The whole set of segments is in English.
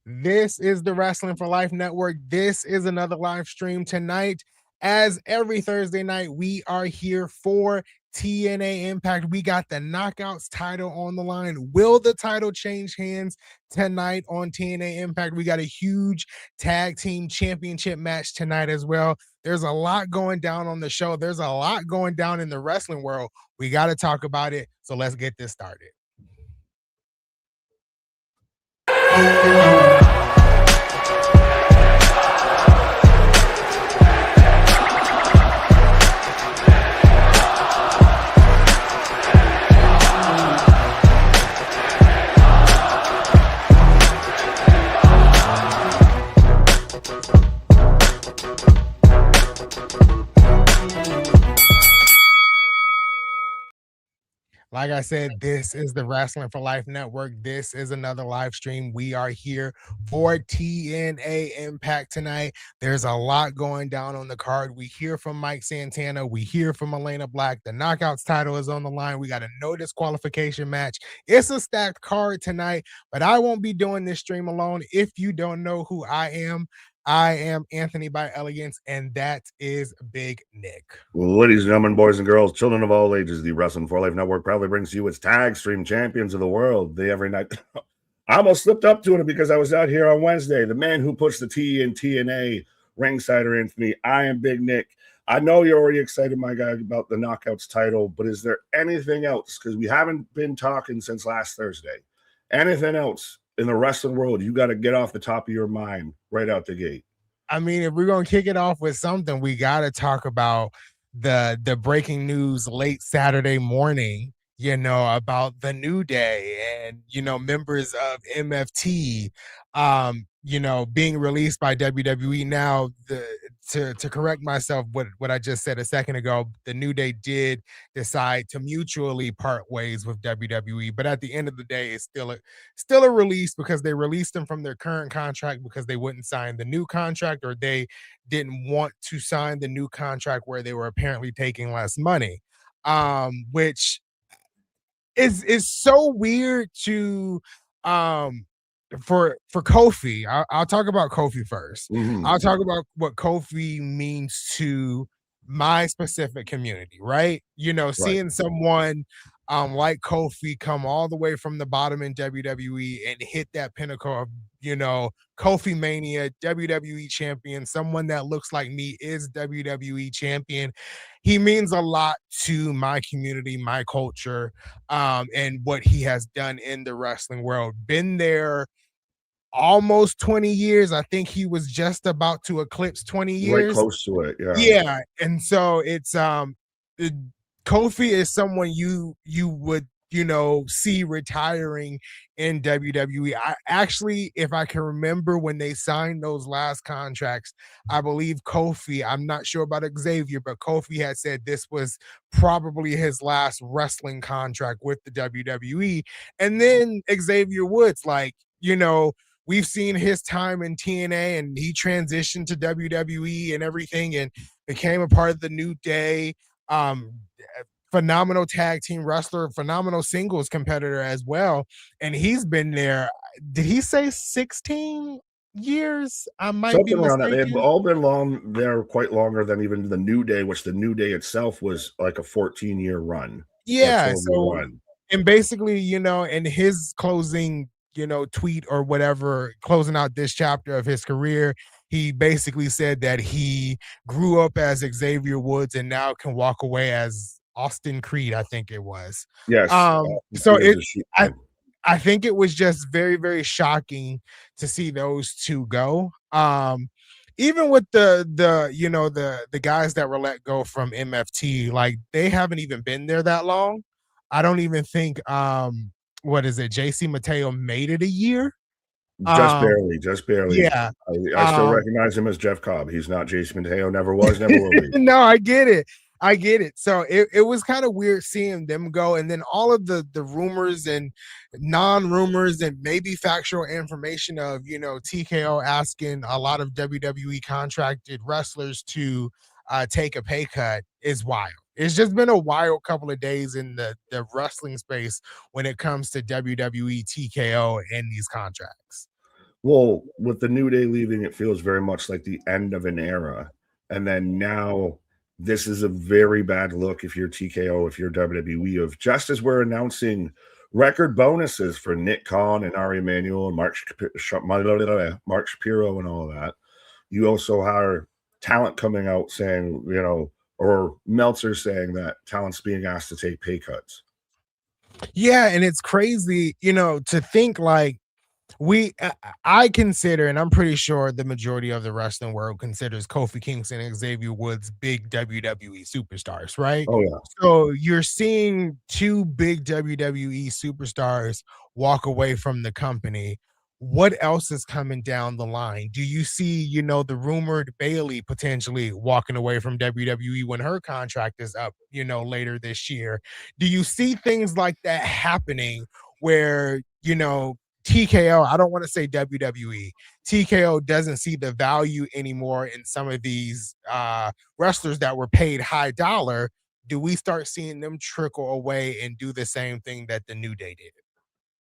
This is the Wrestling for Life Network. This is another live stream tonight. As every Thursday night, we are here for TNA Impact. We got the Knockouts title on the line. Will the title change hands tonight on TNA Impact? We got a huge tag team championship match tonight as well. There's a lot going down on the show. There's a lot going down in the wrestling world. We got to talk about it. So let's get this started. Like I said, this is the Wrestling for Life Network. This is another live stream. We are here for TNA Impact tonight. There's a lot going down on the card. We hear from Mike Santana. We hear from Elena Black. The Knockouts title is on the line. We got a no disqualification match. It's a stacked card tonight, but I won't be doing this stream alone. If you don't know who I am Anthony by Elegance, and that is Big Nick. Ladies and gentlemen, boys and girls, children of all ages, the Wrestling for Life Network proudly brings to you its tag stream champions of the world. They every night. I almost slipped up to it because I was out here on Wednesday. The man who puts the T in TNA, Ringsider Anthony. I am Big Nick. I know you're already excited, my guy, about the Knockouts title, but is there anything else? Because we haven't been talking since last Thursday. Anything else in the wrestling world you got to get off the top of your mind right out the gate? I mean, if we're going to kick it off with something, we got to talk about the breaking news late Saturday morning, about the New Day and, members of MFT, being released by WWE. Now, to correct myself, what I just said a second ago, the New Day did decide to mutually part ways with WWE, but at the end of the day, it's still a release because they released them from their current contract because they wouldn't sign the new contract, or they didn't want to sign the new contract where they were apparently taking less money, which is so weird to for Kofi. I'll talk about Kofi first. I'll talk about what Kofi means to my specific community, right? Seeing someone like Kofi come all the way from the bottom in WWE and hit that pinnacle of, Kofi Mania, WWE champion, someone that looks like me is WWE champion. He means a lot to my community, my culture, and what he has done in the wrestling world. Been there almost 20 years. I think he was just about to eclipse 20 years. Right close to it, yeah. Yeah, and so it's Kofi is someone you would see retiring in WWE. I actually, if I can remember when they signed those last contracts, I believe Kofi, I'm not sure about Xavier, but Kofi had said this was probably his last wrestling contract with the WWE. And then Xavier Woods, we've seen his time in TNA, and he transitioned to WWE and everything and became a part of the New Day. Phenomenal tag team wrestler, phenomenal singles competitor as well. And he's been there. Did he say 16 years? I might Something be mistaken. Around that. They've all been long there, quite longer than even the New Day, which the New Day itself was like a 14-year run. Yeah. And basically, in his closing, tweet or whatever, closing out this chapter of his career, he basically said that he grew up as Xavier Woods and now can walk away as Austin Creed, I think it was. Yes. I think it was just very, very shocking to see those two go. Even with the guys that were let go from MFT, like they haven't even been there that long. I don't even think JC Mateo made it a year. Just barely. Yeah. I still recognize him as Jeff Cobb. He's not Jason Mateo, never was, never will be. No, I get it. So it was kind of weird seeing them go. And then all of the rumors and non-rumors and maybe factual information of, TKO asking a lot of WWE contracted wrestlers to take a pay cut is wild. It's just been a wild couple of days in the wrestling space when it comes to WWE, TKO, and these contracts. Well, with the New Day leaving, it feels very much like the end of an era. And then now this is a very bad look if you're TKO, if you're WWE, of just as we're announcing record bonuses for Nick Khan and Ari Emanuel and Mark Shapiro and all that. You also have talent coming out saying, or Meltzer saying that talent's being asked to take pay cuts. Yeah, and it's crazy, to think like we I consider, and I'm pretty sure the majority of the wrestling world considers Kofi Kingston and Xavier Woods big WWE superstars, right? Oh yeah. So you're seeing two big WWE superstars walk away from the company. What else is coming down the line? Do you see, the rumored Bailey potentially walking away from WWE when her contract is up, later this year? Do you see things like that happening where, TKO, I don't want to say WWE, TKO doesn't see the value anymore in some of these wrestlers that were paid high dollar? Do we start seeing them trickle away and do the same thing that the New Day did?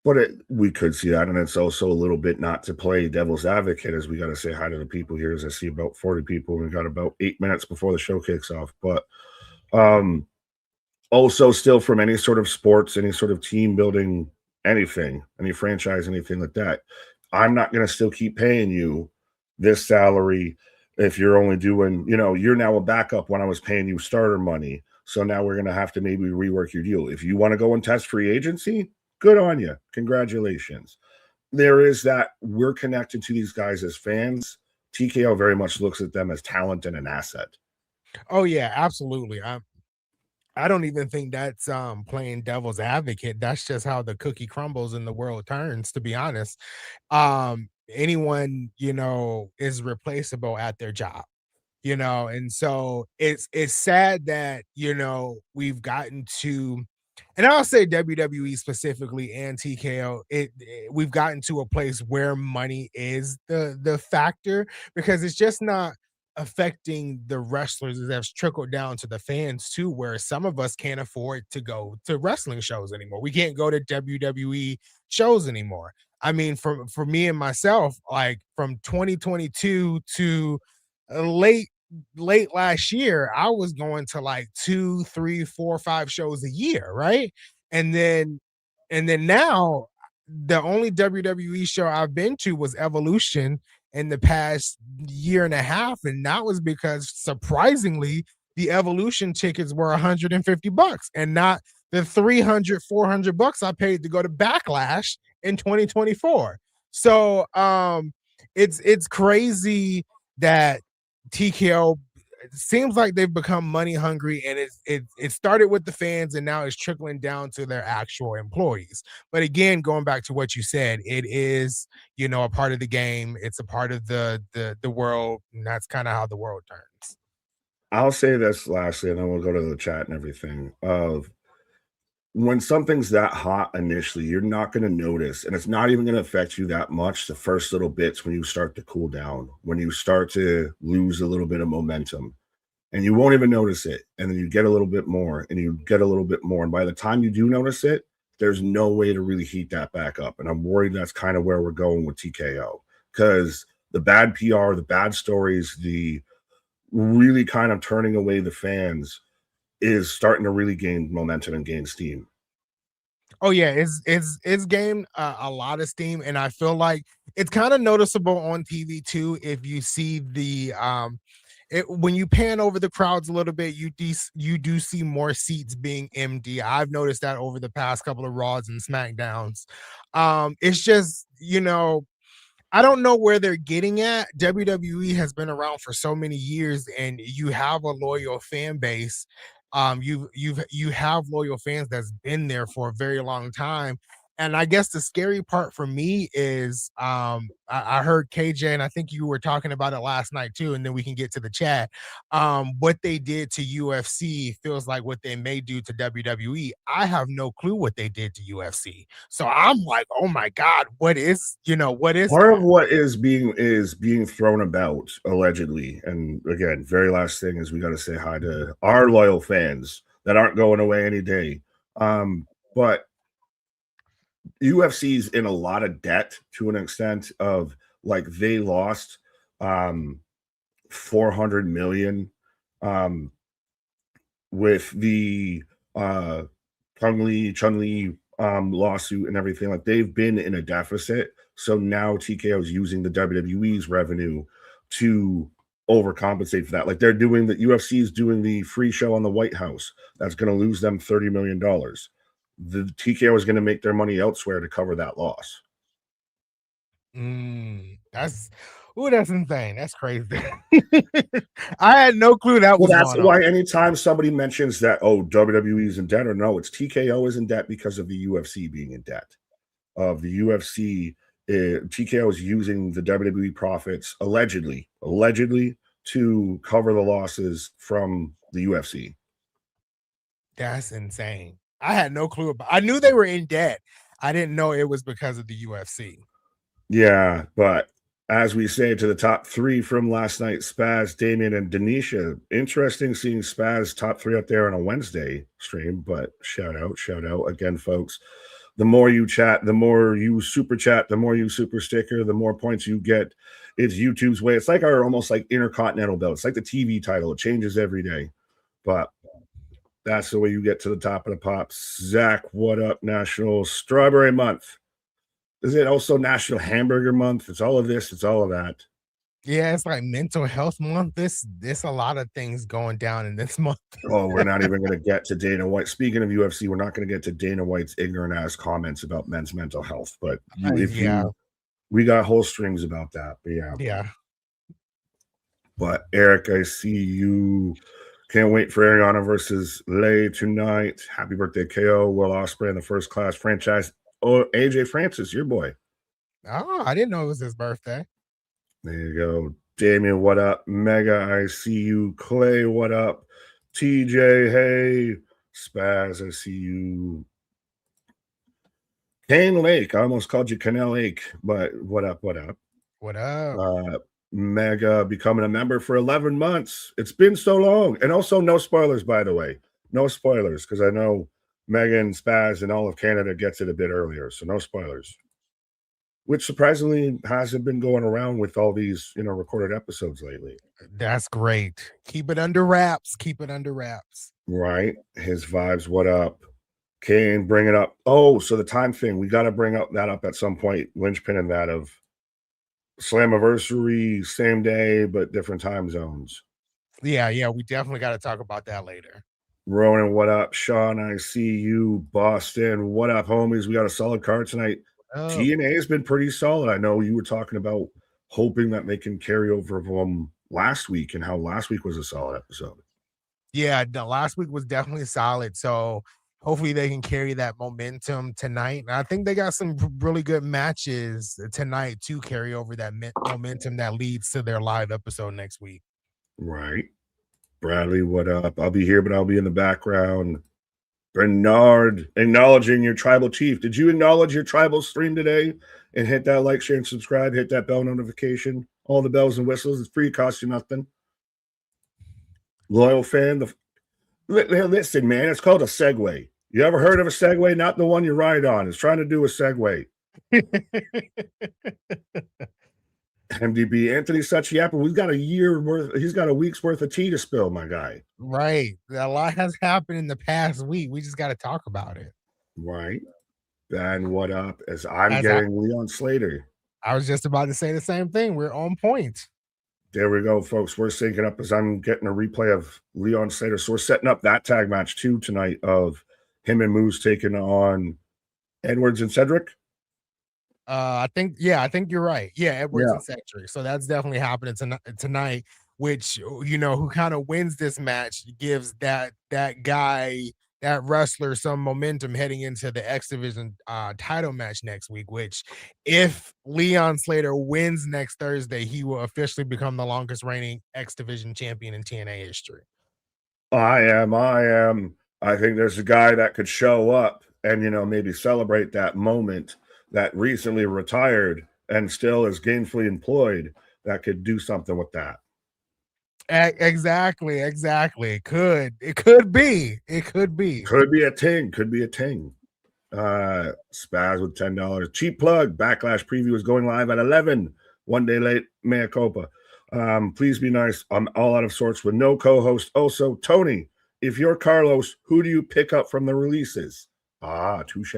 But we could see that, and it's also a little bit not to play devil's advocate, as we got to say hi to the people here. As I see about 40 people, we got about 8 minutes before the show kicks off. But also, still from any sort of sports, any sort of team building, anything, any franchise, anything like that, I'm not going to still keep paying you this salary if you're only doing, you're now a backup when I was paying you starter money. So now we're going to have to maybe rework your deal. If you want to go and test free agency, good on you. Congratulations. There is that we're connected to these guys as fans. TKO very much looks at them as talent and an asset. Oh yeah, absolutely. I don't even think that's playing devil's advocate. That's just how the cookie crumbles and the world turns, to be honest. Anyone, is replaceable at their job. And so it's sad that, we've gotten to, and I'll say WWE specifically and TKO, we've gotten to a place where money is the factor, because it's just not affecting the wrestlers, it has trickled down to the fans too, where some of us can't afford to go to wrestling shows anymore. We can't go to WWE shows anymore. I mean, for me and myself, like from 2022 to late last year, I was going to like 2, 3, 4, 5 shows a year, right? And then now the only WWE show I've been to was Evolution in the past year and a half, and that was because surprisingly the Evolution tickets were $150 and not the 300, $400 I paid to go to Backlash in 2024. So it's crazy that TKO, it seems like they've become money hungry, and it started with the fans and now it's trickling down to their actual employees. But again, going back to what you said, it is, a part of the game. It's a part of the world, and that's kind of how the world turns. I'll say this lastly, and then we'll go to the chat and everything. Of when something's that hot initially, you're not going to notice, and it's not even going to affect you that much the first little bits when you start to cool down, when you start to lose a little bit of momentum, and you won't even notice it. And then you get a little bit more, and you get a little bit more. And by the time you do notice it, there's no way to really heat that back up. And I'm worried that's kind of where we're going with TKO, because the bad PR, the bad stories, the really kind of turning away the fans is starting to really gain momentum and gain steam. Oh yeah, it's gained a lot of steam, and I feel like it's kind of noticeable on TV too. If you see when you pan over the crowds a little bit, you do see more seats being empty. I've noticed that over the past couple of Raws and SmackDowns. It's just, I don't know where they're getting at. WWE has been around for so many years, and you have a loyal fan base. You have loyal fans that's been there for a very long time. And I guess the scary part for me is I heard KJ, and I think you were talking about it last night too, and then we can get to the chat. What they did to UFC feels like what they may do to WWE. I have no clue what they did to UFC. So I'm like, oh my God, what is Part that? of what is being thrown about allegedly, and again, very last thing is we got to say hi to our loyal fans that aren't going away any day. But UFC's in a lot of debt to an extent of like they lost 400 million with the Chun-Li lawsuit and everything. Like they've been in a deficit. So now TKO is using the WWE's revenue to overcompensate for that. Like they're doing the UFC is doing the free show on the White House. That's going to lose them $30 million. The TKO is going to make their money elsewhere to cover that loss. That's insane. That's crazy. I had no clue that was that's going why on. anytime somebody mentions that, oh, WWE is in debt, or no, it's TKO is in debt because of the UFC being in debt. Of the UFC, TKO is using the WWE profits allegedly to cover the losses from the UFC. That's insane. I had no clue about. I knew they were in debt. I didn't know it was because of the UFC. Yeah, but as we say to the top three from last night, Spaz, Damien, and Denisha. Interesting seeing Spaz top three out there on a Wednesday stream, but shout out again, folks. The more you chat, the more you super chat, the more you super sticker, the more points you get. It's YouTube's way. It's like our almost like Intercontinental belt. It's like the TV title. It changes every day. But that's the way you get to the top of the pops. Zach, what up? National Strawberry Month. Is it also National Hamburger Month? It's all of this. It's all of that. Yeah, it's like Mental Health Month. This a lot of things going down in this month. Oh, we're not even going to get to Dana White. Speaking of UFC, we're not going to get to Dana White's ignorant ass comments about men's mental health. But we got whole strings about that. But yeah. But Eric, I see you. Can't wait for Ariana versus Lay tonight. Happy birthday, KO. Will Ospreay in the First Class franchise. Oh, AJ Francis, your boy. Oh, I didn't know it was his birthday. There you go. Damien, what up? Mega, I see you. Clay, what up? TJ, hey. Spaz, I see you. Kane Lake. I almost called you Canal Lake, but what up? What up? Mega becoming a member for 11 months. It's been so long. And also no spoilers, by the way. No spoilers, because I know Megan, Spaz, and all of Canada gets it a bit earlier. So no spoilers. Which surprisingly hasn't been going around with all these, recorded episodes lately. That's great. Keep it under wraps. Keep it under wraps. Right. His vibes, what up? Kane, bring it up. Oh, so the time thing. We got to bring that up at some point. Linchpin and that of Slammiversary, same day, but different time zones. Yeah, we definitely got to talk about that later. Ronan, what up? Sean, I see you. Boston, what up, homies? We got a solid card tonight. TNA has been pretty solid. I know you were talking about hoping that they can carry over from last week and how last week was a solid episode. Yeah, last week was definitely solid. So hopefully they can carry that momentum tonight. And I think they got some really good matches tonight to carry over that momentum that leads to their live episode next week. Right. Bradley, what up? I'll be here, but I'll be in the background. Bernard, acknowledging your tribal chief. Did you acknowledge your tribal stream today and hit that like, share, and subscribe? Hit that bell notification. All the bells and whistles. It's free. It costs you nothing. Loyal fan. Listen, man, it's called a Segway. You ever heard of a Segway? Not the one you ride on. It's trying to do a Segway. MDB Anthony Suchiappa, he's got a week's worth of tea to spill, my guy. Right. A lot has happened in the past week. We just got to talk about it. Right. Ben, what up? I'm getting Leon Slater. I was just about to say the same thing. We're on point. There we go, folks. We're syncing up as I'm getting a replay of Leon Slater. So we're setting up that tag match too tonight of him and Moose taking on Edwards and Cedric. I think you're right. Yeah, Edwards and Cedric. So that's definitely happening tonight, which, who kind of wins this match gives that guy, that wrestler, some momentum heading into the X Division title match next week, which if Leon Slater wins next Thursday, he will officially become the longest reigning X Division champion in TNA history. I am. I think there's a guy that could show up and, maybe celebrate that moment that recently retired and still is gainfully employed that could do something with that. Exactly. It could be a ting. Spaz with $10. Cheap plug. Backlash preview is going live at 11. One day late, mea culpa. Please be nice. I'm all out of sorts with no co-host. Also, Tony, if you're Carlos, who do you pick up from the releases? Ah, touche,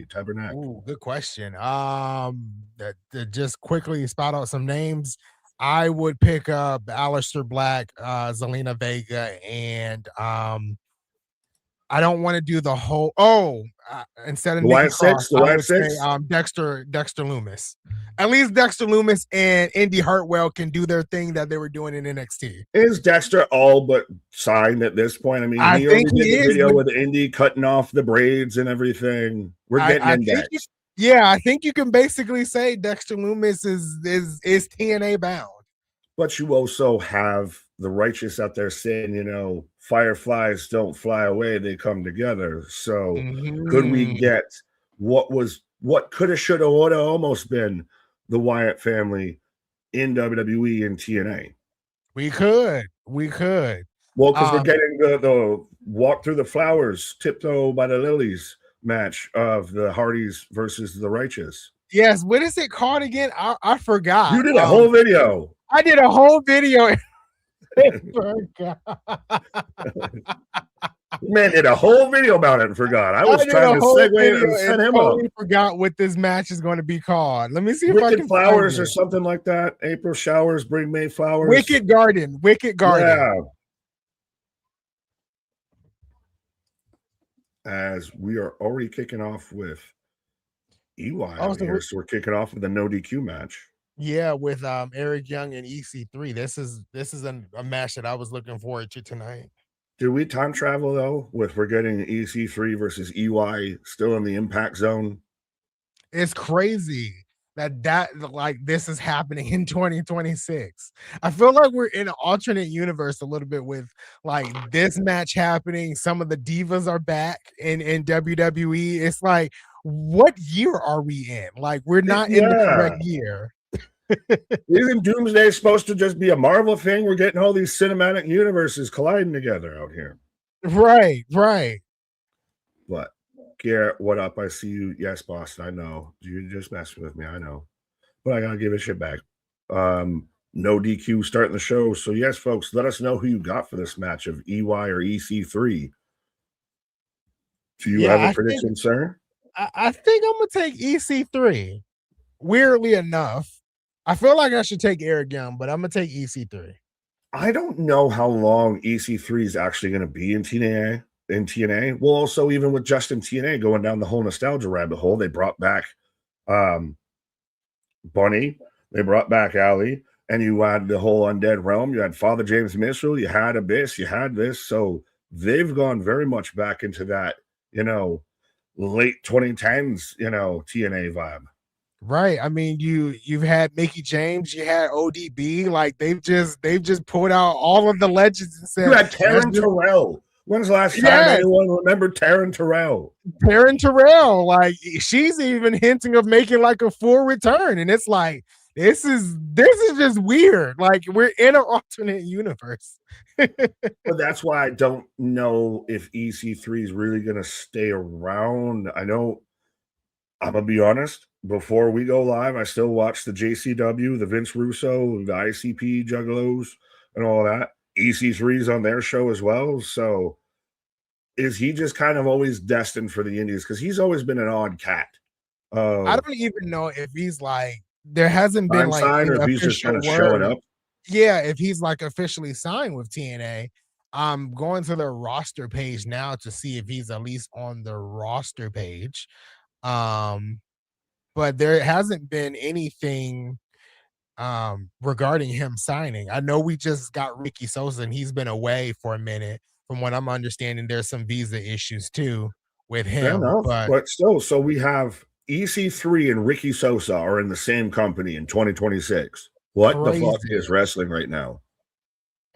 tabernacle. Ooh, good question. Just quickly spout out some names. I would pick up Aleister Black, Zelina Vega, and I don't want to do the whole. Instead of The Nikki Wyatt Cross, Six, the I Wyatt would say Six. Dexter Loomis. At least Dexter Loomis and Indy Hartwell can do their thing that they were doing in NXT. Is Dexter all but signed at this point? I mean, I he think already he did the is, video but with Indy cutting off the braids and everything. We're getting I think indexed. I think you can basically say Dexter Loomis is TNA bound. But you also have the righteous out there saying, fireflies don't fly away, they come together. So could we get what could have, should have, would have almost been the Wyatt family in WWE and TNA? We could. Well, because we're getting the walk through the flowers, tiptoe by the lilies match of the Hardys versus the Righteous. Yes, what is it called again? I forgot. You did a whole video. I did a whole video. Man did a whole video about it and forgot. I was trying to segue and set him up. Forgot what this match is going to be called. Let me see Wicked if I can Flowers or something like that. April showers bring May flowers. Wicked Garden. Yeah. As we are already kicking off with EY out here, so we're kicking off with a no DQ match. Yeah, with Eric Young and EC3. This is a match that I was looking forward to tonight. Did we time travel though? We're getting EC3 versus EY still in the Impact Zone. It's crazy that like this is happening in 2026. I feel like we're in an alternate universe a little bit with like this match happening. Some of the divas are back in WWE. It's like, what year are we in? Like, we're not in the correct year. Isn't Doomsday supposed to just be a Marvel thing? We're getting all these cinematic universes colliding together out here. Right. But Garrett, what up? I see you. Yes, boss. I know. You just messing with me. I know. But I gotta give a shit back. No DQ starting the show. So yes, folks, let us know who you got for this match of EY or EC3. Do you have a prediction, sir? I think I'm gonna take EC3. Weirdly enough, I feel like I should take Eric Young, but I'm gonna take EC3. I don't know how long EC3 is actually going to be in TNA. Well, also even with Justin TNA going down the whole nostalgia rabbit hole, they brought back Bunny, they brought back Ali, and you had the whole Undead Realm. You had Father James Mitchell, you had Abyss, you had this. So they've gone very much back into that, late 2010s, TNA vibe. Right. I mean, you've had Mickey James, you had ODB. Like they've just pulled out all of the legends and said, you had Taryn Terrell. When's the last time anyone remembered Taryn Terrell? Taryn Terrell, like she's even hinting of making like a full return, and it's like this is just weird. Like we're in an alternate universe. But that's why I don't know if EC3 is really going to stay around. I know. I'm gonna be honest. Before we go live, I still watch the JCW, the Vince Russo, the ICP Juggalos, and all that. EC3's on their show as well. So is he just kind of always destined for the Indies? Because he's always been an odd cat. I don't even know if he's like there hasn't been like signed, or if he's just kind of showing up. Yeah, if he's like officially signed with TNA. I'm going to the roster page now to see if he's at least on the roster page. But there hasn't been anything regarding him signing. I know we just got Ricky Sosa and he's been away for a minute. From what I'm understanding, there's some visa issues too with him. Fair enough, but still, so we have EC3 and Ricky Sosa are in the same company in 2026. What the fuck is wrestling right now?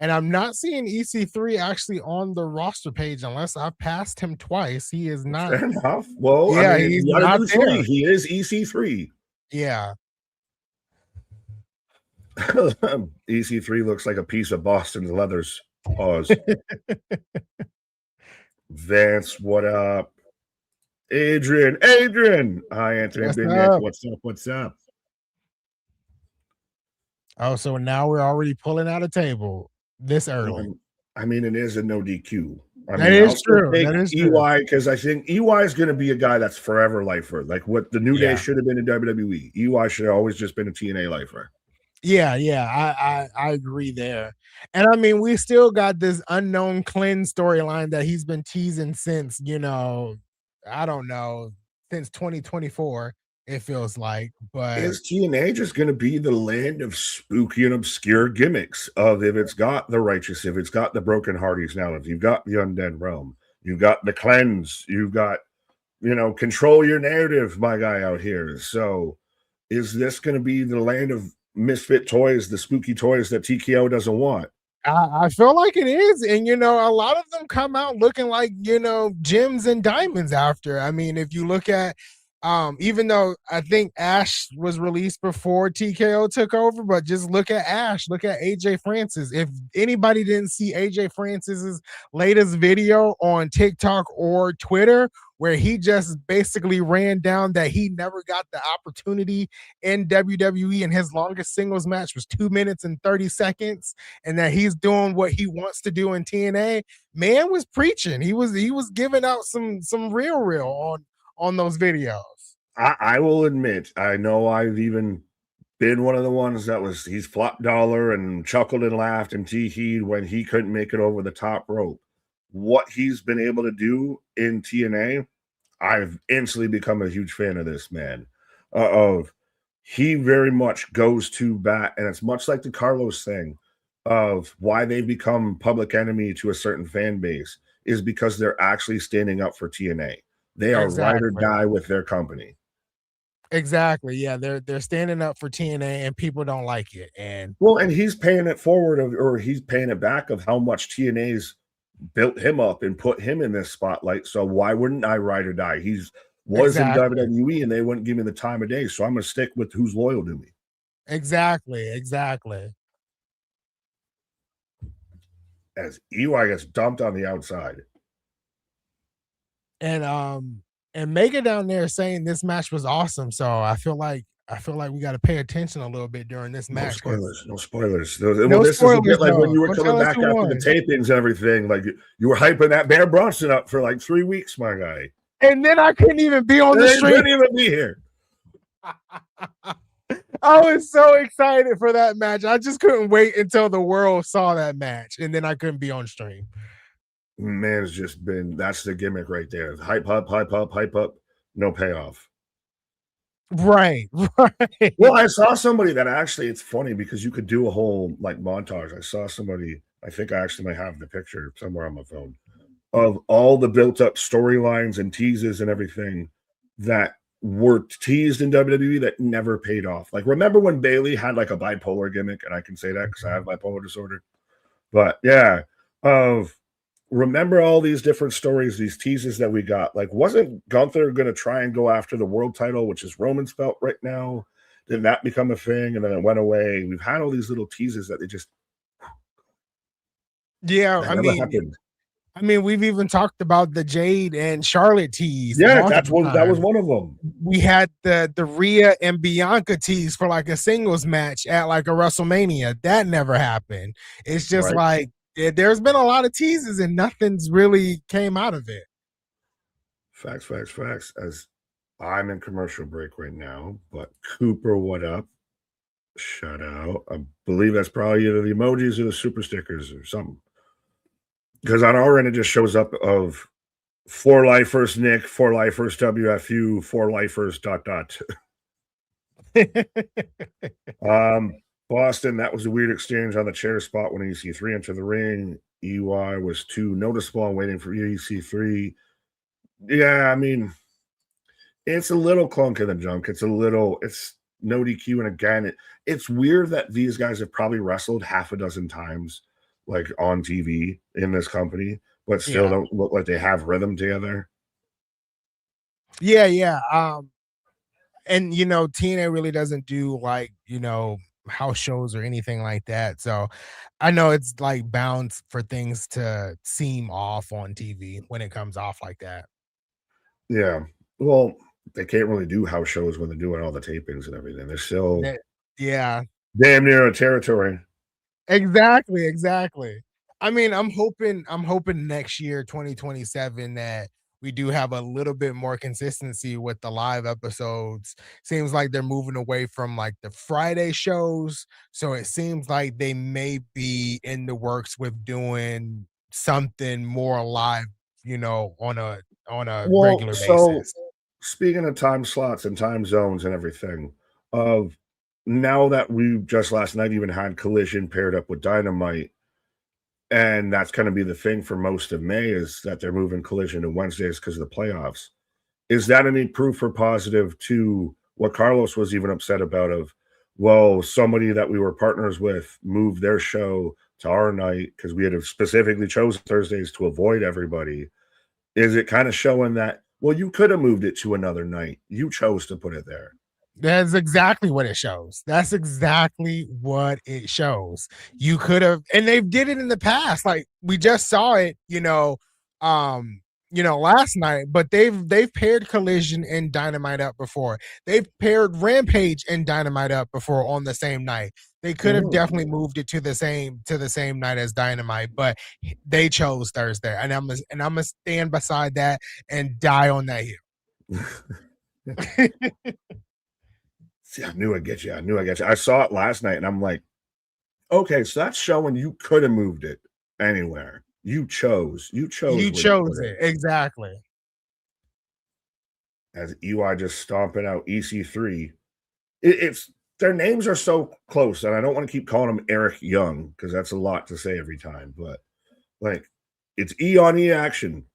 And I'm not seeing EC3 actually on the roster page unless I've passed him twice. He is not. Fair enough. Well, yeah, he's not there. He is EC3. Yeah. EC3 looks like a piece of Boston leathers. Pause. Vance, what up? Adrian. Hi, Anthony. What's up? Oh, so now we're already pulling out a table this early. I mean, it is a no DQ. I That mean, I'll is still true. take That is true. EY because I think EY is going to be a guy that's forever lifer. Like what the New Day Yeah. should have been in WWE. EY should have always just been a TNA lifer. Yeah, yeah, I agree there. And I mean, we still got this unknown Clean storyline that he's been teasing since, I don't know, since 2024, it feels like. But Is TNA just going to be the land of spooky and obscure gimmicks? Of if it's got the righteous, if it's got the broken hearties, now if you've got the undead realm, you've got the cleanse, you've got control your narrative, my guy out here. So, is this going to be the land of misfit toys, the spooky toys that TKO doesn't want? I feel like it is. And, a lot of them come out looking like, gems and diamonds after. I mean, if you look at, even though I think Ash was released before TKO took over, but just look at Ash, look at AJ Francis. If anybody didn't see AJ Francis's latest video on TikTok or Twitter, where he just basically ran down that he never got the opportunity in WWE and his longest singles match was 2 minutes and 30 seconds and that he's doing what he wants to do in TNA, man was preaching. He was giving out some real on those videos. I will admit, I know I've even been one of the ones that he's flopped dollar and chuckled and laughed and tee-heed when he couldn't make it over the top rope. What he's been able to do in TNA, I've instantly become a huge fan of this man. Of he very much goes to bat, and it's much like the Carlos thing of why they become public enemy to a certain fan base is because they're actually standing up for TNA. They are ride or Exactly. die with their company. Exactly. Yeah, they're standing up for TNA and people don't like it. And Well, and he's paying it forward or he's paying it back of how much TNA's built him up and put him in this spotlight. So why wouldn't I ride or die? He's was in exactly. WWE and they wouldn't give me the time of day. So I'm gonna stick with who's loyal to me. Exactly. Exactly. As EY gets dumped on the outside. And Mega down there saying this match was awesome. So I feel like we got to pay attention a little bit during this No match because spoilers, no spoilers. Well, no this is a spoilers bit like when though. you were Don't coming tell us back who after the won. tapings and everything. Like you were hyping that Bear Bronson up for like 3 weeks, my guy. And then I couldn't even be on And the they stream. couldn't even be here. I was so excited for that match. I just couldn't wait until the world saw that match, and then I couldn't be on stream. Man's just been that's the gimmick right there. Hype up, hype up, hype up, no payoff. Right, right. Well, I saw somebody that actually it's funny because you could do a whole like montage. I saw somebody, I think I actually might have the picture somewhere on my phone of all the built up storylines and teases and everything that were teased in WWE that never paid off. Like, remember when Bailey had like a bipolar gimmick? And I can say that because I have bipolar disorder. But yeah, of remember all these different stories, these teases that we got. Like, wasn't Gunther going to try and go after the world title, which is Roman's belt right now? Did that become a thing? And then it went away. We've had all these little teases that they just Yeah, that never happened. I mean, we've even talked about the Jade and Charlotte tease Yeah, multiple that was times. one of them. We had the Rhea and Bianca tease for like a singles match at like a WrestleMania. That never happened. It's just Right. like there's been a lot of teases and nothing's really came out of it. Facts, facts, facts. As I'm in commercial break right now, but Cooper, what up? Shout out. I believe that's probably either the emojis or the super stickers or something. Because on our end, it just shows up of 4 lifers Nick, 4 lifers WFU, 4 lifers dot dot. Boston, that was a weird exchange on the chair spot when EC3 entered the ring. EY was too noticeable and waiting for EC3. Yeah, I mean, it's a little clunky than junk. It's no DQ. And again, it's weird that these guys have probably wrestled half a dozen times, like on TV in this company, but still Yeah. don't look like they have rhythm together. Yeah, yeah. And TNA really doesn't do like, house shows or anything like that. So I know it's like bound for things to seem off on TV when it comes off like that. Yeah. Well, they can't really do house shows when they're doing all the tapings and everything. They're still That- yeah. damn near a territory. Exactly. I mean, I'm hoping next year, 2027, that we do have a little bit more consistency with the live episodes. Seems like they're moving away from like the Friday shows. So it seems like they may be in the works with doing something more live, on a Well, regular so basis. speaking of time slots and time zones and everything, of now that we just last night even had Collision paired up with Dynamite, and that's going to be the thing for most of May is that they're moving Collision to Wednesdays because of the playoffs. Is that any proof or positive to what Carlos was even upset about? Of, well, somebody that we were partners with moved their show to our night because we had specifically chosen Thursdays to avoid everybody. Is it kind of showing that, well, you could have moved it to another night? You chose to put it there. That's exactly what it shows. That's exactly what it shows. You could have, and they did it in the past. Like we just saw it, last night. But they've paired Collision and Dynamite up before. They've paired Rampage and Dynamite up before on the same night. They could have Mhm. definitely moved it to the same night as Dynamite, but they chose Thursday, and I'm gonna stand beside that and die on that hill. See, I knew I'd get you. I knew I get you. I saw it last night and I'm like, okay, so that's showing you could have moved it anywhere. You chose. You chose You where to chose put it. it exactly. As EY just stomping out EC3. It's their names are so close, and I don't want to keep calling him Eric Young because that's a lot to say every time. But like, it's E on E action,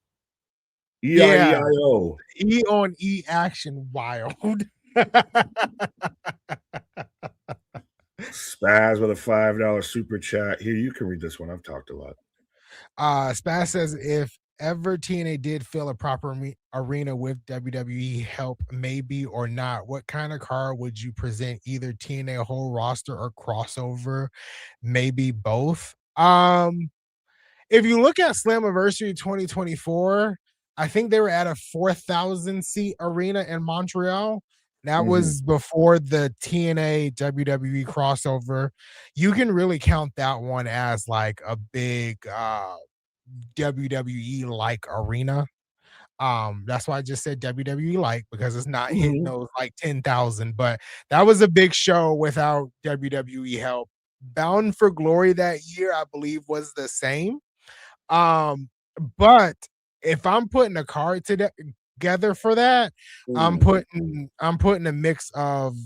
E I E Yeah, I O. E on E action wild. Spaz with a $5 super chat. Here, you can read this one. I've talked a lot. Spaz says if ever TNA did fill a proper arena with WWE help, maybe or not, what kind of card would you present? Either TNA whole roster or crossover, maybe both. If you look at Slammiversary 2024, I think they were at a 4,000 seat arena in Montreal. That Mhm. was before the TNA WWE crossover. You can really count that one as like a big WWE like arena. That's why I just said WWE like because it's not hitting Mhm. those like 10,000, but that was a big show without WWE help. Bound for Glory that year, I believe, was the same. um, but if I'm putting a card together for that, I'm Mhm. putting a mix of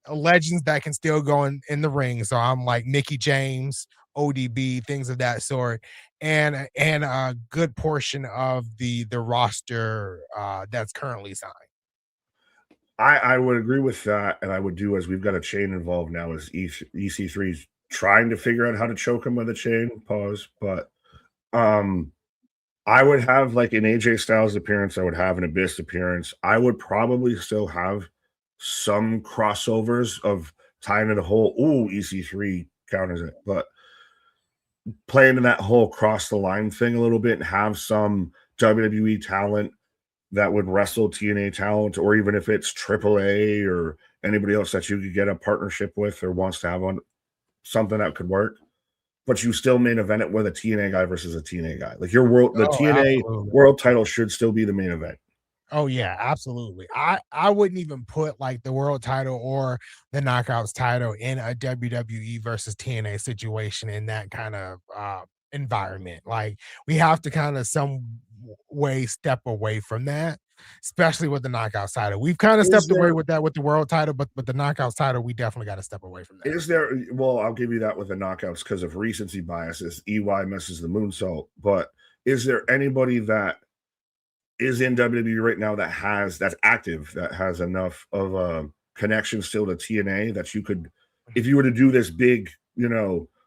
legends that can still go in the ring. So I'm like Mickey James, ODB, things of that sort, and a good portion of the roster that's currently signed. I would agree with that, and I would do as we've got a chain involved now as EC3's trying to figure out how to choke him with a chain. Pause, but um, I would have like an AJ Styles appearance. I would have an Abyss appearance. I would probably still have some crossovers of tying it a whole. Ooh, EC3 counters it, but playing in that whole cross the line thing a little bit and have some WWE talent that would wrestle TNA talent, or even if it's AAA or anybody else that you could get a partnership with or wants to have on something that could work. But you still main event it with a TNA guy versus a TNA guy. Like the Oh, TNA absolutely. world title should still be the main event. Oh yeah, absolutely. I wouldn't even put like the world title or the knockouts title in a WWE versus TNA situation in that kind of environment. Like we have to kind of some way step away from that, especially with the knockouts title. We've kind of Is stepped away there with that with the world title, but with the knockouts title, we definitely got to step away from that. is there well, I'll give you that with the knockouts because of recency biases. EY misses the moonsault, but is there anybody that is in WWE right now that's active, that has enough of a connection still to TNA that you could, if you were to do this big,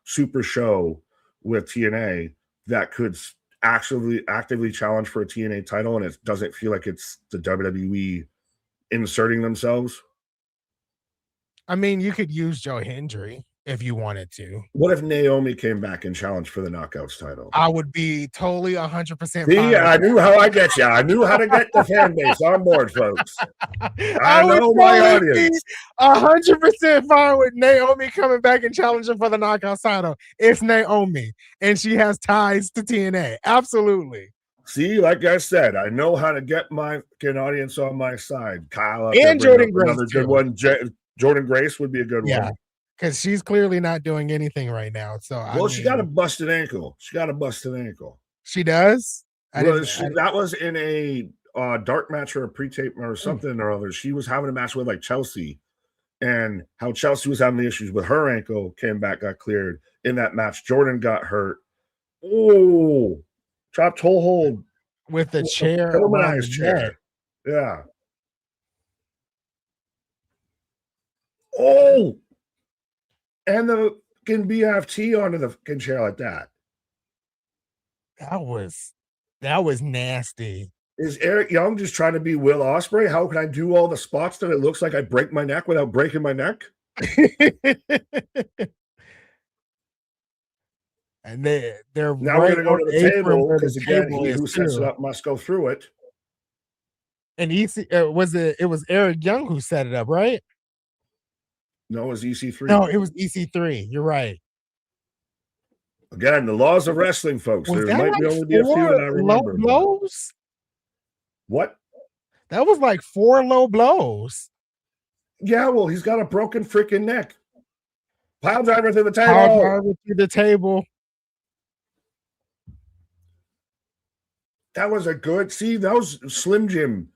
super show with TNA, that could actually actively challenge for a TNA title, and it doesn't feel like it's the WWE inserting themselves. I mean, you could use Joe Hendry. if you wanted to. What if Naomi came back and challenged for the Knockouts title? I would be totally 100% See, fine with I knew how I get you. I knew how to get the fan base on board, folks. I would know my totally be audience. 100% fine with Naomi coming back and challenging for the Knockouts title. It's Naomi, and she has ties to TNA. Absolutely. See, like I said, I know how to get my audience on my side. Kyle up And there, Jordan Grace, another good too. one. Jordan Grace would be a good Yeah, one. because she's clearly not doing anything right now. So Well, she got a busted ankle. She got a busted ankle. She does? That was in a dark match or a pre-tape or something or other. She was having a match with like Chelsea, and how Chelsea was having the issues with her ankle, came back, got cleared. In that match, Jordan got hurt. Oh, dropped toe hold with the chair around the chair. Yeah. Oh, and the fucking BFT onto the fucking chair like that. That was nasty. Is Eric Young just trying to be Will Ospreay? How can I do all the spots that it looks like I break my neck without breaking my neck? And they're now right we're gonna go to the table because again, he who sets it up must go through it. And it was Eric Young who set it up, right? No, it was EC3. No, it was EC3. You're right. Again, the laws of wrestling, folks. There might only be a few that I remember. Low blows? What? That was like 4 low blows. Yeah, well, he's got a broken freaking neck. Pile driver to the table. Pile driver to the table. That was a good. See, that was Slim Jim.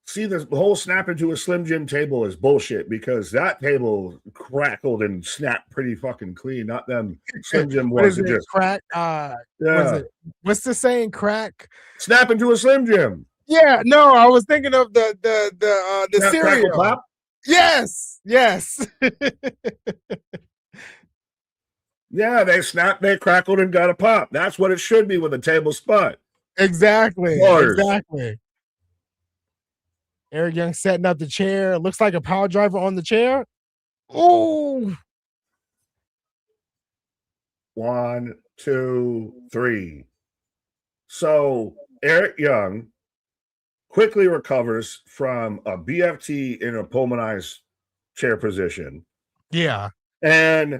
See, the whole snap into a Slim Jim table is bullshit because that table crackled and snapped pretty fucking clean. Not them Slim Jim ones. Just crack. Yeah. What's the saying? Crack. Snap into a Slim Jim. Yeah. No, I was thinking of the cereal. Clap? Yes. Yes. Yeah, they snapped, they crackled, and got a pop. That's what it should be with a table spot. Exactly. Exactly. Eric Young setting up the chair. Looks like a power driver on the chair. Oh. 1, 2, 3. So Eric Young quickly recovers from a BFT in a pulmonized chair position. Yeah. And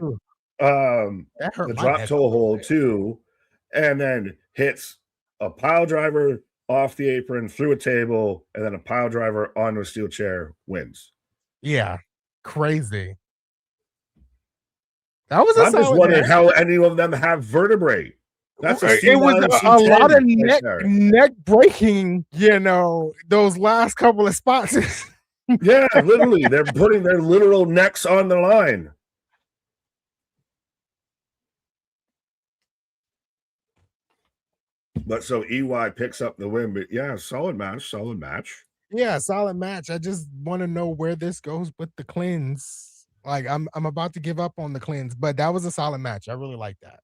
the drop toe hold too, and then hits a pile driver off the apron through a table, and then a pile driver onto a steel chair, wins. Yeah, crazy. That was I'm just wondering how any of them have vertebrae. That's it was a lot of neck breaking, those last couple of spots. Yeah, literally. They're putting their literal necks on the line. But so EY picks up the win, but yeah, solid match. Yeah, solid match. I just want to know where this goes with the cleanse. Like I'm about to give up on the cleanse, but that was a solid match. I really like that.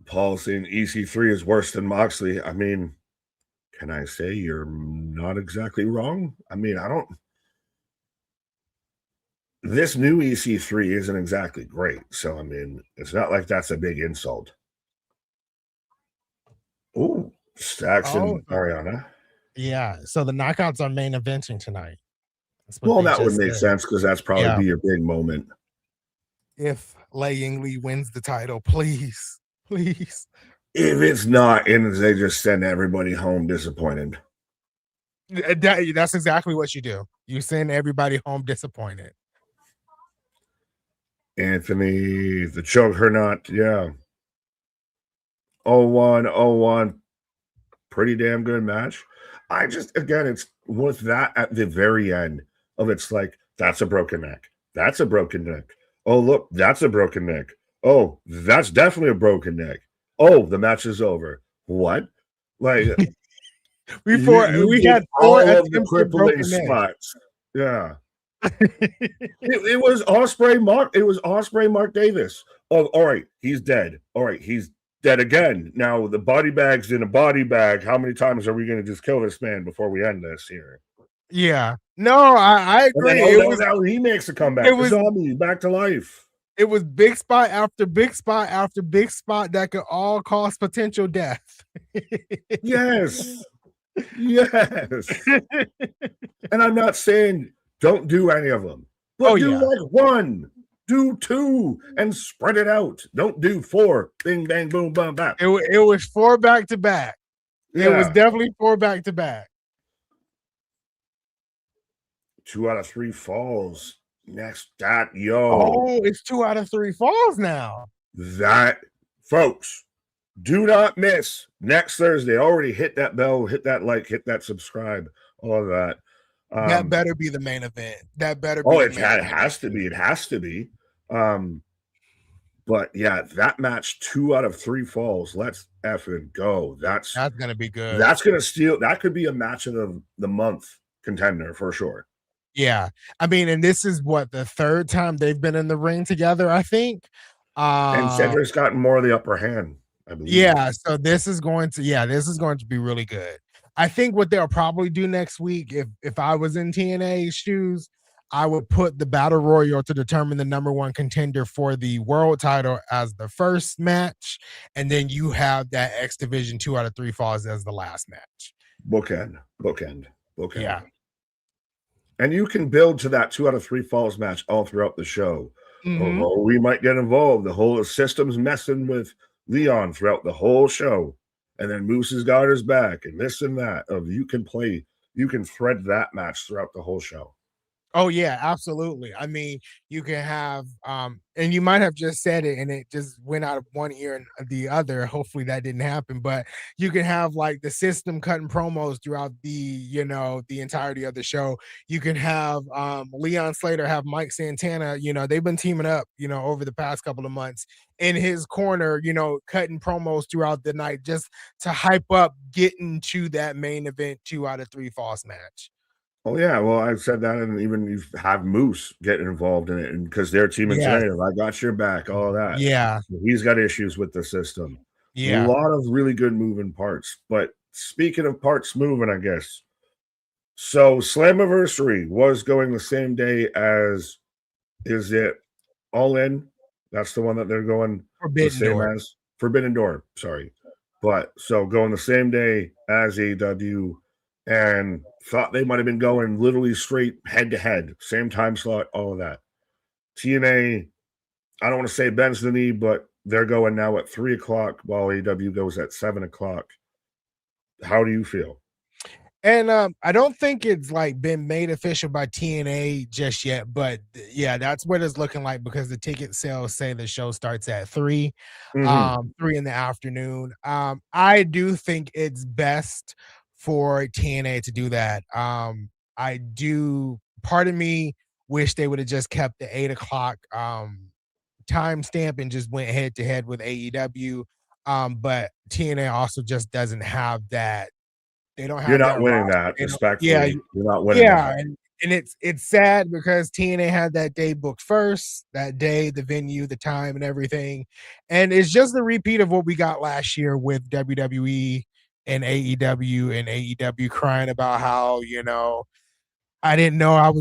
Paul saying EC3 is worse than Moxley. I mean, can I say you're not exactly wrong? I mean, this new EC3 isn't exactly great. So, I mean, it's not like that's a big insult. Ooh, Stacks and Ariana. Yeah, so the knockouts are main eventing tonight. Well, that would make sense because that's probably be your big moment. If Lei Yingli wins the title, please. If it's not, and they just send everybody home disappointed. That's exactly what you do. You send everybody home disappointed. Anthony, the Juggernaut, yeah. 0-1, pretty damn good match. I just, again, it's with that at the very end of it's like, that's a broken neck. That's a broken neck. Oh, look, that's a broken neck. Oh, that's definitely a broken neck. Oh, the match is over. What? Like, we had all of the crippling spots. Yeah. it was Ospreay Mark Davis. Oh, all right, he's dead. All right, he's dead again. Now the body bag's in a body bag. How many times are we going to just kill this man before we end this here? Yeah. No, I agree. Now he makes a comeback. It was zombie back to life. It was big spot after big spot after big spot that could all cause potential death. Yes. Yes. And I'm not saying don't do any of them, Oh but do yeah. like one, do two, and spread it out. Don't do four. Bing, bang, boom, bam, bam. It was 4 back to back. It was Yeah. definitely 4 back to back. 2 out of 3 falls. Next, that, yo. Oh, it's 2 out of 3 falls now. That, folks, do not miss next Thursday. Already hit that bell, hit that like, hit that subscribe, all of that. That better be the main event. That better be. Oh, it has to be. It has to be. But yeah, that match, 2 out of 3 falls. Let's effing go. That's gonna be good. That's gonna steal. That could be a match of the month contender for sure. Yeah, I mean, and this is what the 3rd time they've been in the ring together, I think. And Cedric's gotten more of the upper hand, I believe. Yeah, so this is going to be really good. I think what they'll probably do next week, if I was in TNA's shoes, I would put the battle royal to determine the number 1 contender for the world title as the first match, and then you have that X Division 2 out of 3 falls as the last match. Bookend. Yeah. And you can build to that 2 out of 3 falls match all throughout the show. Mhm. Oh, we might get involved. The whole system's messing with Leon throughout the whole show. And then Moose has got his back and this and that. You can thread that match throughout the whole show. Oh yeah, absolutely. I mean, you can have and you might have just said it and it just went out of one ear and the other. Hopefully that didn't happen, but you can have like the system cutting promos throughout the entirety of the show. You can have Leon Slater have Mike Santana, they've been teaming up, over the past couple of months in his corner, cutting promos throughout the night just to hype up getting to that main event 2 out of 3 false match. Oh yeah, well, I've said that, and even you have Moose getting involved in it, and because they're teaming Yes. together, I got your back, all that. Yeah. He's got issues with the system. Yeah. A lot of really good moving parts. But speaking of parts moving, I guess. So Slammiversary was going the same day as, is it All In? That's the one that they're going the same as Forbidden Door. Sorry, but so going the same day as AEW. And thought they might have been going literally straight head to head, same time slot, all of that. TNA, I don't want to say bends the knee, but they're going now at 3 o'clock while AEW goes at 7 o'clock. How do you feel? And I don't think it's like been made official by TNA just yet, but yeah, that's what it's looking like because the ticket sales say the show starts at 3, 3 in the afternoon. I do think it's best for TNA to do that. I do. Part of me wish they would have just kept the 8 o'clock timestamp and just went head to head with AEW. But TNA also just doesn't have that. They don't have. You're not winning that, respectfully. Yeah, you're not winning. Yeah, and it's sad because TNA had that day booked first, that day, the venue, the time, and everything, and it's just a repeat of what we got last year with WWE and AEW crying about how I didn't know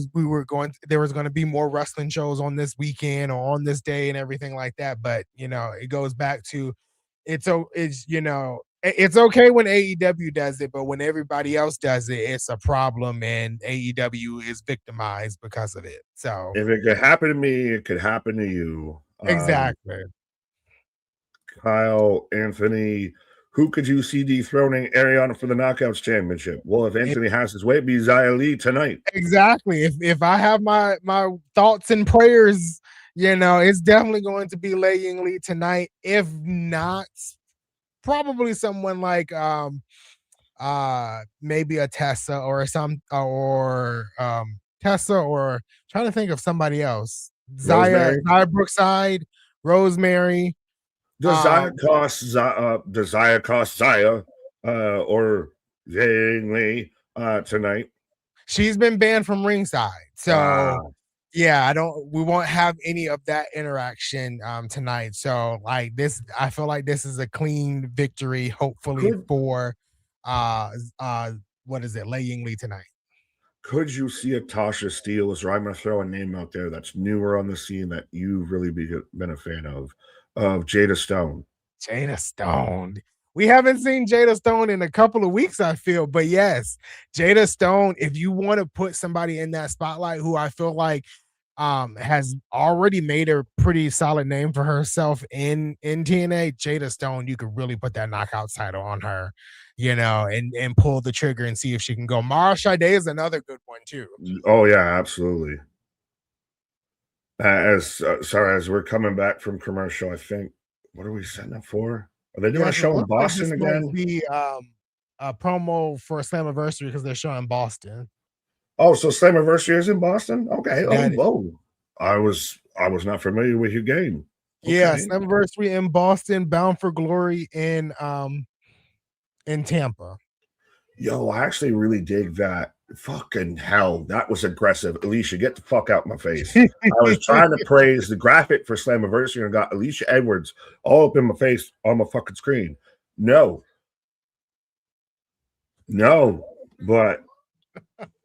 there was going to be more wrestling shows on this weekend or on this day and everything like that, but it goes back to it's okay when AEW does it, but when everybody else does it, it's a problem, and AEW is victimized because of it. So if it could happen to me, it could happen to you. Exactly. Kyle, Anthony, who could you see dethroning Ariana for the Knockouts Championship? Well, if Anthony has his way, it'd be Xia Li tonight. Exactly. If I have my thoughts and prayers, it's definitely going to be Lei Ying Li tonight. If not, probably someone like maybe a Tessa or Tessa, or trying to think of somebody else. Xia Brookside, Rosemary. Does Xia cost Xia or Ying Li tonight? She's been banned from ringside, so yeah, we won't have any of that interaction tonight. So like this, I feel like this is a clean victory, hopefully for what is it, Lei Ying Li tonight. Could you see a Tasha Steelz, or I'm going to throw a name out there that's newer on the scene that you've really been a fan of Jada Stone? Jada Stone. We haven't seen Jada Stone in a couple of weeks, I feel, but yes, Jada Stone, if you want to put somebody in that spotlight who I feel like has already made a pretty solid name for herself in TNA, Jada Stone, you could really put that knockout title on her, and pull the trigger and see if she can go. Mara Sade is another good one too. Oh yeah, absolutely. Sorry, as we're coming back from commercial, I think what are we setting up for? Are they doing a Yes, it show in looks like Boston this might again? be a promo for Slammiversary because they're showing Boston. Oh, so Slammiversary is in Boston? Okay. Oh, That whoa. I was not familiar with your game. Yeah, Okay. Slammiversary in Boston, Bound for Glory in Tampa. Yo, I actually really dig that. Fucking hell, that was aggressive. Alicia, get the fuck out my face. I was trying to praise the graphic for Slammiversary and got Alicia Edwards all up in my face on my fucking screen. No. No. But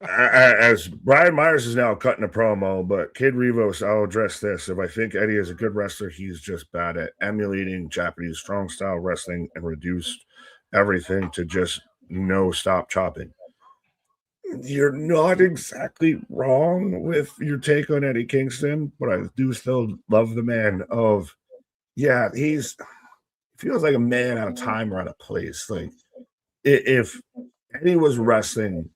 as Brian Myers is now cutting a promo, but Kid Rivos, I'll address this. If I think Eddie is a good wrestler, he's just bad at emulating Japanese strong style wrestling and reduced everything to just no stop chopping. You're not exactly wrong with your take on Eddie Kingston, but I do still love the man of, yeah, feels like a man out of time or out of place. Like if Eddie was wrestling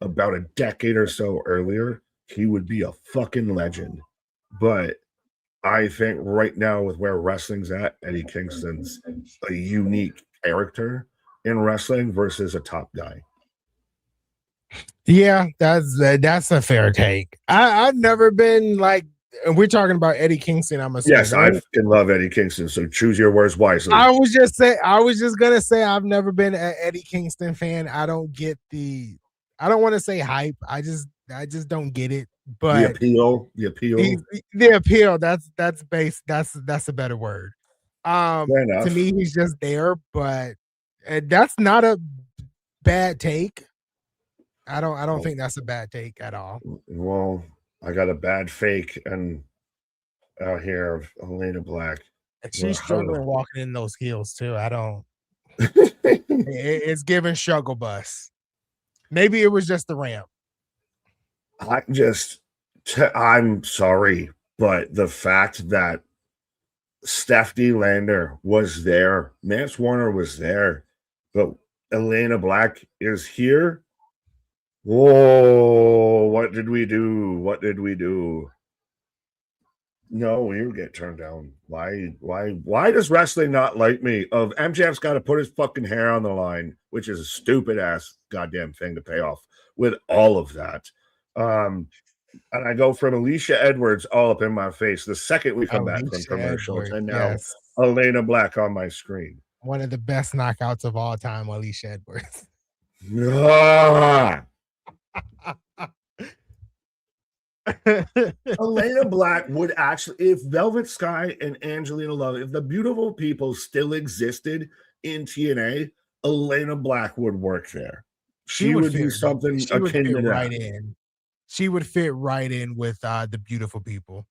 about a decade or so earlier, he would be a fucking legend. But I think right now, with where wrestling's at, Eddie Kingston's a unique character in wrestling versus a top guy. Yeah, that's a fair take. I've never been like, we're talking about Eddie Kingston. I'm assuming. Yes, I fucking love Eddie Kingston. So choose your words wisely. I was just gonna say I've never been an Eddie Kingston fan. I don't get I don't want to say hype. I just don't get it. But the appeal. That's base. That's a better word. To me, he's just there, but that's not a bad take. I don't think that's a bad take at all. Well, I got a bad fake and out here of Elena Black. She's struggling walking in those heels too. I don't. It's giving struggle bus. Maybe it was just the ramp. I'm sorry, but the fact that Steph D. Lander was there, Mance Warner was there, but Elena Black is here. Whoa, what did we do? What did we do? No, we would get turned down. Why does wrestling not like me? MJF's got to put his fucking hair on the line, which is a stupid ass goddamn thing to pay off with all of that. And I go from Alicia Edwards all up in my face the second we come back from commercials, and now Elena Black on my screen. One of the best knockouts of all time, Alicia Edwards. Elena Black would actually, if Velvet Sky and Angelina Love, if the beautiful people still existed in TNA, Elena Black would work there. She would do something akin to that. She would fit right in with the beautiful people.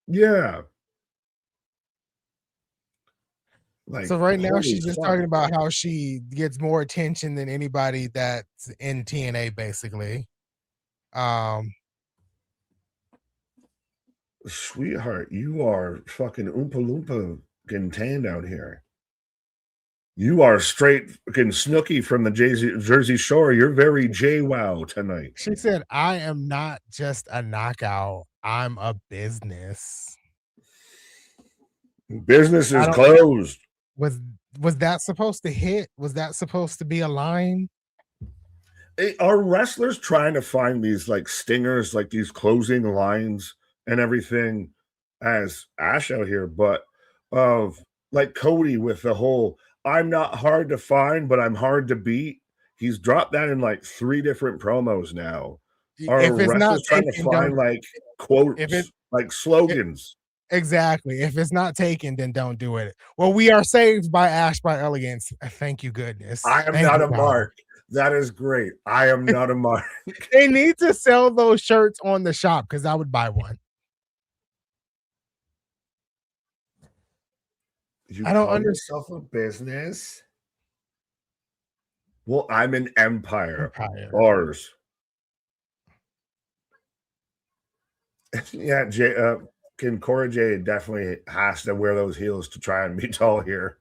Yeah. So right now she's just talking about how she gets more attention than anybody that's in TNA, basically. Sweetheart, you are fucking Oompa Loompa getting tanned out here. You are straight fucking Snooki from the Jersey Shore. You're very JWoww tonight. She said, I am not just a knockout. I'm a business. Business is closed. Was that supposed to hit? Was that supposed to be a line? Are wrestlers trying to find these like stingers, like these closing lines and everything as Ash out here, but of like Cody with the whole I'm not hard to find, but I'm hard to beat. He's dropped that in like 3 different promos now. Are wrestlers trying to find like quotes, like slogans? Exactly. If it's not taken, then don't do it. Well, we are saved by Ash by Elegance. Thank you, goodness. I am Thank not you, a God. mark. That is great. I am not a mark. They need to sell those shirts on the shop because I would buy one. You I don't call understand. yourself a business? Well, I'm an empire. Empire. Bars. Yeah, Can Cora Jade definitely has to wear those heels to try and be tall here.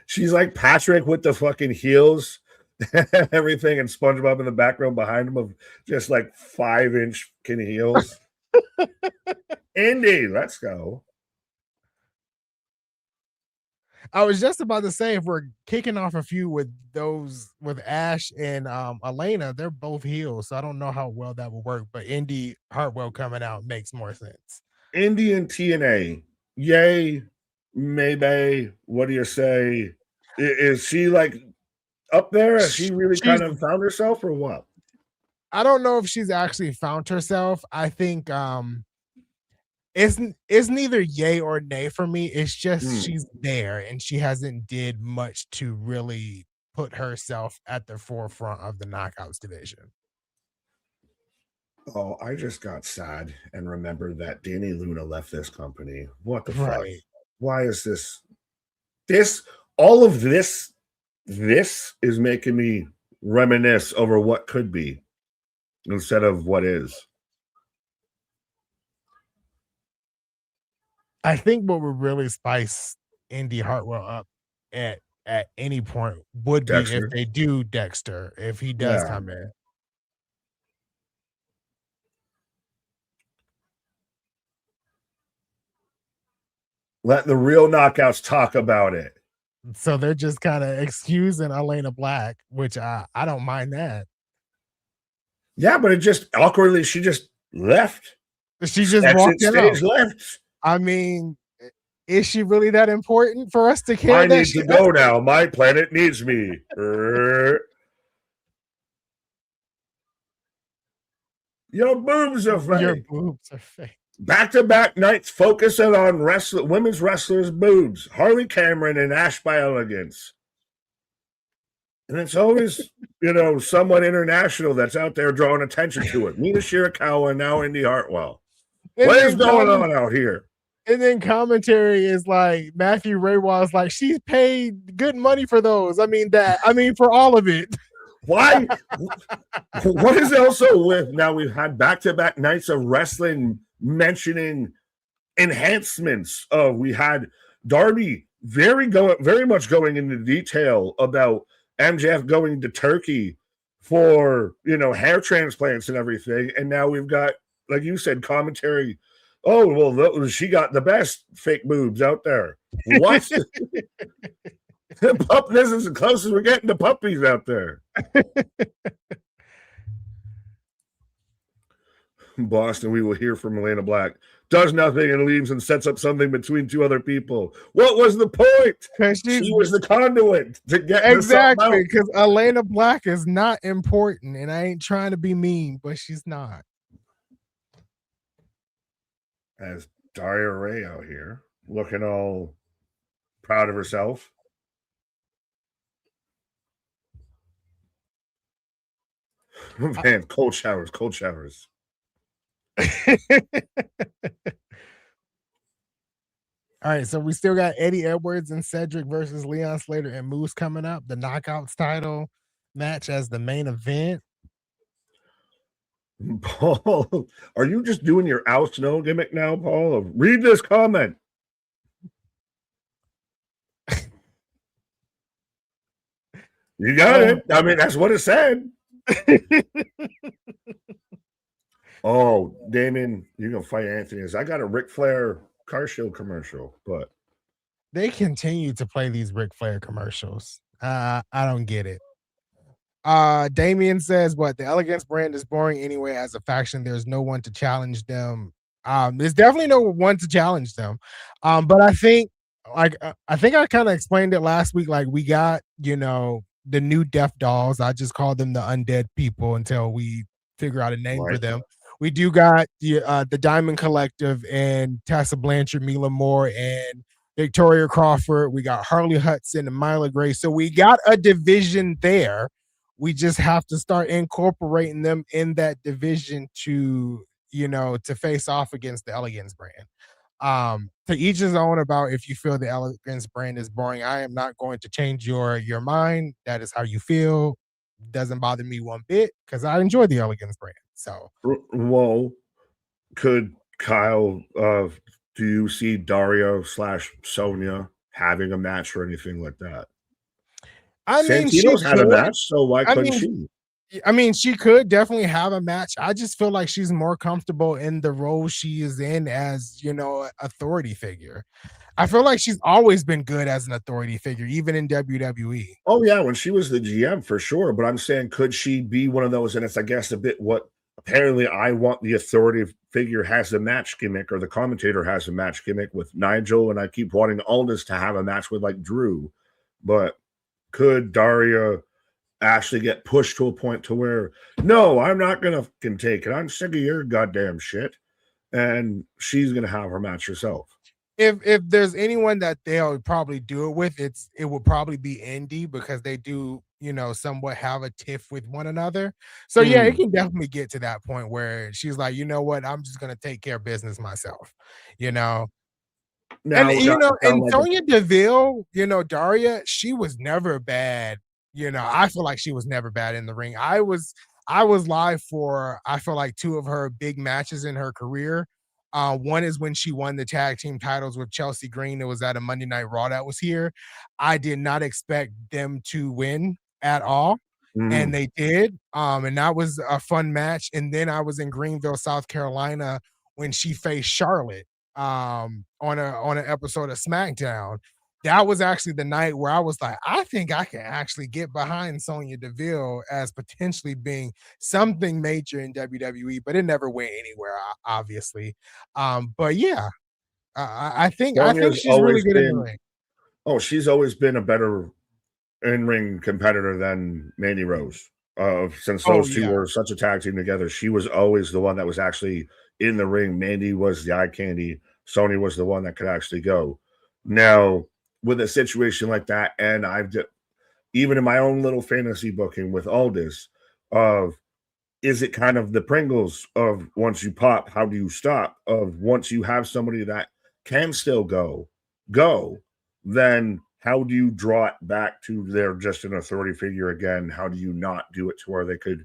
She's like Patrick with the fucking heels, everything, and SpongeBob in the background behind him of just like 5-inch heels. Indy, let's go. I was just about to say if we're kicking off a few with Ash and Elena, they're both heels, so I don't know how well that will work. But Indy Hartwell coming out makes more sense. Indy and TNA, yay, maybe. What do you say? Is she like up there? Has she really kind of found herself, or what? I don't know if she's actually found herself. I think it's neither yay or nay for me. It's just she's there and she hasn't did much to really put herself at the forefront of the knockouts division. Oh, I just got sad and remembered that Danny Luna left this company. What the fuck? Right. Why is this all of this is making me reminisce over what could be instead of what is. I think what would really spice Indy Hartwell up at any point would be if they do Dexter, if he does come in. Let the real knockouts talk about it. So they're just kind of excusing Elena Black, which I don't mind that. Yeah, but it just awkwardly, she just left. She just walked out. Left. I mean, is she really that important for us to care? I need to go now. My planet needs me. Your boobs are fake. Your boobs are fake. Back-to-back nights focusing on women's wrestlers' boobs. Harley Cameron and Ash by Elegance. And it's always, someone international that's out there drawing attention to it. Mina Shirakawa and now Indy Hartwell. What is going on out here? And then commentary is like Matthew Raywall is like, she's paid good money for those. I mean, for all of it. Why? What is also with now we've had back-to-back nights of wrestling mentioning enhancements. We had Darby very much going into detail about MJF going to Turkey for hair transplants and everything, and now we've got, like you said, commentary. Oh well, she got the best fake boobs out there. What? This is the closest we're getting to puppies out there. Boston, we will hear from Elena Black. Does nothing and leaves and sets up something between two other people. What was the point? She was the conduit to get exactly because Elena Black is not important, and I ain't trying to be mean, but she's not. As Daria Ray out here looking all proud of herself. Man, cold showers. All right, so we still got Eddie Edwards and Cedric versus Leon Slater and Moose coming up. The Knockouts title match as the main event. Paul, are you just doing your Al Snow gimmick now, Paul? Read this comment. You got it. I mean, that's what it said. Oh, Damon, you're going to fight Anthony. I got a Ric Flair car show commercial, but they continue to play these Ric Flair commercials. I don't get it. Damien says, what, the Elegance brand is boring anyway as a faction. There's no one to challenge them. There's definitely no one to challenge them. But I think I kind of explained it last week. Like, we got, the new Death Dolls. I just call them the undead people until we figure out a name for them. We do got the Diamond Collective and Tessa Blanchard, Mila Moore, and Victoria Crawford. We got Harley Hudson and Myla Gray. So we got a division there. We just have to start incorporating them in that division to, to face off against the Elegance brand. To each his own about if you feel the Elegance brand is boring. I am not going to change your mind. That is how you feel. Doesn't bother me one bit because I enjoy the Elegance brand. So, Well, could Kyle, do you see Dario slash Sonia having a match or anything like that? I mean, she Santino's had a could. match, so why I couldn't mean, she? she could definitely have a match. I just feel like she's more comfortable in the role she is in as, authority figure. I feel like she's always been good as an authority figure, even in WWE. Oh yeah, when she was the GM for sure. But I'm saying, could she be one of those? And it's, I guess, a bit what apparently I want the authority figure has a match gimmick, or the commentator has a match gimmick with Nigel, and I keep wanting Aldis to have a match with like Drew. But could Daria actually get pushed to a point to where, no, I'm not gonna fucking take it. I'm sick of your goddamn shit, and she's gonna have her match herself. If there's anyone that they'll probably do it with, it would probably be Indy because they do, somewhat have a tiff with one another. So yeah, it Mm. can definitely get to that point where she's like, you know what, I'm just gonna take care of business myself, you know. And Now, not to sound and like a Sonya Deville, Daria, she was never bad. I feel like she was never bad in the ring. I was live for I feel like two of her big matches in her career. One is when she won the tag team titles with Chelsea Green. It was at a Monday Night Raw that was here. I did not expect them to win at all, and mm, they did. And that was a fun match. And then I was in Greenville, South Carolina, when she faced Charlotte on an episode of SmackDown. That was actually the night where I was like, I think I can actually get behind Sonya Deville as potentially being something major in WWE, but it never went anywhere, obviously. But yeah, I think Sonya's she's really always good in the been, ring. oh, she's always been a better in-ring competitor than Mandy Rose. Since Oh those two yeah. were such a tag team together, she was always the one that was actually in the ring. Mandy was the eye candy. Sonya was the one that could actually go. Now, with a situation like that, and even in my own little fantasy booking with Aldis, of is it kind of the Pringles of once you pop, how do you stop? Of once you have somebody that can still go, then how do you draw it back to they're just an authority figure again? How do you not do it to where they could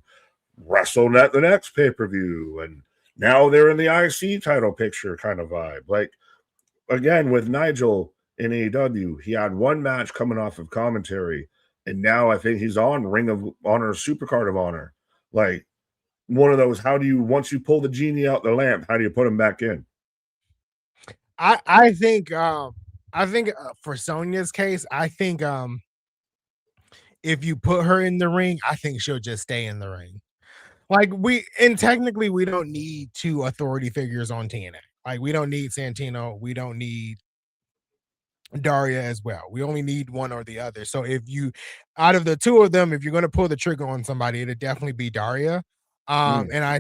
wrestle at the next pay per view? And now they're in the IC title picture kind of vibe. Like, again, with Nigel in AEW, he had one match coming off of commentary, and now I think he's on Ring of Honor, Supercard of Honor. Like, one of those, how do you, once you pull the genie out the lamp, how do you put him back in? I think for Sonya's case, I think if you put her in the ring, I think she'll just stay in the ring. Like technically we don't need two authority figures on TNA. Like we don't need Santino, we don't need Daria as well. We only need one or the other. So if you out of the two of them, if you're gonna pull the trigger on somebody, it'd definitely be Daria. Mm. And I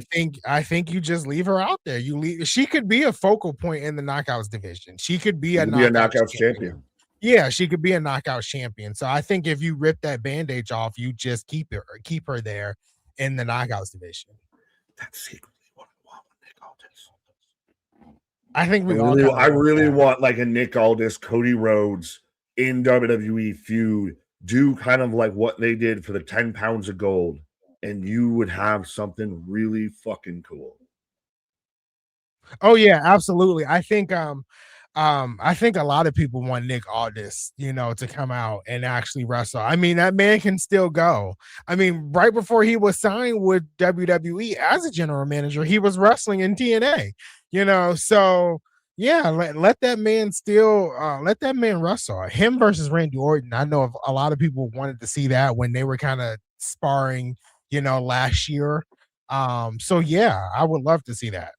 think you just leave her out there. You leave she could be a focal point in the knockouts division. She could be He a could be a knockout knockouts champion. champion. Yeah, she could be a knockout champion. So I think if you rip that bandage off, you just keep her there in the knockouts division. That's secretly what I want with Nick Aldis. I think I we all really, kind of I want really that. want like a Nick Aldis, Cody Rhodes in WWE feud. Do kind of like what they did for the 10 pounds of gold, and you would have something really fucking cool. Oh yeah, absolutely. I think a lot of people want Nick Aldis, to come out and actually wrestle. I mean, that man can still go. I mean, right before he was signed with WWE as a general manager, he was wrestling in TNA, so yeah, let that man still let that man wrestle. Him versus Randy Orton. I know a lot of people wanted to see that when they were kind of sparring, last year. So yeah, I would love to see that.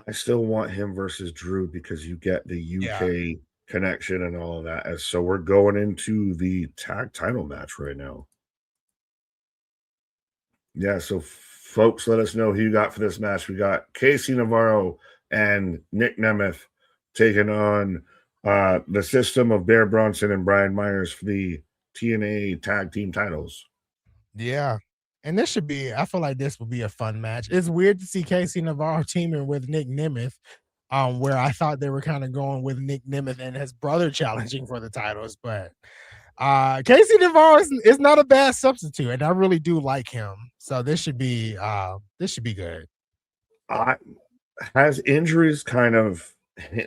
I still want him versus Drew because you get the Yeah. UK connection and all of that. As so we're going into the tag title match right now. Yeah, so folks, let us know who you got for this match. We got Casey Navarro and Nick Nemeth taking on the system of Bear Bronson and Brian Myers for the TNA tag team titles. Yeah. And this should be, I feel like this will be a fun match. It's weird to see Casey Navarro teaming with Nick Nemeth, where I thought they were kind of going with Nick Nemeth and his brother challenging for the titles, but Casey Navarro is not a bad substitute, and I really do like him. So this should be good. Has injuries kind of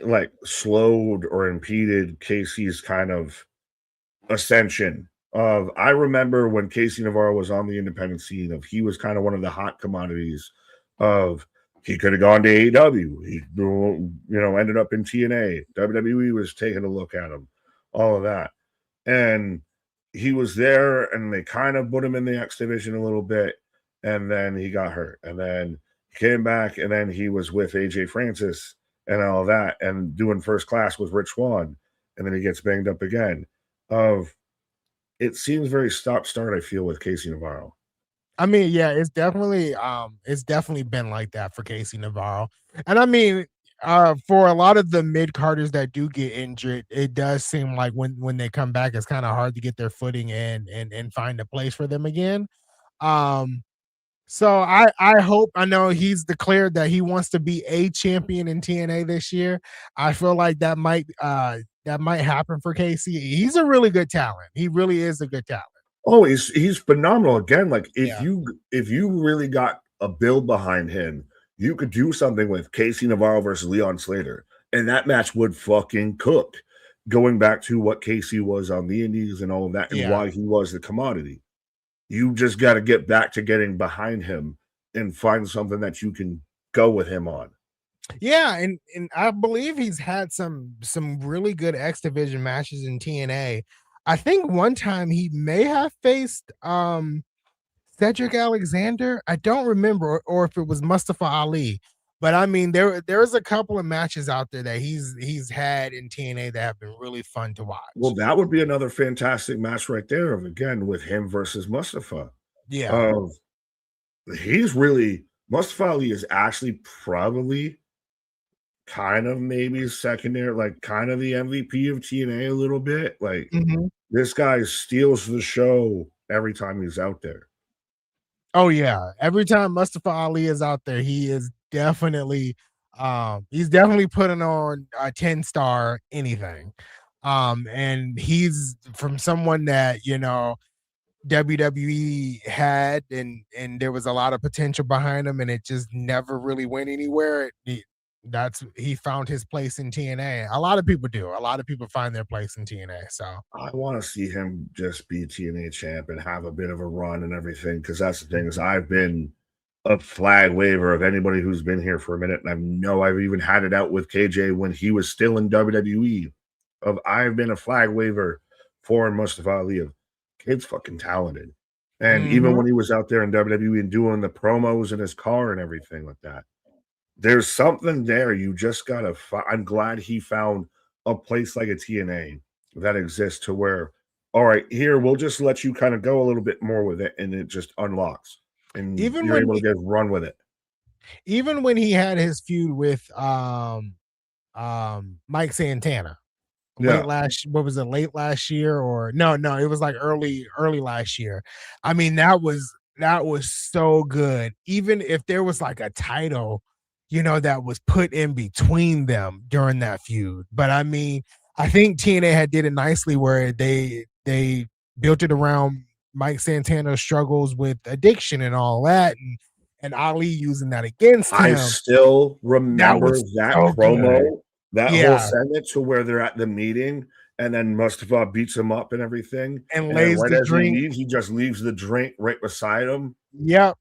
like slowed or impeded Casey's kind of ascension? I remember when Casey Navarro was on the independent scene, he was kind of one of the hot commodities. He could have gone to AEW. He ended up in TNA. WWE was taking a look at him, all of that, and he was there, and they kind of put him in the X division a little bit, and then he got hurt, and then came back, and then he was with AJ Francis and all that, and doing first class with Rich Swann, and then he gets banged up again. It seems very stop-start, I feel, with Casey Navarro. I mean, yeah, it's definitely been like that for Casey Navarro. And I mean, for a lot of the mid-carders that do get injured, it does seem like when they come back, it's kind of hard to get their footing and find a place for them again. So I hope, I know he's declared that he wants to be a champion in TNA this year. I feel like that might happen for Casey. He's a really good talent. He really is a good talent. Oh, he's phenomenal. Again, like if you really got a build behind him, you could do something with Casey Navarro versus Leon Slater, and that match would fucking cook. Going back to what Casey was on the Indies and all of that, and why he was the commodity. You just got to get back to getting behind him and find something that you can go with him on. Yeah, and I believe he's had some really good X Division matches in TNA. I think one time he may have faced Cedric Alexander. I don't remember, or if it was Mustafa Ali. But I mean, there's a couple of matches out there that he's had in TNA that have been really fun to watch. Well, that would be another fantastic match right there. Again, with him versus Mustafa. Yeah, Mustafa Ali is actually probably kind of maybe secondary, like kind of the MVP of TNA a little bit. Like this guy steals the show every time he's out there. Oh yeah, every time Mustafa Ali is out there, he is definitely putting on a 10-star anything. And he's from someone that, WWE had and there was a lot of potential behind him and it just never really went anywhere. He found his place in TNA. A lot of people do. A lot of people find their place in TNA. So I want to see him just be TNA champ and have a bit of a run and everything. Because that's the thing, is I've been a flag waver of anybody who's been here for a minute, and I know I've even had it out with KJ when he was still in WWE. I've been a flag waver for Mustafa Ali. Kid's fucking talented, and even when he was out there in WWE and doing the promos in his car and everything like that. There's something there. You just gotta. I'm glad he found a place like a TNA that exists to where, all right, here we'll just let you kind of go a little bit more with it, and it just unlocks, and even you're able to get run with it. Even when he had his feud with Mike Santana, late last year, or no, it was like early last year. I mean, that was so good. Even if there was like a title, that was put in between them during that feud. But I mean, I think TNA had did it nicely where they built it around Mike Santana's struggles with addiction and all that, and Ali using that against him. I still remember that promo, good. That whole segment to where they're at the meeting and then Mustafa beats him up and everything. And lays the drink. He just leaves the drink right beside him. Yep.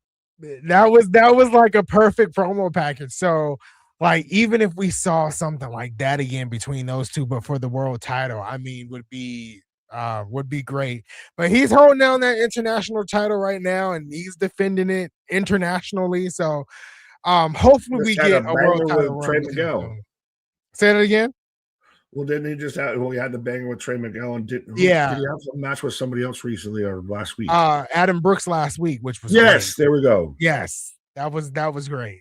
That was like a perfect promo package. So like, even if we saw something like that again between those two, but for the world title, I mean, would be great. But he's holding down that international title right now and he's defending it internationally. So hopefully we get a world title Trey Miguel. Say that again. Well, didn't he just have? Well, he had the banger with Trey Miguel, and did he have a match with somebody else recently or last week? Adam Brooks last week, which was great. There we go. Yes, That was great.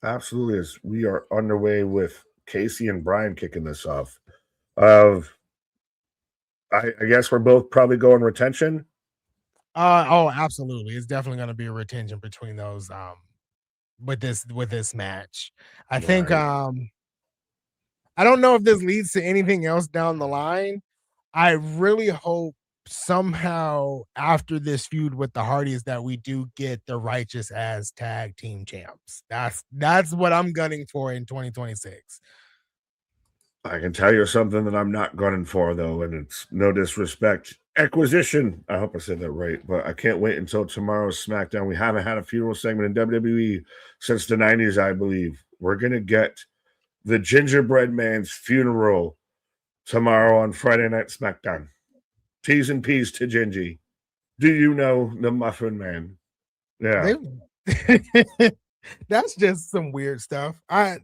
Absolutely is. We are underway with Casey and Brian kicking this off. Of I guess we're both probably going retention. Oh, absolutely. It's definitely going to be a retention between those with this match. I think Right. I don't know if this leads to anything else down the line. I really hope somehow after this feud with the Hardys that we do get the Righteous as tag team champs. That's what I'm gunning for in 2026. I can tell you something that I'm not gunning for though, and it's no disrespect. Acquisition. I hope I said that right, but I can't wait until tomorrow's SmackDown. We haven't had a funeral segment in WWE since the 90s, I believe. We're gonna get the gingerbread man's funeral tomorrow on Friday Night SmackDown. T's and P's to Gingy. Do you know the Muffin Man? Yeah. They that's just some weird stuff. I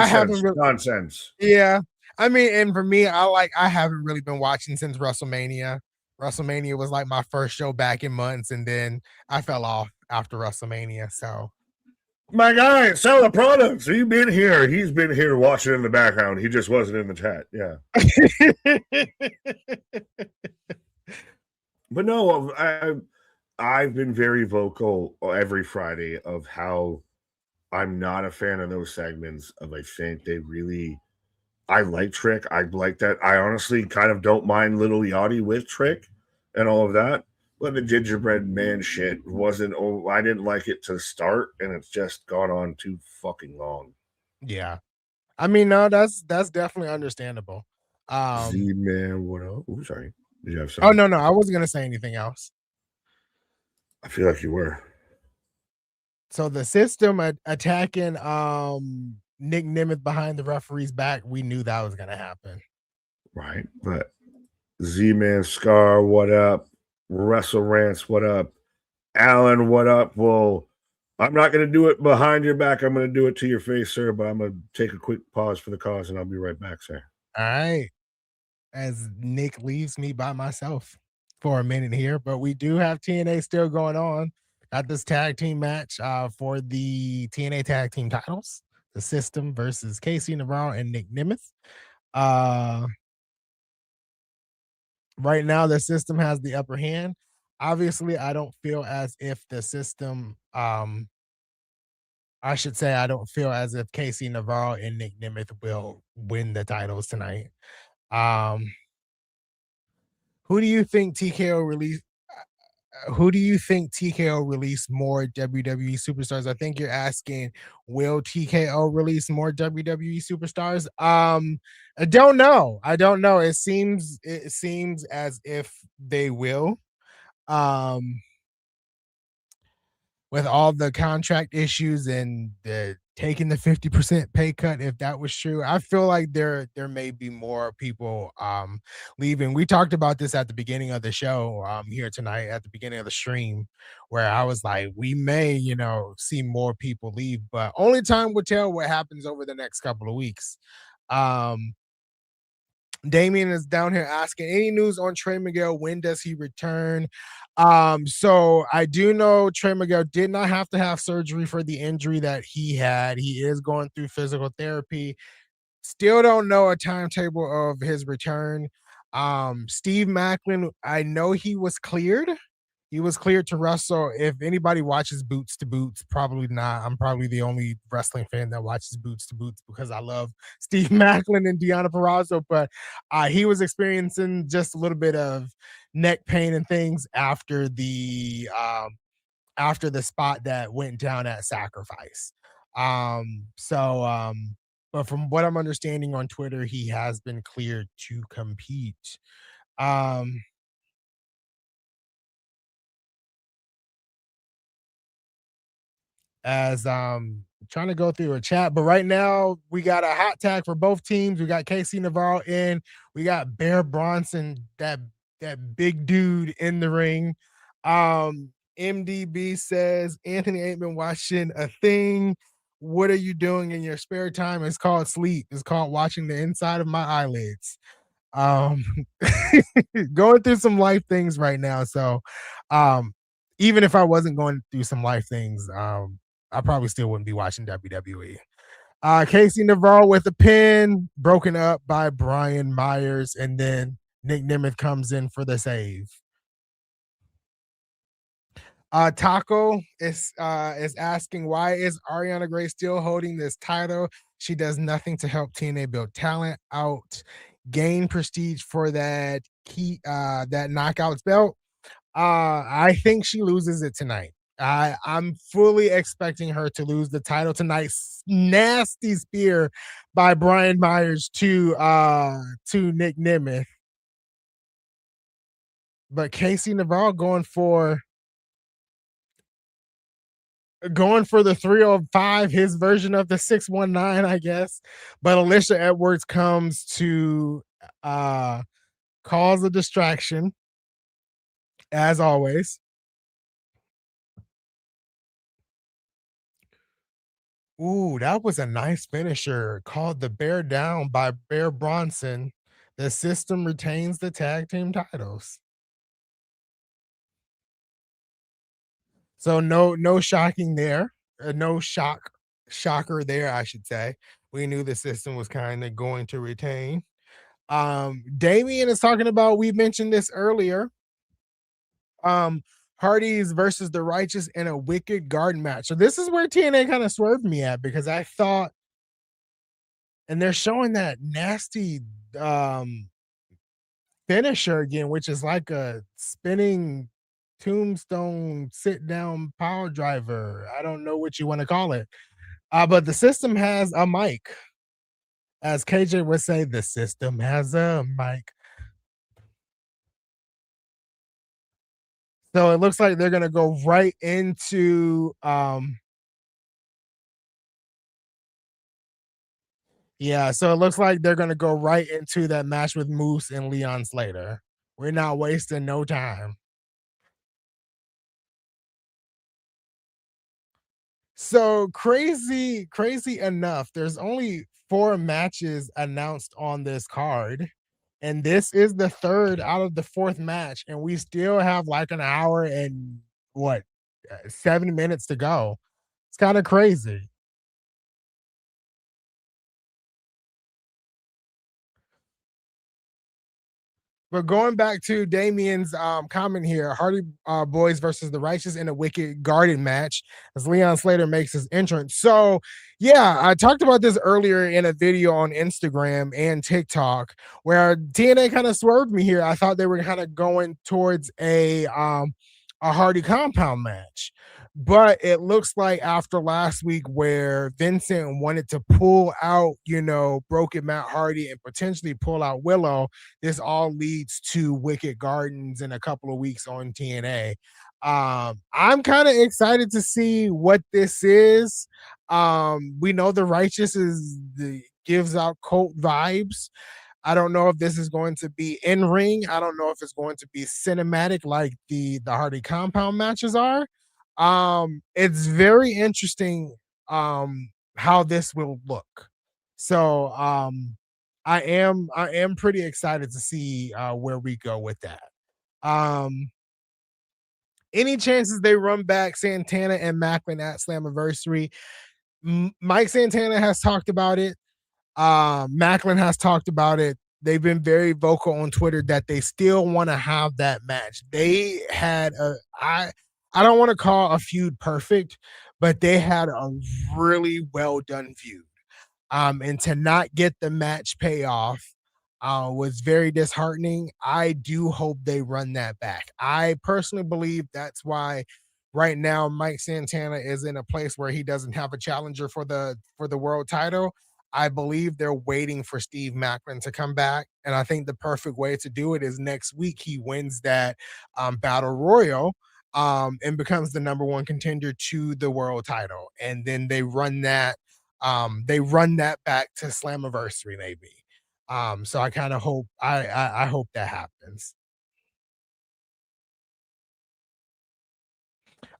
haven't Nonsense. really Nonsense. yeah. I mean, and for me, I haven't really been watching since WrestleMania. WrestleMania was like my first show back in months, and then I fell off after WrestleMania. So My guy, sell the products. He's been here. He's been here watching in the background. He just wasn't in the chat. Yeah. But no, I've been very vocal every Friday of how I'm not a fan of those segments. Of I think they really, I like Trick. I like that. I honestly kind of don't mind Little Yachty with Trick and all of that. But the gingerbread man shit wasn't. Oh, I didn't like it to start, and it's just gone on too fucking long. yeah. I mean, no, that's definitely understandable. Z man, what up? Oh, sorry. Did you have Oh something? no, I wasn't gonna say anything else. I feel like you were. So the system attacking Nick Nemeth behind the referee's back, we knew that was gonna happen. Right. But Z Man Scar, what up? Wrestle Rants, what up? Alan, what up? Well, I'm not going to do it behind your back. I'm going to do it to your face, sir. But I'm going to take a quick pause for the cause and I'll be right back, sir. All right. As Nick leaves me by myself for a minute here, but we do have TNA still going on. Got this tag team match for the TNA tag team titles. The System versus Casey Navarro and Nick Nemeth. Right now, the System has the upper hand. Obviously, I don't feel as if the System, I should say, I don't feel as if Casey Navarro and Nick Nemeth will win the titles tonight. Um, who do you think TKO release? Who do you think TKO release more WWE superstars? I think you're asking, will TKO release more WWE superstars? I don't know. I don't know. It seems as if they will. Um, with all the contract issues and the taking the 50% pay cut, if that was true, I feel like there may be more people leaving. We talked about this at the beginning of the show here tonight at the beginning of the stream, where I was like, we may, see more people leave, but only time will tell what happens over the next couple of weeks. um Damien is down here asking, any news on Trey Miguel? When does he return? So I do know Trey Miguel did not have to have surgery for the injury that he had. He is going through physical therapy. Still don't know a timetable of his return. Steve Macklin, I know he was cleared. He was cleared to wrestle. If anybody watches Boots to Boots, probably not. I'm probably the only wrestling fan that watches Boots to Boots because I love Steve Macklin and Deanna Purrazzo. But he was experiencing just a little bit of neck pain and things after the spot that went down at Sacrifice. But from what I'm understanding on Twitter, he has been cleared to compete. Um, as trying to go through a chat, but right now we got a hot tag for both teams. We got Casey Navarro in, we got Bear Bronson, that big dude in the ring. MDB says Anthony ain't been watching a thing. What are you doing in your spare time? It's called sleep. It's called watching the inside of my eyelids. Um Going through some life things right now. So Even if I wasn't going through some life things, I probably still wouldn't be watching WWE. Casey Navarro with a pin, broken up by Brian Myers, and then Nick Nemeth comes in for the save. Taco is asking, why is Ariana Gray still holding this title? She does nothing to help TNA build talent out, gain prestige for that that knockouts belt. I think she loses it tonight. I'm fully expecting her to lose the title tonight. Nasty spear by Brian Myers to Nick Nemeth. But Casey Navarro going for the 305, his version of the 619, I guess. But Alicia Edwards comes to cause a distraction, as always. Ooh, that was a nice finisher called the Bear Down by Bear Bronson. The system retains the tag team titles. So no shocking there. No shocker there, I should say. We knew the system was kind of going to retain. Damien is talking about, we mentioned this earlier. Hardy's versus the Righteous in a Wicked Garden match. So this is where TNA kind of swerved me at, because I thought, and they're showing that nasty finisher again, which is like a spinning tombstone sit down power driver. I don't know what you want to call it. But the system has a mic. As KJ would say, the system has a mic. So it looks like they're gonna go right into yeah, so it looks like they're gonna go right into that match with Moose and Leon Slater. We're not wasting no time. So crazy enough, there's only 4 matches announced on this card, and this is the 3rd out of the 4th match, and we still have like an hour and what, 7 minutes to go. It's kind of crazy. But going back to Damien's comment here, Hardy Boys versus the Righteous in a Wicked Garden match as Leon Slater makes his entrance. So, yeah, I talked about this earlier in a video on Instagram and TikTok where TNA kind of swerved me here. I thought they were kind of going towards a Hardy compound match. But it looks like after last week, where Vincent wanted to pull out, Broken Matt Hardy and potentially pull out Willow, this all leads to Wicked Gardens in a couple of weeks on TNA. I'm kind of excited to see what this is. We know the Righteous gives out cult vibes. I don't know if this is going to be in ring. I don't know if it's going to be cinematic like the Hardy compound matches are. It's very interesting how this will look. So I am pretty excited to see where we go with that. Um any chances they run back Santana and Macklin at Slammiversary? Mike Santana has talked about it. Macklin has talked about it. They've been very vocal on Twitter that they still want to have that match. They had I don't want to call a feud perfect, but they had a really well done feud. And to not get the match payoff was very disheartening. I do hope they run that back. I personally believe that's why right now Mike Santana is in a place where he doesn't have a challenger for the world title. I believe they're waiting for Steve Macklin to come back, and I think the perfect way to do it is next week he wins that battle royal and becomes the number 1 contender to the world title, and then they run that back to Slammiversary maybe. So I kind of hope I hope that happens.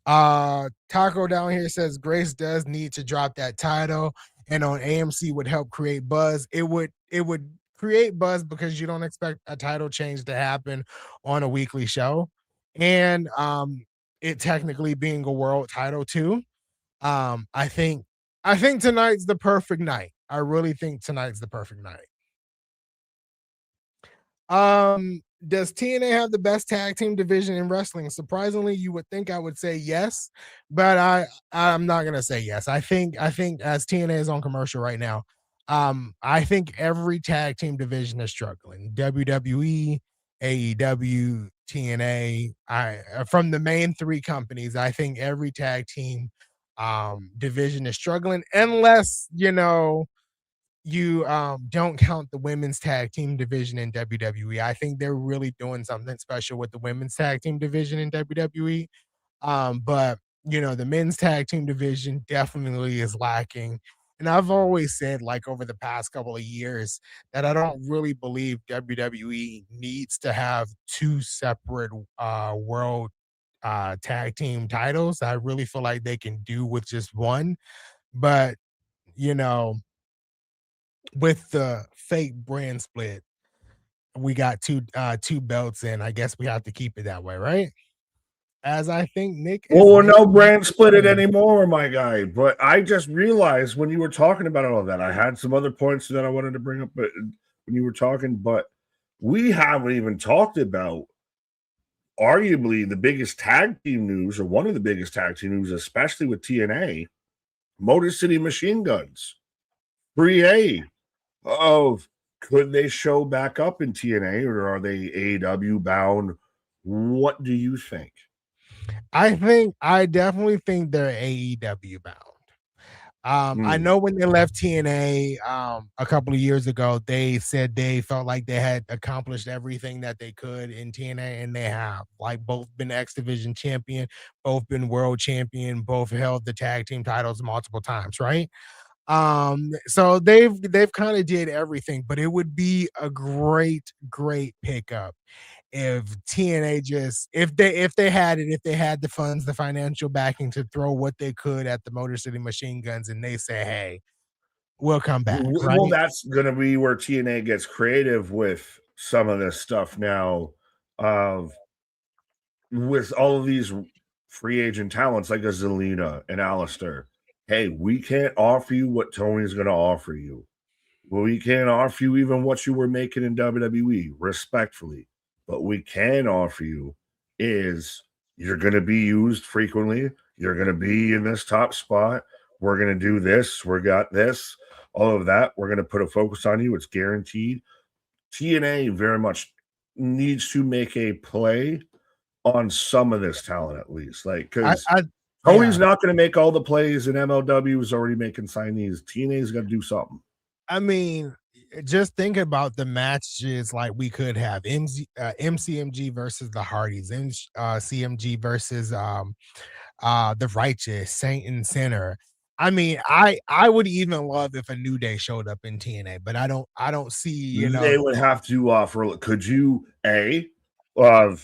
Taco down here says Grace does need to drop that title, and on AMC would help create buzz. It would create buzz because you don't expect a title change to happen on a weekly show, and it technically being a world title too. I think tonight's the perfect night. I really think tonight's the perfect night. Does TNA have the best tag team division in wrestling? Surprisingly, you would think I would say yes, but I'm not gonna say yes. I think as TNA is on commercial right now, I think every tag team division is struggling. WWE, AEW, TNA. From the main three companies, I think every tag team division is struggling unless you don't count the women's tag team division in WWE. I think they're really doing something special with the women's tag team division in WWE. But the men's tag team division definitely is lacking. And I've always said, like over the past couple of years, that I don't really believe WWE needs to have two separate world tag team titles. I really feel like they can do with just one. But you know, with the fake brand split, we got two belts in. I guess we have to keep it that way, right? As I think Nick Well, is we're no making brand split it his anymore, my guy. But I just realized when you were talking about all of that, I had some other points that I wanted to bring up, but when you were talking, but we haven't even talked about arguably the biggest tag team news, or one of the biggest tag team news, especially with TNA, Motor City Machine Guns. 3A of could they show back up in TNA, or are they AEW bound? What do you think? I definitely think they're AEW bound. I Hmm. know when they left TNA a couple of years ago, they said they felt like they had accomplished everything that they could in TNA, and they have. Like both been X Division champion, both been world champion, both held the tag team titles multiple times, right? So they've kind of did everything, but it would be a great pickup if TNA just if they had the funds, the financial backing to throw what they could at the Motor City Machine Guns, and they say, "Hey, we'll come back," Well, right? that's going to be where TNA gets creative with some of this stuff now. Of with all of these free agent talents like a Zelina and Alistair. Hey, we can't offer you what Tony's going to offer you. Well, we can't offer you even what you were making in WWE, respectfully. But we can offer you is you're going to be used frequently. You're going to be in this top spot. We're going to do this. We got this, all of that. We're going to put a focus on you. It's guaranteed. TNA very much needs to make a play on some of this talent at least. Like, because I Tony's yeah. not going to make all the plays, and MLW is already making signees. TNA's got to do something. I mean, just think about the matches like we could have MCMG versus the Hardys, CMG versus the Righteous, Saint and Sinner. I mean, I would even love if a New Day showed up in TNA, but I don't see, They would have to offer. Could you uh,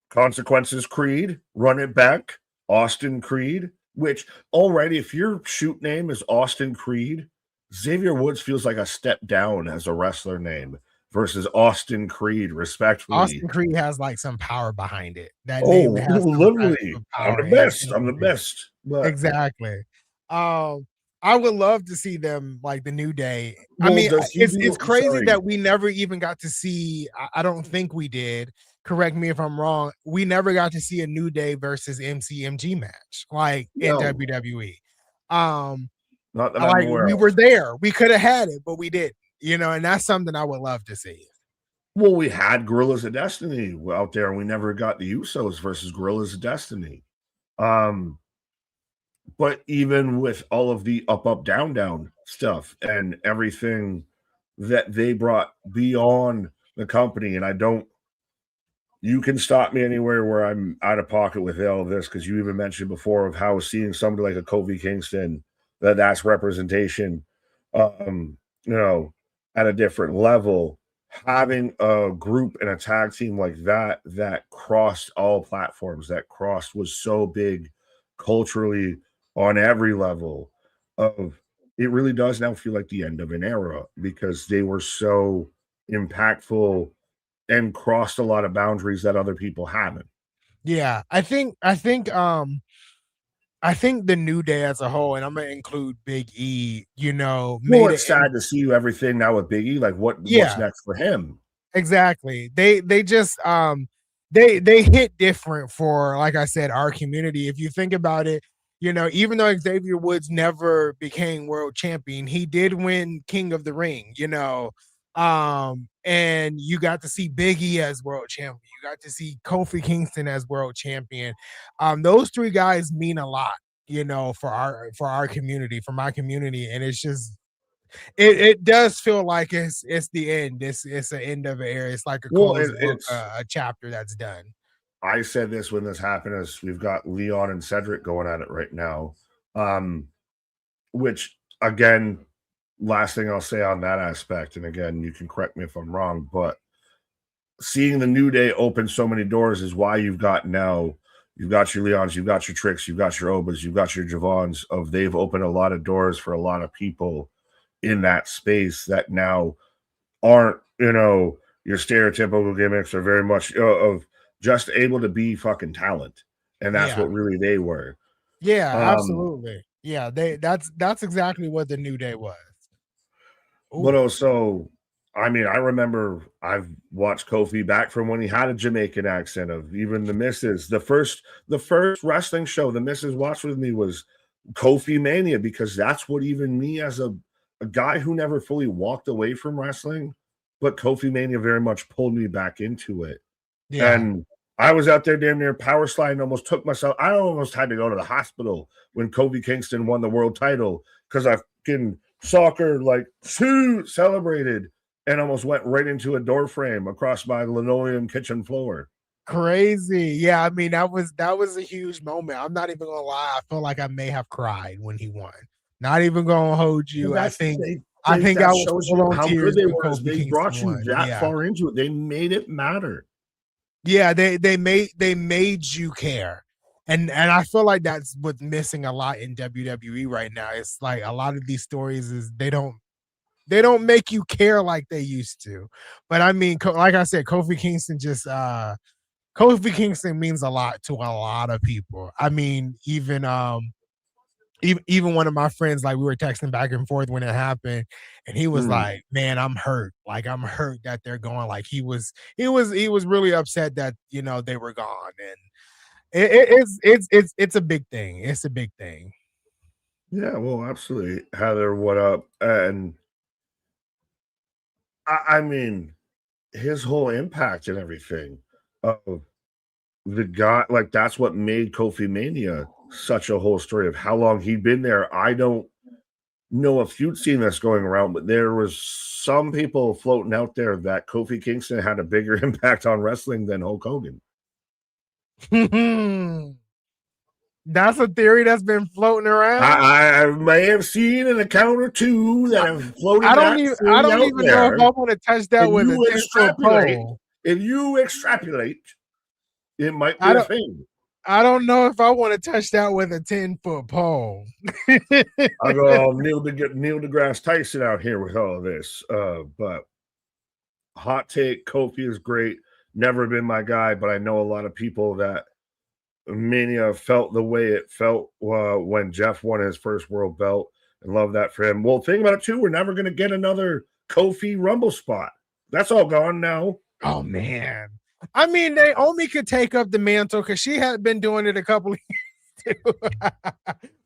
Consequences Creed run it back? Austin Creed, which already, if your shoot name is Austin Creed, Xavier Woods feels like a step down as a wrestler name versus Austin Creed, respectfully. Austin Creed has like some power behind it. That name Oh, has some type literally, of I'm power the and best. I'm the energy. best. But Exactly. Um, I would love to see them like the New Day. I well, mean, does he it's do? crazy Sorry. that we never even got to see. I don't think we did. Correct me if I'm wrong. We never got to see a New Day versus MCMG match like in No, WWE. Um, not that I'm like aware we of. were there. We could have had it, but we didn't. And that's something I would love to see. Well, we had Gorillas of Destiny out there, and we never got the Usos versus Gorillas of Destiny. Um, but even with all of the up, down, down stuff and everything that they brought beyond the company, and I don't, you can stop me anywhere where I'm out of pocket with all of this because you even mentioned before of how seeing somebody like a Kofi Kingston that's representation, um, you know, at a different level. Having a group and a tag team like that crossed all platforms, that crossed was so big culturally on every level of it really does now feel like the end of an era because they were so impactful and crossed a lot of boundaries that other people haven't. Yeah, I think the New Day as a whole, and I'm gonna include Big E, Well, made it's it. sad to see you everything now with Biggie. Like, what's Yeah, next for him? exactly. They just they hit different for, like I said, our community. If you think about it, even though Xavier Woods never became world champion, he did win King of the Ring, and you got to see Biggie as world champion. You got to see Kofi Kingston as world champion. Those three guys mean a lot, for our community, for my community, and it's just it does feel like it's the end. It's an end of an era. It's like a Well, closed book, it's a chapter that's done. I said this when this happened is we've got Leon and Cedric going at it right now. Um, which again, last thing I'll say on that aspect, and again, you can correct me if I'm wrong, but seeing the New Day open so many doors is why you've got your Leons, you've got your Tricks, you've got your Obas, you've got your Javons. They've opened a lot of doors for a lot of people in that space that now aren't your stereotypical gimmicks, are very much of just able to be fucking talent, and that's Yeah. what really they were. Yeah, Um, absolutely. Yeah, that's exactly what the New Day was. but Ooh. also, I mean, I remember I've watched Kofi back from when he had a Jamaican accent. Of even the misses, the first wrestling show the missus watched with me was Kofi Mania, because that's what even me as a guy who never fully walked away from wrestling, but Kofi Mania very much pulled me back into it. Yeah. And I was out there damn near power sliding, almost took myself. I almost had to go to the hospital when Kofi Kingston won the world title because I fucking soccer like celebrated and almost went right into a door frame across my linoleum kitchen floor. Crazy. Yeah, I mean that was a huge moment. I'm not even gonna lie. I feel like I may have cried when he won. Not even gonna hold Well, you. I that's think they, I they think that I was shows full you on how good tears they when were. Is Kofi they Kingston brought you won. that Yeah. far into it. They made it matter. Yeah, they made you care. And I feel like that's what's missing a lot in WWE right now. It's like a lot of these stories is they don't make you care like they used to. But I mean, like I said, Kofi Kingston means a lot to a lot of people. I mean, even one of my friends, like we were texting back and forth when it happened, and he was Mm. like, "Man, I'm hurt. Like I'm hurt that they're going." Like he was really upset that they were gone, and it's a big thing. It's a big thing. Yeah, well, absolutely. Heather, what up? And I mean, his whole impact and everything of the guy, like that's what made Kofi Mania such a whole story of how long he'd been there. I don't know if you'd seen this going around, but there was some people floating out there that Kofi Kingston had a bigger impact on wrestling than Hulk Hogan. That's a theory that's been floating around. I may have seen an account or two that have I floated don't that even I theory don't out even know if there, I want to touch that and with a you 10-foot extrapolate. pole. If you extrapolate, it might be I a don't thing. I don't know if I want to touch that with a 10-foot pole. I'll go Neil deGrasse Tyson out here with all of this. But hot take, Kofi is great. Never been my guy, but I know a lot of people that Mania felt the way it felt when Jeff won his first world belt, and love that for him. Well, think about it too. We're never going to get another Kofi Rumble spot. That's all gone now. Oh man. I mean, Naomi could take up the mantle because she had been doing it a couple of years too.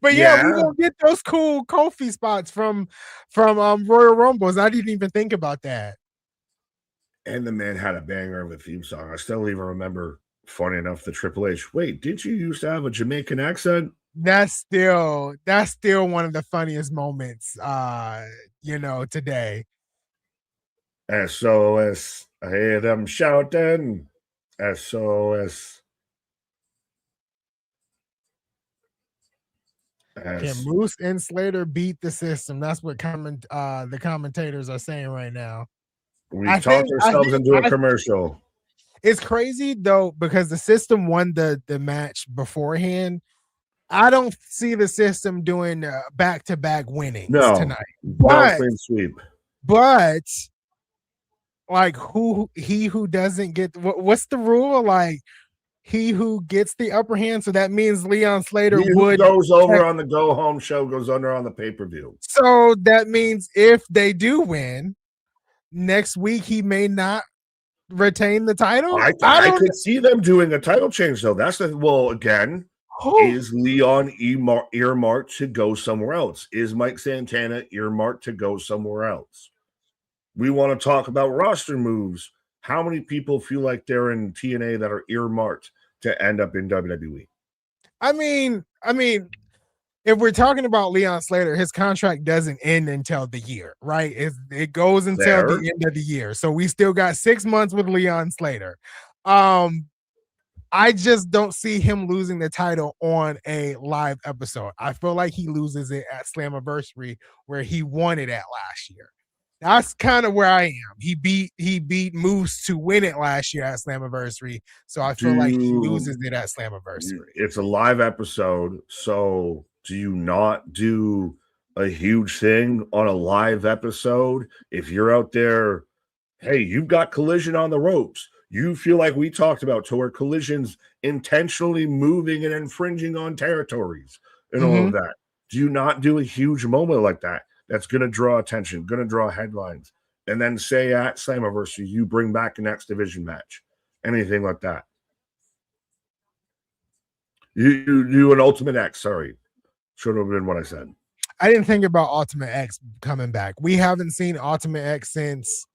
But yeah, we Yeah. gonna get those cool Kofi spots from Royal Rumbles. I didn't even think about that. And the man had a banger of a theme song. I still even remember, funny enough, the Triple H. Wait, did you used to have a Jamaican accent? That's still one of the funniest moments today. SOS. I hear them shouting. SOS. Can As Moose and Slater beat the system? That's what the commentators are saying right now. we I think talked I ourselves think into a I commercial. It's crazy though because the system won the match beforehand. I don't see the system doing back-to-back winnings No, tonight. no But clean sweep. but like who he who doesn't get what's the rule? Like he who gets the upper hand. So that means Leon Slater He who would goes over on the go home show goes under on the pay-per-view. So that means if they do win next week, he may not retain the title. I could see them doing a title change though. That's the again. Is Leon earmarked to go somewhere else? Is Mike Santana earmarked to go somewhere else? We want to talk about roster moves. How many people feel like they're in TNA that are earmarked to end up in WWE? I mean, if we're talking about Leon Slater, his contract doesn't end until the year, right? It goes until the end of the year. So we still got 6 months with Leon Slater. I just don't see him losing the title on a live episode. I feel like he loses it at Slammiversary where he won it at last year. That's kind of where I am. He beat Moose to win it last year at Slammiversary. So I feel like he loses it at Slammiversary. It's a live episode. So do you not do a huge thing on a live episode? If you're out there, hey, you've got Collision on the ropes. You feel like we talked about to where Collision's intentionally moving and infringing on territories and all of that. Do you not do a huge moment like that? That's going to draw attention, going to draw headlines. And then say at Slammiversary, you bring back an X Division match, anything like that. You do an Ultimate X, sorry. Should have been what I said. I didn't think about Ultimate X coming back. We haven't seen Ultimate X since,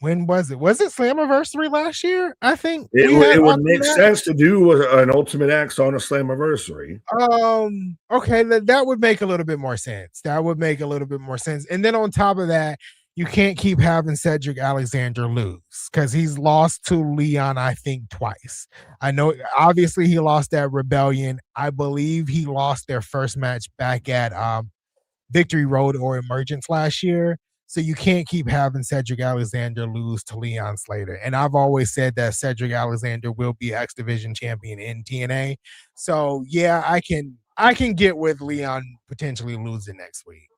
when was it? Was it Slammiversary last year? I think it would make sense to do an Ultimate X on a Slammiversary. Okay, that would make a little bit more sense. That would make a little bit more sense. And then on top of that, you can't keep having Cedric Alexander lose because he's lost to Leon, I think, twice. I know, obviously, he lost at Rebellion. I believe he lost their first match back at Victory Road or Emergence last year. So you can't keep having Cedric Alexander lose to Leon Slater. And I've always said that Cedric Alexander will be X Division champion in TNA. So yeah, I can get with Leon potentially losing next week.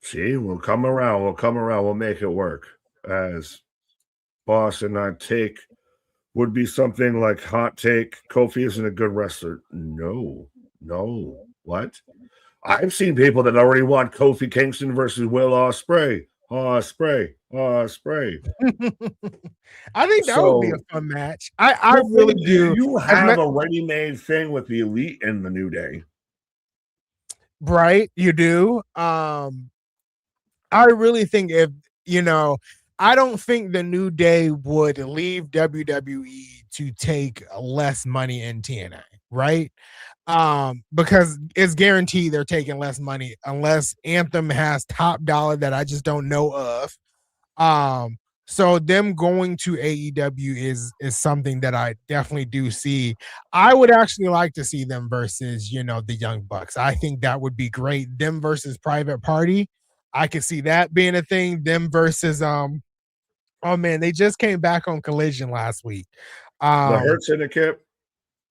See, we'll come around. We'll make it work. As Boss and I take would be something like hot take. Kofi isn't a good wrestler. No. What? I've seen people that already want Kofi Kingston versus Will Ospreay. Ospreay. I think that would be a fun match. I really do. You have a ready-made thing with the Elite in the New Day. Right, you do. I really think I don't think the New Day would leave WWE to take less money in TNA, right? Because it's guaranteed they're taking less money unless Anthem has top dollar that I just don't know of. So them going to AEW is something that I definitely do see. I would actually like to see them versus, the Young Bucks. I think that would be great. Them versus Private Party. I could see that being a thing. Them versus oh man, they just came back on Collision last week. The Hurt Syndicate.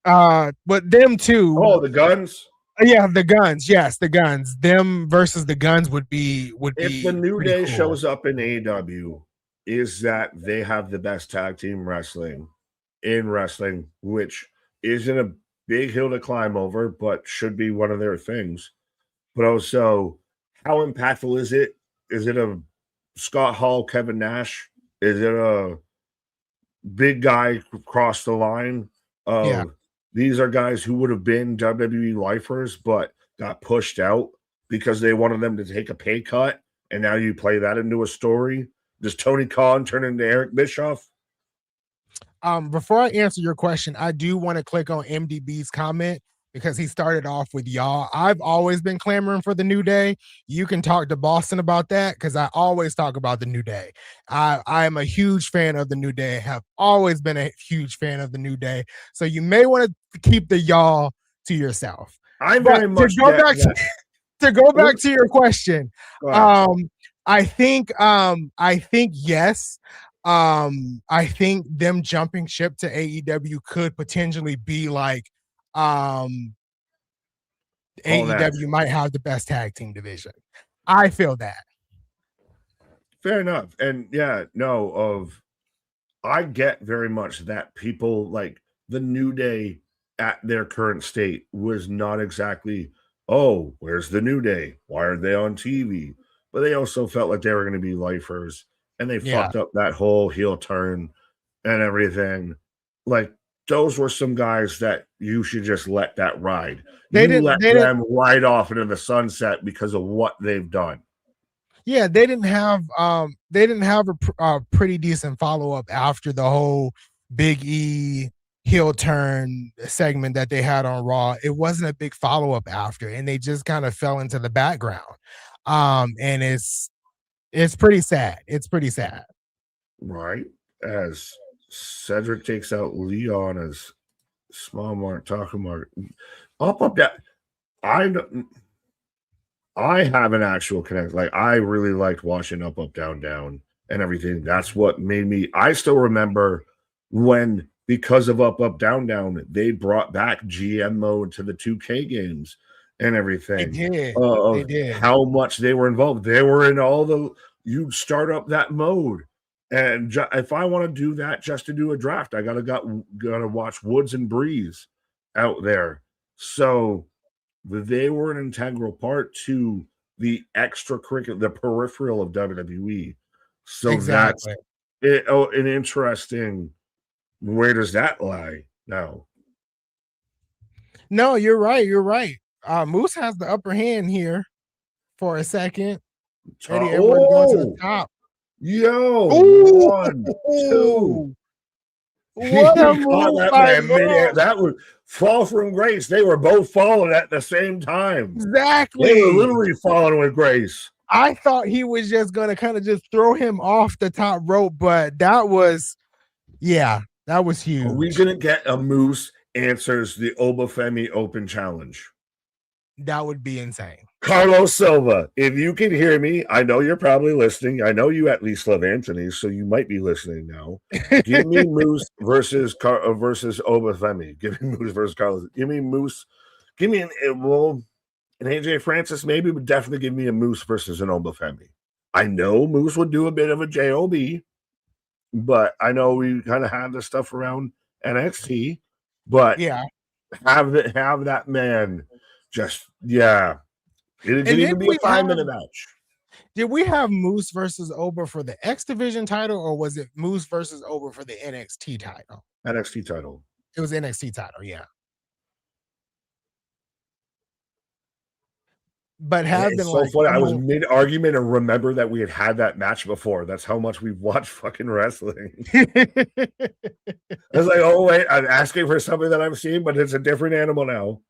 But them too. Oh, the Guns. Yeah, the Guns. Yes, the Guns. Them versus the Guns would be. If the New Day shows up in AEW, is that they have the best tag team wrestling in wrestling, which isn't a big hill to climb over, but should be one of their things. But also, how impactful is it? Is it a Scott Hall, Kevin Nash? Is it a big guy across the line? These are guys who would have been WWE lifers, but got pushed out because they wanted them to take a pay cut. And now you play that into a story. Does Tony Khan turn into Eric Bischoff? Before I answer your question, I do want to click on MDB's comment because he started off with y'all. I've always been clamoring for the New Day. You can talk to Boston about that because I always talk about the New Day. I am a huge fan of the New Day, have always been a huge fan of the New Day. So you may want to keep the y'all to yourself. I'm very much to go back to your question. I think yes. I think them jumping ship to AEW could potentially be like AEW might have the best tag team division. I feel that. Fair enough. And I get very much that people like the New Day at their current state was not exactly, oh, where's the New Day? Why are they on TV? But they also felt like they were going to be lifers, and they Yeah. fucked up that whole heel turn and everything. Like, those were some guys that you should just let that ride. They You didn't let they didn't them ride off into the sunset because of what they've done. yeah, they didn't have a pretty decent follow-up after the whole Big E heel turn segment that they had on Raw. It wasn't a big follow-up after, and they just kind of fell into the background. And it's pretty sad. It's pretty sad. Right? As Cedric takes out Leon as small mark, talking mark. Up, down. I I have an actual connect. Like, I really liked watching Up, Down, Down and everything. That's what made me. I still remember when, because of Up, Down, Down, they brought back GM mode to the 2K games and They everything. did. They Of did. how much they were involved. They were in all the. You'd start up that mode, and if I want to do that just to do a draft, I gotta watch Woods and Breeze out there. So they were an integral part to the extracurricular, the peripheral of WWE. So that's Exactly. it. Oh, an interesting. Where does that lie now? No, you're right. You're right. Moose has the upper hand here for a second. Eddie Edwards going to the Oh, top. yo, Ooh, 1, 2. what a He caught move that by man midair. Moose. That was fall from grace. They were both falling at the same time. They were Exactly. literally falling with grace. I thought he was just going to kind of just throw him off the top rope, but that was that was Are we huge. gonna get a Moose answers the Obafemi Open Challenge? That would be insane. Carlos Silva, if you can hear me, I know you're probably listening. I know you at least love Anthony, so you might be listening now. Give me Moose versus Obafemi. Give me Moose versus Carlos. Give me Moose. Give me an AJ Francis maybe, but definitely give me a Moose versus an Obafemi. I know Moose would do a bit of a JOB, but I know we kind of have this stuff around NXT, but Yeah. have that man just It could even be a 5-minute match. Did we have Moose versus Ober for the X Division title, or was it Moose versus Ober for the NXT title? NXT title. It was NXT title, yeah. But have been It's so like, funny. I was mid argument and remember that we had that match before. That's how much we've watched fucking wrestling. I was like, oh wait, I'm asking for something that I've seen, but it's a different animal now.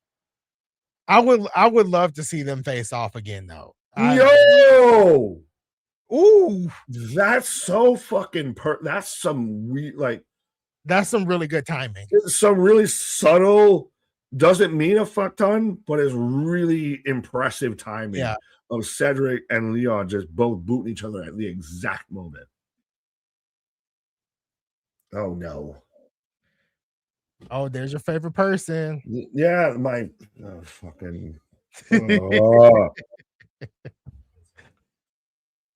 I would love to see them face off again, though. Yo, ooh, that's so fucking that's some that's some really good timing. Some really subtle, doesn't mean a fuck ton, but it's really impressive timing of Cedric and Leon just both booting each other at the exact moment. Oh no. Oh, there's your favorite person. Yeah, my fucking.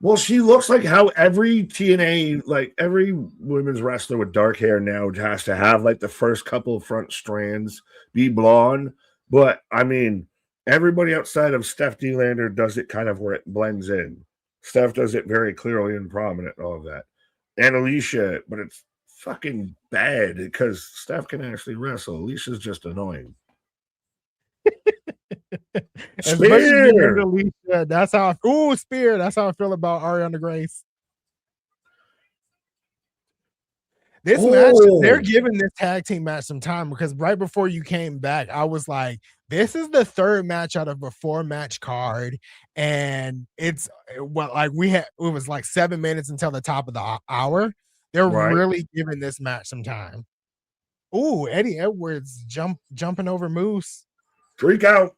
Well, she looks like how every TNA, like every women's wrestler with dark hair now has to have like the first couple of front strands be blonde. But I mean, everybody outside of Steph D-Lander does it kind of where it blends in. Steph does it very clearly and prominent, all of that. And Alicia, but it's fucking bad because Steph can actually wrestle. Alicia's just annoying. Spear. Alicia, that's how Spear. That's how I feel about Ariana Grace. This match, they're giving this tag team match some time because right before you came back, I was like, this is the third match out of a 4-match card. And it's like it was like 7 minutes until the top of the hour. They're really giving this match some time. Ooh, Eddie Edwards jumping over Moose. Freak out.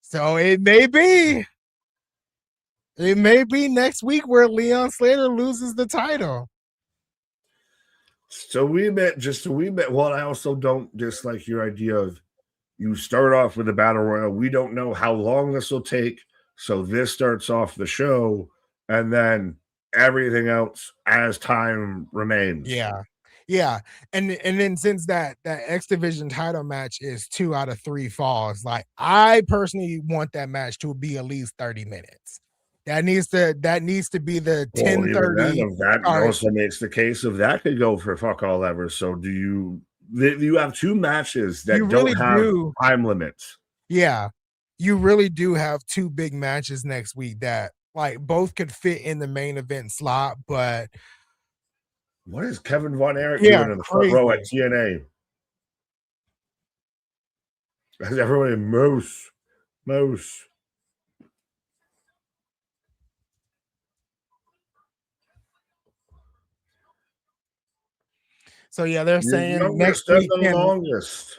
So it may be next week where Leon Slater loses the title. So we met. Well, I also don't dislike your idea of you start off with a battle royal. We don't know how long this will take. So this starts off the show and then everything else as time remains. Yeah. Yeah, and then since that X Division title match is 2 out of 3 falls, like I personally want that match to be at least 30 minutes. That needs to be the Well, even then, 10:30 if that or also makes the case of that could go for fuck all ever. So you have two matches you that really don't have do. time limits. Yeah. You really do have 2 big matches next week that like both could fit in the main event slot, but What is Kevin Von Erich yeah, doing in the front row at crazy. TNA? As everybody moose. So yeah, they're Your saying next youngest and week the can longest.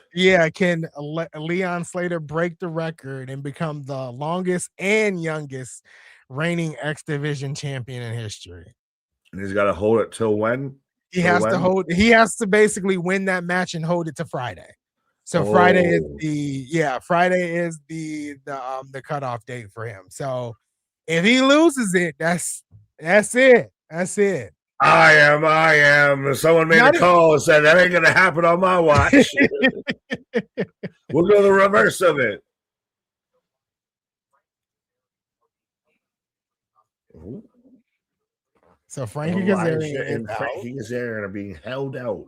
Leon Slater break the record and become the longest and youngest reigning X Division champion in history? And he's got to hold it till when? Till when? He has to basically win that match and hold it to Friday. So Oh, Friday is the cutoff date for him. So if he loses it, that's it. That's it. I am. Someone made a Not call and said that ain't gonna happen on my watch. We'll go the reverse of it. So Frankie Elijah Kazarian is and out. Frankie Kazarian are being held out.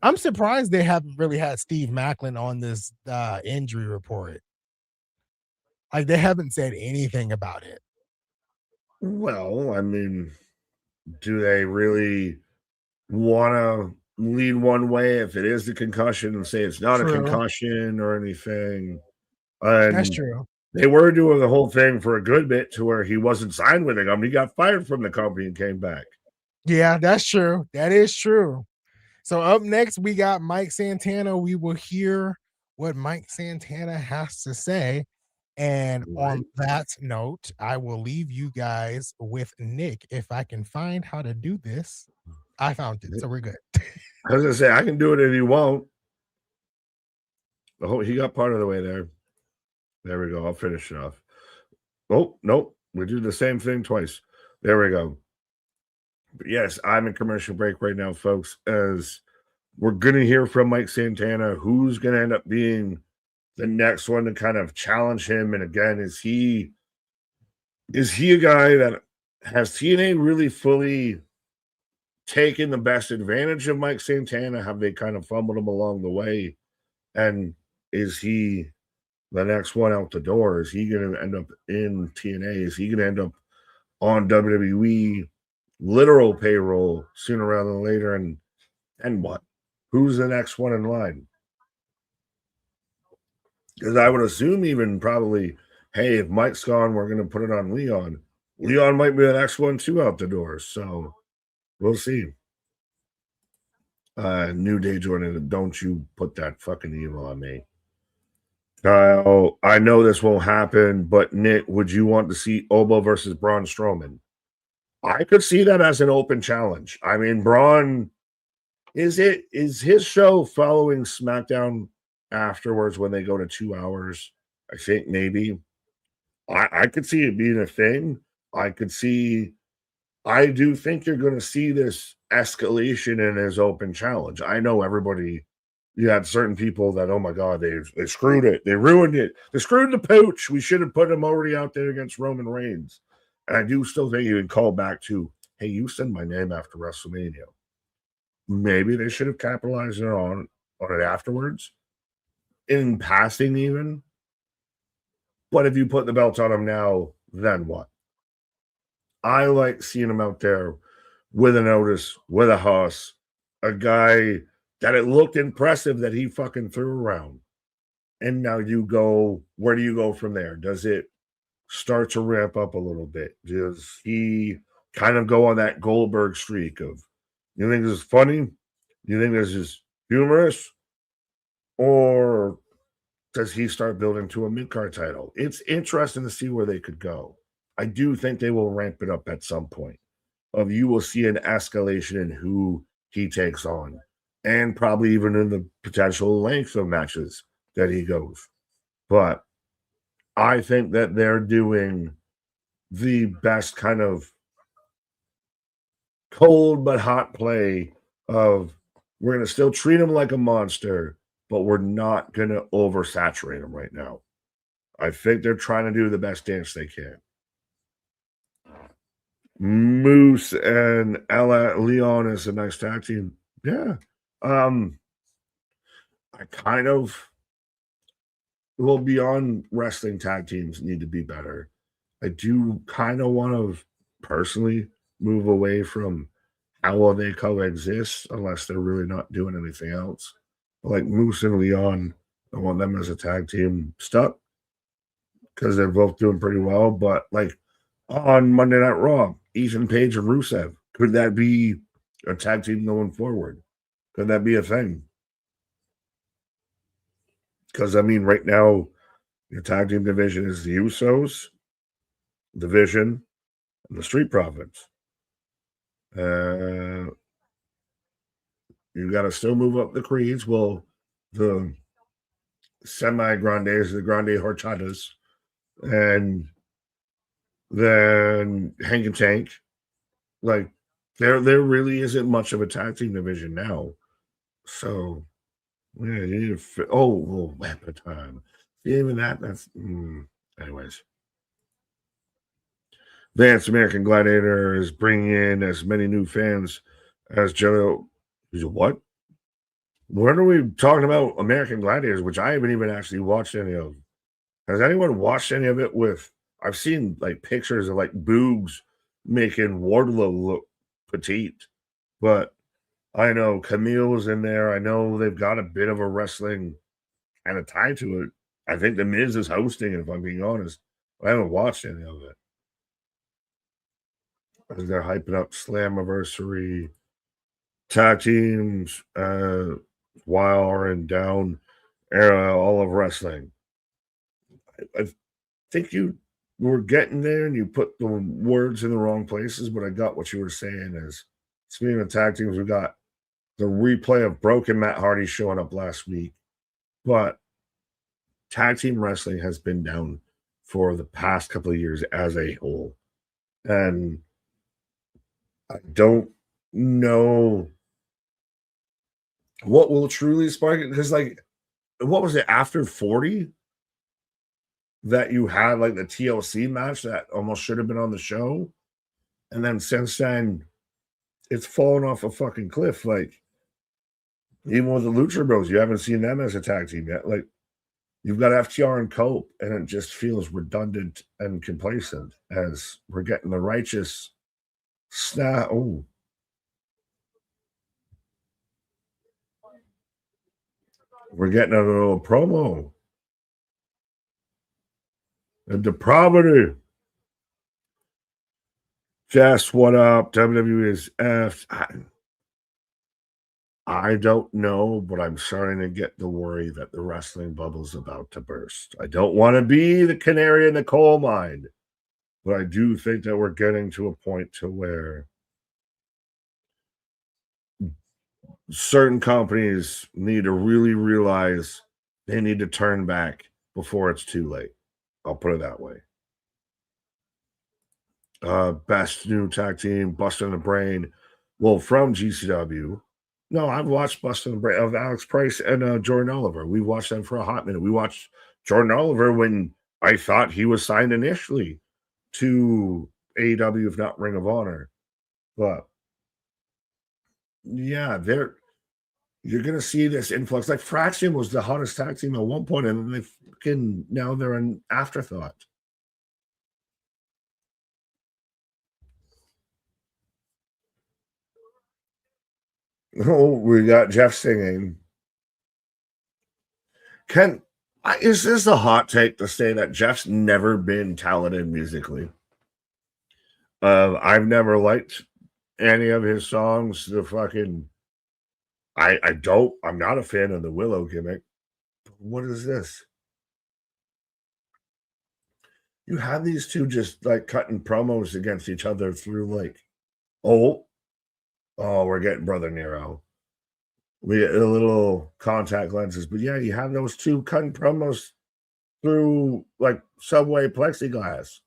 I'm surprised they haven't really had Steve Macklin on this injury report. Like they haven't said anything about it. Well, I mean, do they really want to lean one way if it is the concussion and say it's not a True. concussion or anything? That's And true. they were doing the whole thing for a good bit to where he wasn't signed with the company. He got fired from the company and came back. Yeah, that's true. That is true. So up next, we got Mike Santana. We will hear what Mike Santana has to say. And Right? on that note, I will leave you guys with Nick. If I can find how to do this, I found it. So we're good. I was gonna say I can do it if you won't. Oh, he got part of the way there. There we go. I'll finish it off. Oh, nope. We do the same thing twice. There we go. But yes, I'm in commercial break right now, folks, as we're gonna hear from Mike Santana, who's gonna end up being the next one to kind of challenge him. And again, is he a guy that has TNA really fully taken the best advantage of Mike Santana? Have they kind of fumbled him along the way? And is he the next one out the door? Is he going to end up in TNA? Is he going to end up on WWE literal payroll sooner rather than later? And what? Who's the next one in line? Because I would assume even probably, hey, if Mike's gone, we're going to put it on Leon. Leon might be the next one too out the door. So we'll see. New Day Jordan, don't you put that fucking evil on me. I know this won't happen, but Nick, would you want to see Obo versus Braun Strowman? I could see that as an open challenge. I mean, Braun, is his show following SmackDown afterwards when they go to 2 hours? I think maybe. I could see it being a thing. I do think you're going to see this escalation in his open challenge. I know everybody, you had certain people that, oh my God, they screwed it. They ruined it. They screwed the pooch. We should have put him already out there against Roman Reigns. And I do still think you can call back to, hey, you said my name after WrestleMania. Maybe they should have capitalized on it afterwards, in passing even. But if you put the belt on him now, then what? I like seeing him out there with an Otis, with a Haas, a guy that it looked impressive that he fucking threw around. And now you go, where do you go from there? Does it start to ramp up a little bit? Does he kind of go on that Goldberg streak of, you think this is funny? You think this is humorous? Or does he start building to a mid-card title? It's interesting to see where they could go. I do think they will ramp it up at some point. Of you will see an escalation in who he takes on, and probably even in the potential length of matches that he goes. But I think that they're doing the best kind of cold but hot play of we're going to still treat him like a monster, but we're not going to oversaturate him right now. I think they're trying to do the best dance they can. Moose and Ella Leon is a nice tag team. Yeah. I kind of beyond wrestling tag teams need to be better. I do kind of want to personally move away from how will they coexist unless they're really not doing anything else. Like Moose and Leon, I want them as a tag team stuck because they're both doing pretty well. But like on Monday Night Raw, Ethan Page and Rusev, could that be a tag team going forward? Could that be a thing? Because I mean, right now, your tag team division is the Usos, Division, and the Street Profits. You got to still move up the creeds. Well, the semi grandes, the grande horchatas, and then Hank and Tank. Like there really isn't much of a tag team division now. So yeah, you need to well, weapon time. Even that's anyways. Dance American Gladiator is bringing in as many new fans as Joe. What? When are we talking about American Gladiators, which I haven't even actually watched any of? Has anyone watched any of it with? I've seen like pictures of like Boogs making Wardlow look petite, but I know Camille's in there. I know they've got a bit of a wrestling kind of tie to it. I think The Miz is hosting it, if I'm being honest. I haven't watched any of it. As they're hyping up Slammiversary tag teams while and down era all of wrestling. I think you were getting there and you put the words in the wrong places, but I got what you were saying is speaking of tag teams, we got the replay of Broken Matt Hardy showing up last week. But tag team wrestling has been down for the past couple of years as a whole. And I don't know what will truly spark it. Because, like, what was it after 40 that you had like the TLC match that almost should have been on the show? And then since then, it's fallen off a fucking cliff. Like, even with the Lucha Bros, you haven't seen them as a tag team yet. Like, you've got FTR and Cope, and it just feels redundant and complacent as we're getting the righteous snap. Oh, we're getting a little promo. The depravity. Jess, what up? WWE is F. I don't know, but I'm starting to get the worry that the wrestling bubble's about to burst. I don't want to be the canary in the coal mine, but I do think that we're getting to a point to where certain companies need to really realize they need to turn back before it's too late. I'll put it that way. Best new tag team, Bustin' the Brain. Well, from GCW. No, I've watched Bustin' the Brain of Alex Price and Jordan Oliver. We watched them for a hot minute. We watched Jordan Oliver when I thought he was signed initially to AEW, if not Ring of Honor. But yeah, you're gonna see this influx. Like Fraction was the hottest tag team at one point, and then now they're an afterthought. Oh, we got Jeff singing. Is this a hot take to say that Jeff's never been talented musically? I've never liked any of his songs. I'm not a fan of the Willow gimmick. What is this? You have these two just like cutting promos against each other through like, oh, we're getting Brother Nero. We get a little contact lenses, but yeah, you have those two cutting promos through like subway plexiglass.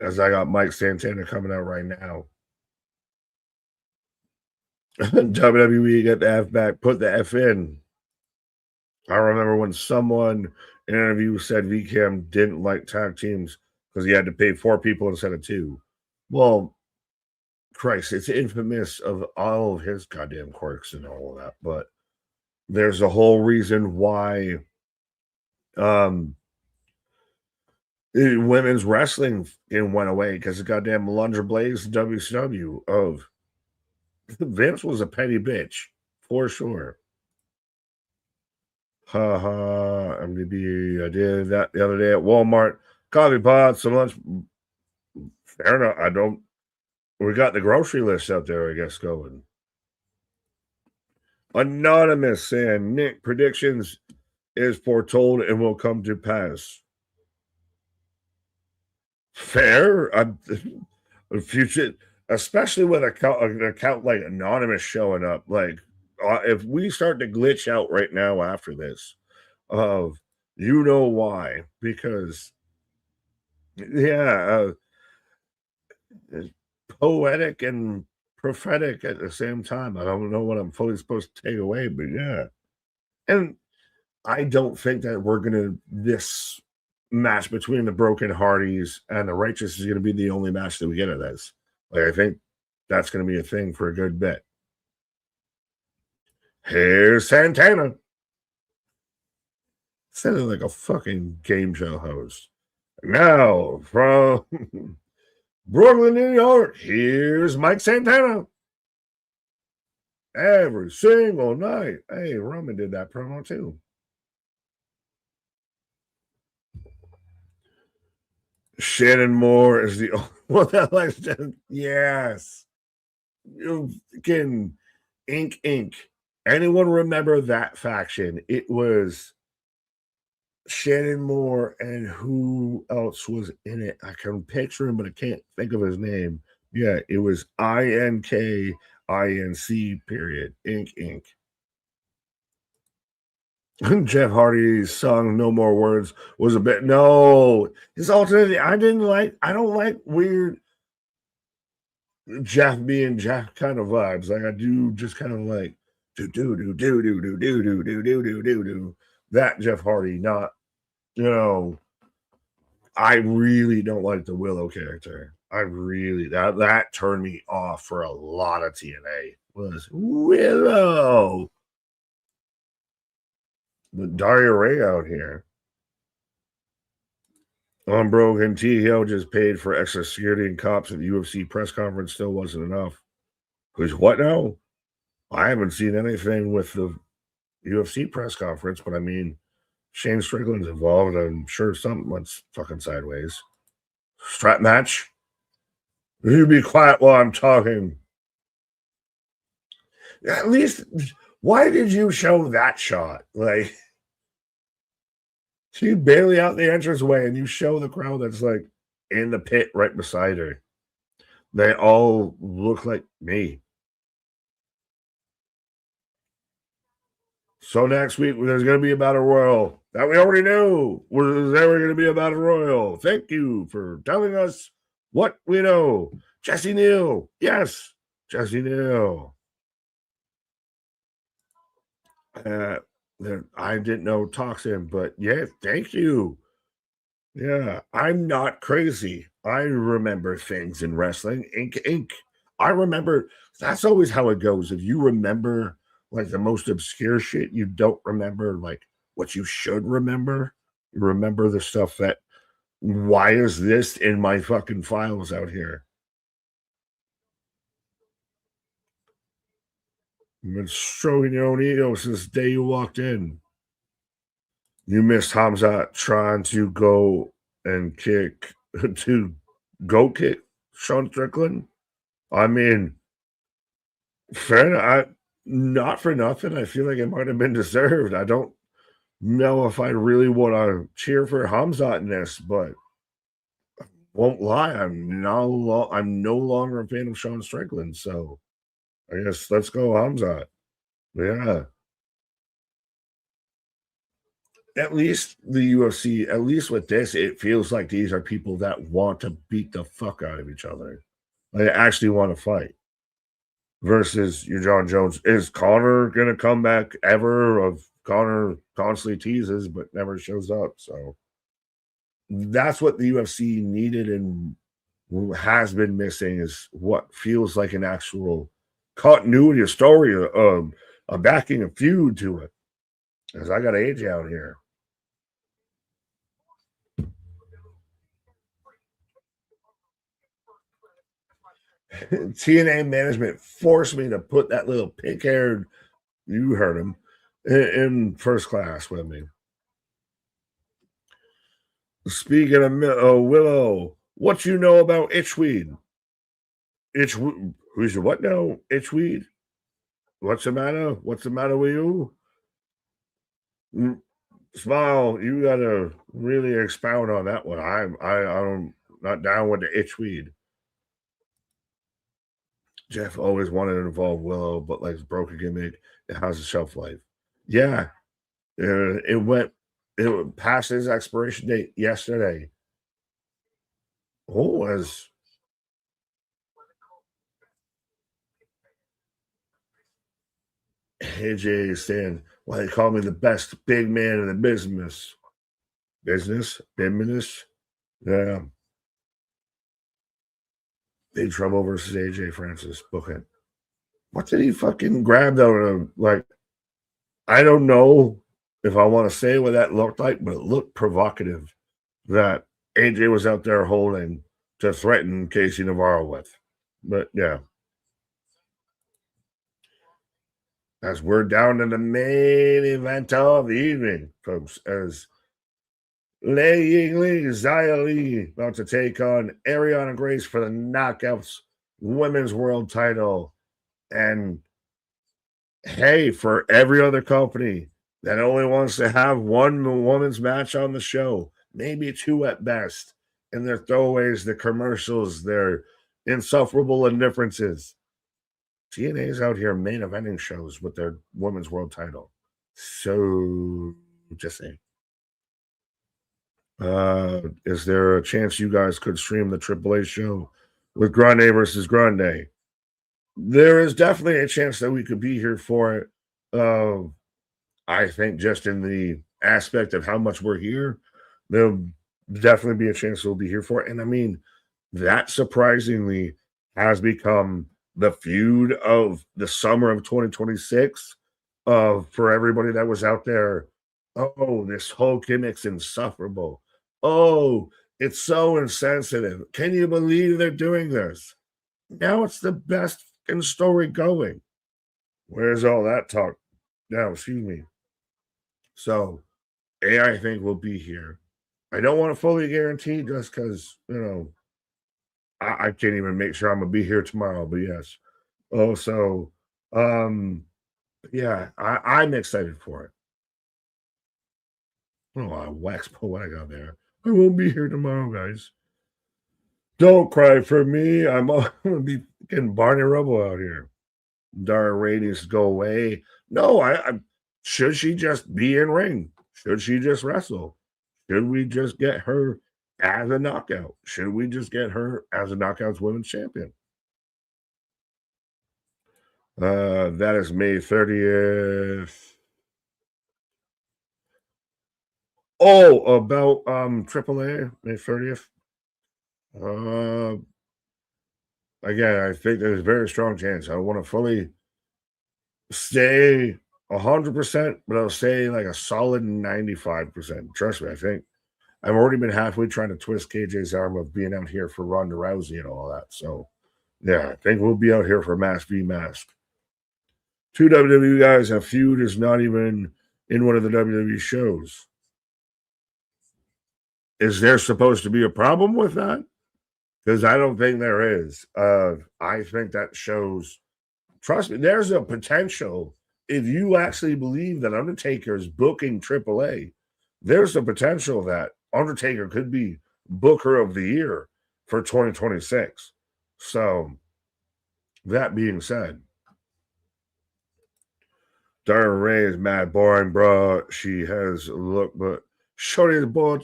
As I got Mike Santana coming out right now. WWE get the F back, put the F in. I remember when someone in an interview said VCAM didn't like tag teams because he had to pay 4 people instead of 2. Well, Christ, it's infamous of all of his goddamn quirks and all of that, but there's a whole reason why women's wrestling went away because the goddamn Lunger Blaze WCW of Vince was a petty bitch for sure. Ha ha. MDB. I did that the other day at Walmart. Coffee pots, some lunch. Fair enough. I don't. We got the grocery list out there, I guess, going. Anonymous saying Nick predictions is foretold and will come to pass. Fair. Future, especially with an account like Anonymous showing up. Like, if we start to glitch out right now after this, of you know why? Because yeah, it's poetic and prophetic at the same time. I don't know what I'm fully supposed to take away, but yeah, and I don't think that we're gonna this match between the Broken Hardys and the Righteous is gonna be the only match that we get of this. Like, I think that's gonna be a thing for a good bit. Here's Santana. Sounded like a fucking game show host. Now, from Brooklyn, New York, here's Mike Santana. Every single night. Hey, Roman did that promo too. Shannon Moore is the only one that likes to. Yes. You can Inc. Anyone remember that faction? It was Shannon Moore and who else was in it? I can picture him, but I can't think of his name. Yeah, it was INKINC period. Inc. Jeff Hardy's song "No More Words" was a bit no. His alternate. I don't like weird Jeff being Jeff kind of vibes. Like, I do just kind of like do that Jeff Hardy. Not, you know. I really don't like the Willow character. I really that turned me off for a lot of TNA. Was Willow. The Daria Ray out here. Unbroken THL just paid for extra security and cops at the UFC press conference. Still wasn't enough. Because what now? I haven't seen anything with the UFC press conference, but I mean, Shane Strickland's involved. I'm sure something went fucking sideways. Strap match? You be quiet while I'm talking. At least, why did you show that shot? Like, she's barely out the entranceway, and you show the crowd that's like in the pit right beside her. They all look like me. So next week, there's going to be a battle royal that we already knew was ever going to be a battle royal. Thank you for telling us what we know. Jesse Neal. Yes, Jesse Neal. I didn't know Toxin, but yeah, thank you. Yeah, I'm not crazy. I remember things in wrestling. Inc. I remember. That's always how it goes. If you remember like the most obscure shit, you don't remember like what you should remember. You remember the stuff that. Why is this in my fucking files out here? You've been stroking your own ego since the day you walked in. You missed Hamza trying to go and kick to go kick Sean Strickland. I mean, fair enough. Not for nothing. I feel like it might have been deserved. I don't know if I really want to cheer for Hamza in this, but won't lie, I'm no longer a fan of Sean Strickland. So I guess let's go Hamza. Yeah. At least the UFC, at least with this, it feels like these are people that want to beat the fuck out of each other. They actually want to fight. versus your John Jones. Is Connor gonna come back ever? Of Connor constantly teases but never shows up. So that's what the UFC needed and has been missing is what feels like an actual continuity, a story, a backing, a feud to it. As I got AJ out here. TNA management forced me to put that little pink-haired, you heard him, in first class with me. Speaking of Willow, what you know about itchweed? Who's your what now? Itchweed? What's the matter? What's the matter with you? Smile, you gotta really expound on that one. I'm not down with the itchweed. Jeff always wanted to involve Willow, but like broke a gimmick. It has a shelf life. Yeah, it passed its expiration date yesterday. Oh, as AJ saying, "Why they call me the best big man in the business? Business. Yeah, Big Trouble versus AJ Francis. Book it. What did he fucking grab out of? Like, I don't know if I want to say what that looked like, but it looked provocative. That AJ was out there holding to threaten Casey Navarro with. But yeah, as we're down to the main event of the evening, folks, as Lei Yingli, Xia Li about to take on Ariana Grace for the Knockouts Women's World Title. And hey, for every other company that only wants to have one women's match on the show, maybe two at best, and their throwaways, the commercials, their insufferable indifferences. TNA's out here main eventing shows with their women's world title. So just saying. Is there a chance you guys could stream the AAA show with Grande versus Grande? There is definitely a chance that we could be here for it. I think just in the aspect of how much we're here, there'll definitely be a chance we'll be here for it. And I mean, that surprisingly has become the feud of the summer of 2026. For everybody that was out there, oh, this whole gimmick's insufferable. Oh, it's so insensitive. Can you believe they're doing this? Now it's the best fucking story going. Where's all that talk? Now, excuse me. So, AI, I think, will be here. I don't want to fully guarantee just because, I can't even make sure I'm going to be here tomorrow, but yes. Oh, so, um, yeah, I'm excited for it. Oh, I wax pull what I got there. I won't be here tomorrow, guys. Don't cry for me. I'm going to be getting Barney Rubble out here. Dara ratings go away. No, I should she just be in ring? Should she just wrestle? Should we just get her as a knockout? Should we just get her as a knockouts women's champion? That is May 30th. Oh, about AAA, May 30th. Again, I think there's a very strong chance. I want to fully say 100%, but I'll say like a solid 95%. Trust me, I think I've already been halfway trying to twist KJ's arm of being out here for Ronda Rousey and all that. So, yeah, I think we'll be out here for Mask v Mask. Two WWE guys, a feud is not even in one of the WWE shows. Is there supposed to be a problem with that? Because I don't think there is. I think that shows, trust me, there's a potential. If you actually believe that Undertaker is booking AAA, there's a potential that Undertaker could be Booker of the Year for 2026. So, that being said, Darren Ray is mad boring, bro. She has a look, but Shorty's board.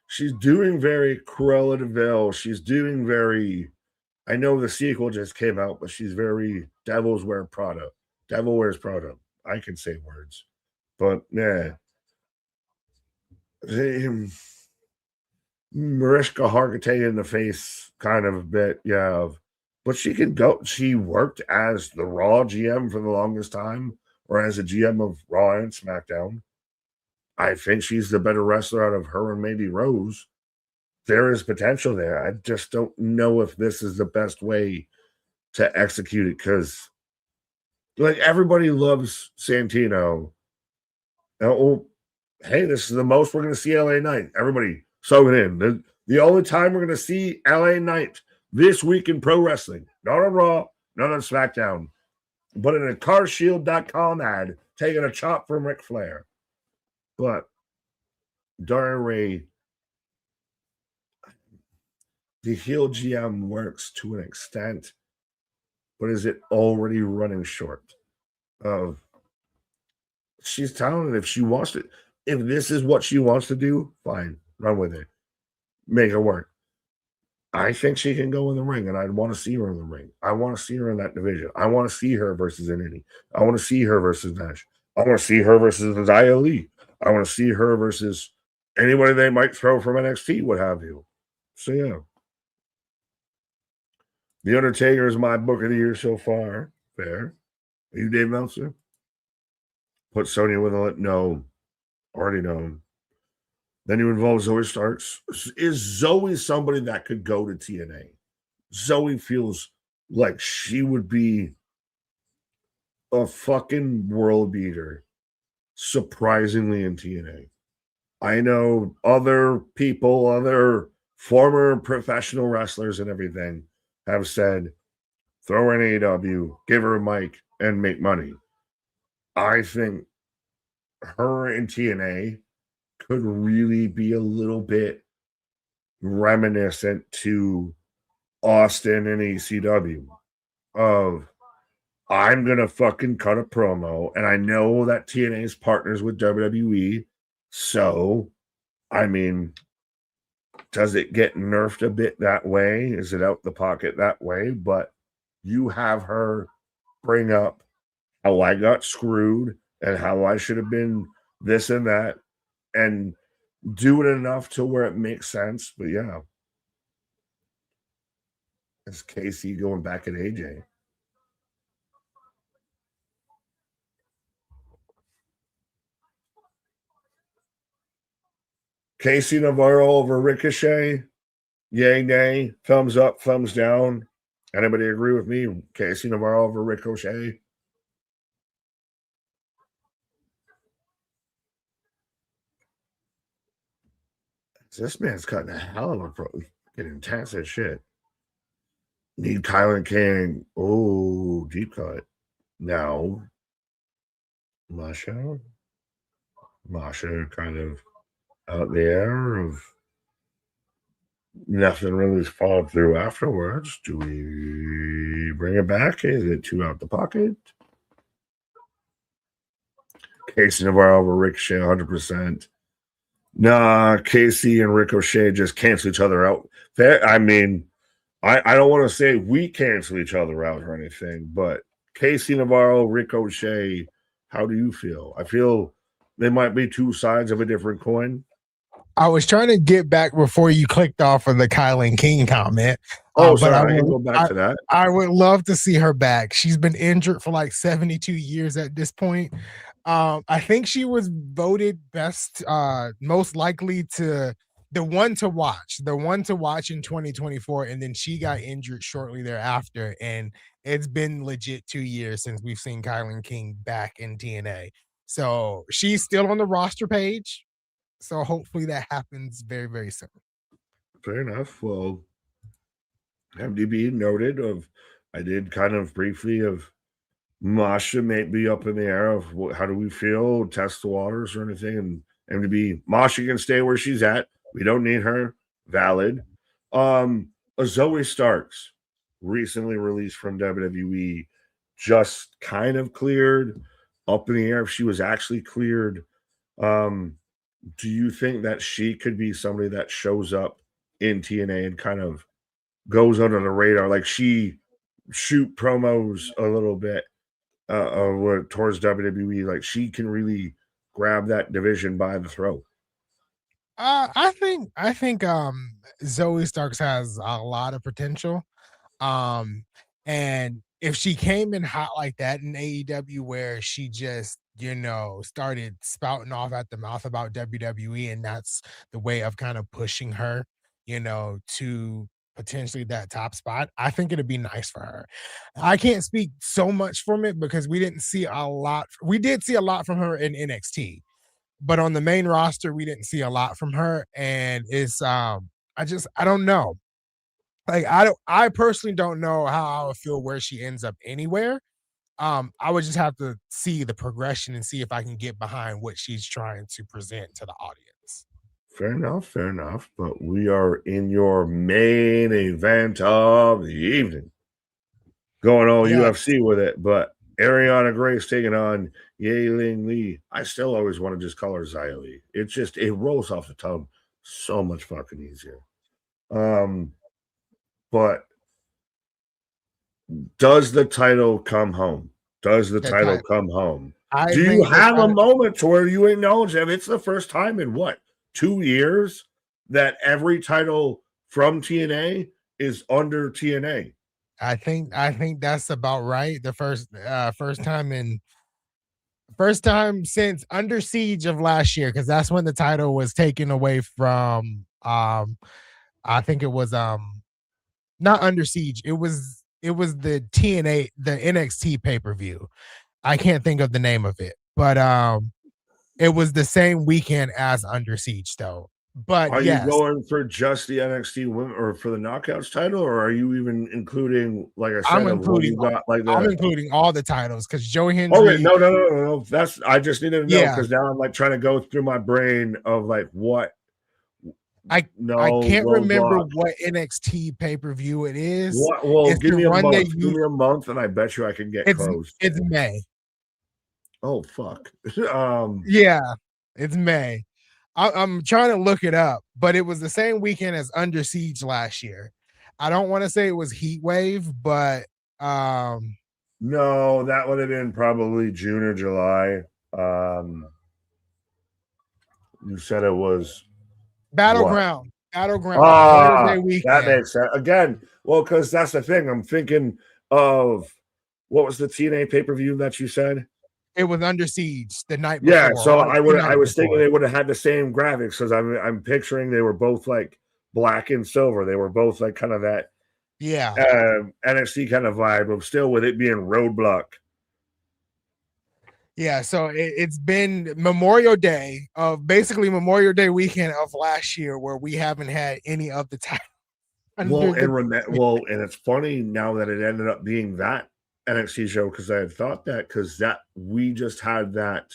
She's doing very Cruella de Vil. She's doing very I know the sequel just came out, but she's very Devil's Wear Prada. Devil Wears Prada. I can say words. But yeah. Mariska Hargitay in the face, kind of a bit, yeah. But she can go. She worked as the Raw GM for the longest time, or as a GM of Raw and SmackDown. I think she's the better wrestler out of her and maybe Rose. There is potential there. I just don't know if this is the best way to execute it because, like, everybody loves Santino. Oh, hey, this is the most we're going to see LA Knight. Everybody, soak it in. The only time we're going to see LA Knight this week in pro wrestling, not on Raw, not on SmackDown, but in a carshield.com ad taking a chop from Ric Flair. But Darren Ray, the heel GM works to an extent, but is it already running short of she's talented if she wants to. If this is what she wants to do, fine, run with it, make it work. I think she can go in the ring, and I'd want to see her in the ring. I want to see her in that division. I want to see her versus Indy. I want to see her versus Nash. I want to see her versus Zia Lee. I want to see her versus anybody they might throw from NXT, what have you. So yeah, The Undertaker is my book of the year so far. Fair. Are you Dave Meltzer? Put Sonya with a no. Already known. Then you involve Zoe Starks. Is Zoe somebody that could go to TNA? Zoe feels like she would be a fucking world beater, surprisingly, in TNA. I know other people, other former professional wrestlers and everything have said, throw her in AEW, give her a mic, and make money. I think her in TNA could really be a little bit reminiscent to Austin and ECW of I'm gonna fucking cut a promo, and I know that TNA is partners with WWE, so I mean, does it get nerfed a bit that way? Is it out the pocket that way? But you have her bring up how I got screwed and how I should have been this and that, and do it enough to where it makes sense. But yeah, it's Casey going back at AJ. Casey Navarro over Ricochet. Yay, nay. Thumbs up, thumbs down. Anybody agree with me? Casey Navarro over Ricochet. This man's cutting a hell of a pro. Getting intense as shit. Need Kylan King. Oh, deep cut. Now, Masha kind of out there of nothing really followed through afterwards. Do we bring it back? Is it too out the pocket? Casey Navarro over Ricochet 100%. Nah, Casey and Ricochet just cancel each other out. I mean, I don't want to say we cancel each other out or anything, but Casey Navarro, Ricochet, how do you feel? I feel they might be two sides of a different coin. I was trying to get back before you clicked off of the Kylan King comment. But sorry, I can go back to that. I would love to see her back. She's been injured for like 72 years at this point. I think she was voted best, most likely to the one to watch in 2024, and then she got injured shortly thereafter. And it's been legit 2 years since we've seen Kylan King back in TNA. So she's still on the roster page. So hopefully that happens very, very soon. Fair enough. Well, MDB noted of I did kind of briefly of Masha may be up in the air of how do we feel, test the waters or anything. And MDB, Masha can stay where she's at. We don't need her. Valid. Zoe Starks, recently released from WWE, just kind of cleared, up in the air if she was actually cleared. Do you think that she could be somebody that shows up in TNA and kind of goes under the radar. Like she shoot promos a little bit towards WWE. Like she can really grab that division by the throat. I think Zoe Starks has a lot of potential. And if she came in hot like that in AEW, where she just, started spouting off at the mouth about WWE, and that's the way of kind of pushing her, to potentially that top spot, I think it'd be nice for her. I can't speak so much from it because we didn't see a lot. We did see a lot from her in NXT, but on the main roster, we didn't see a lot from her. And I don't know. Like I personally don't know how I would feel where she ends up anywhere. I would just have to see the progression and see if I can get behind what she's trying to present to the audience. Fair enough, fair enough. But we are in your main event of the evening. Going all Yeah. UFC with it, but Ariana Grace taking on Yaling Lee. I still always want to just call her Xia Li. It rolls off the tongue so much fucking easier. But does the title come home? Does the title come home? Do you have a moment to where you acknowledge that it's the first time in what, 2 years that every title from TNA is under TNA? I think that's about right. The first time since Under Siege of last year, because that's when the title was taken away from I think it was not Under Siege. It was the TNA, the NXT pay-per-view. I can't think of the name of it, but it was the same weekend as Under Siege though. But are yes, you going for just the NXT women or for the Knockouts title, or are you even including, like I said, I'm including all the titles because Joe Hendry. Okay, no. That's I just needed to know because now I'm like trying to go through my brain of like what. I can't remember what NXT pay-per-view it is. Well, give me a month. Give me a month, and I bet you I can get close. It's May. Oh fuck. Yeah, it's May. I'm trying to look it up, but it was the same weekend as Under Siege last year. I don't want to say it was Heat Wave, but no, that would have been probably June or July. You said it was Battleground. That makes sense. Again, well, because that's the thing. I'm thinking of what was the TNA pay-per-view that you said? It was Under Siege the night before. Yeah, so I was thinking they would have had the same graphics because I'm picturing they were both like black and silver. They were both like kind of that NXT kind of vibe of still with it being Roadblock. Yeah, so it's been Memorial Day weekend of last year where we haven't had any of the time. And it's funny now that it ended up being that NXT show because I had thought that because that we just had that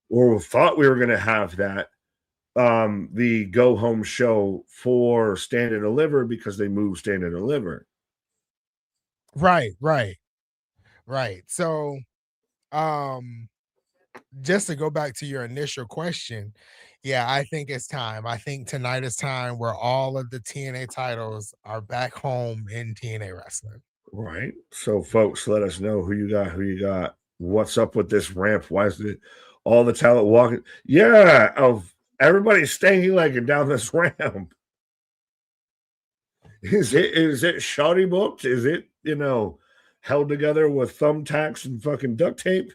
or thought we were going to have that the go home show for Stand and Deliver because they moved Stand and Deliver. Right. So just to go back to your initial question, yeah, I think it's time. I think tonight is time where all of the TNA titles are back home in TNA wrestling. Right. So, folks, let us know who you got. What's up with this ramp? Why is it all the talent walking? Yeah, of everybody staying like down this ramp. Is it shoddy booked? Is it, held together with thumbtacks and fucking duct tape?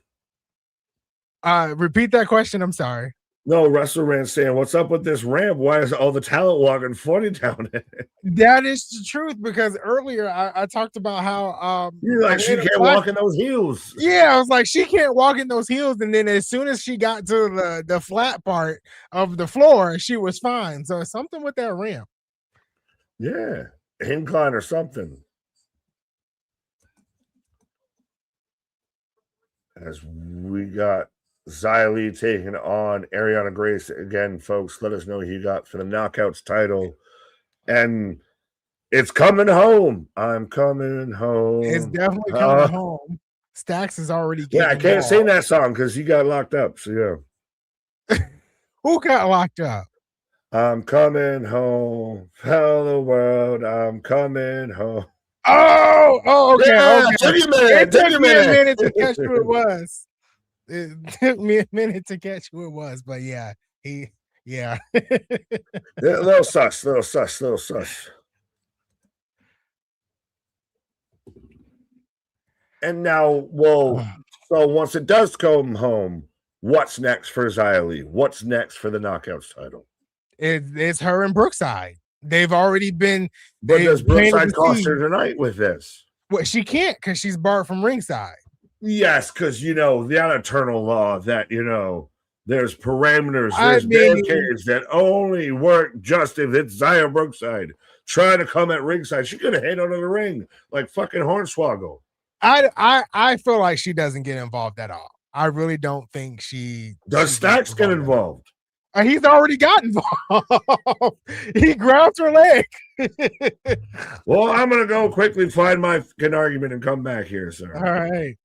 Repeat that question. I'm sorry. No, Wrestler Rant saying, what's up with this ramp? Why is all the talent walking funny down it? That is the truth, because earlier I talked about how you're like, she can't walk in those heels. Yeah, I was like, she can't walk in those heels. And then as soon as she got to the flat part of the floor, she was fine. So something with that ramp. Yeah, incline or something. As we got Xia Li taking on Ariana Grace again, folks. Let us know who you got for the Knockouts title, and it's coming home. I'm coming home. It's definitely coming home. Stax is already. Yeah, I can't sing that song because he got locked up. So yeah. Who got locked up? I'm coming home. Tell the world I'm coming home. Okay, Yeah, okay. took you a It minute. Took took you a me a minute. minute to catch who it was. It took me a minute to catch who it was, but yeah, yeah. Little sus, little sus, little sus. And now, well, so once it does come home, what's next for Xia Li? What's next for the Knockouts title? It's her and Brookside. They've already been But they've does planted Brookside the cost her seed. tonight with this? Well, she can't because she's barred from ringside. Yes, because the uneternal law that there's parameters, I there's mean, barricades that only work just if it's Xia Brookside trying to come at ringside. She could have hit out of the ring like fucking Hornswoggle. I feel like she doesn't get involved at all. I really don't think she gets Stacks get involved. involved? He's already got involved. He grabs her leg. Well, I'm gonna go quickly find my fucking argument and come back here, sir. All right.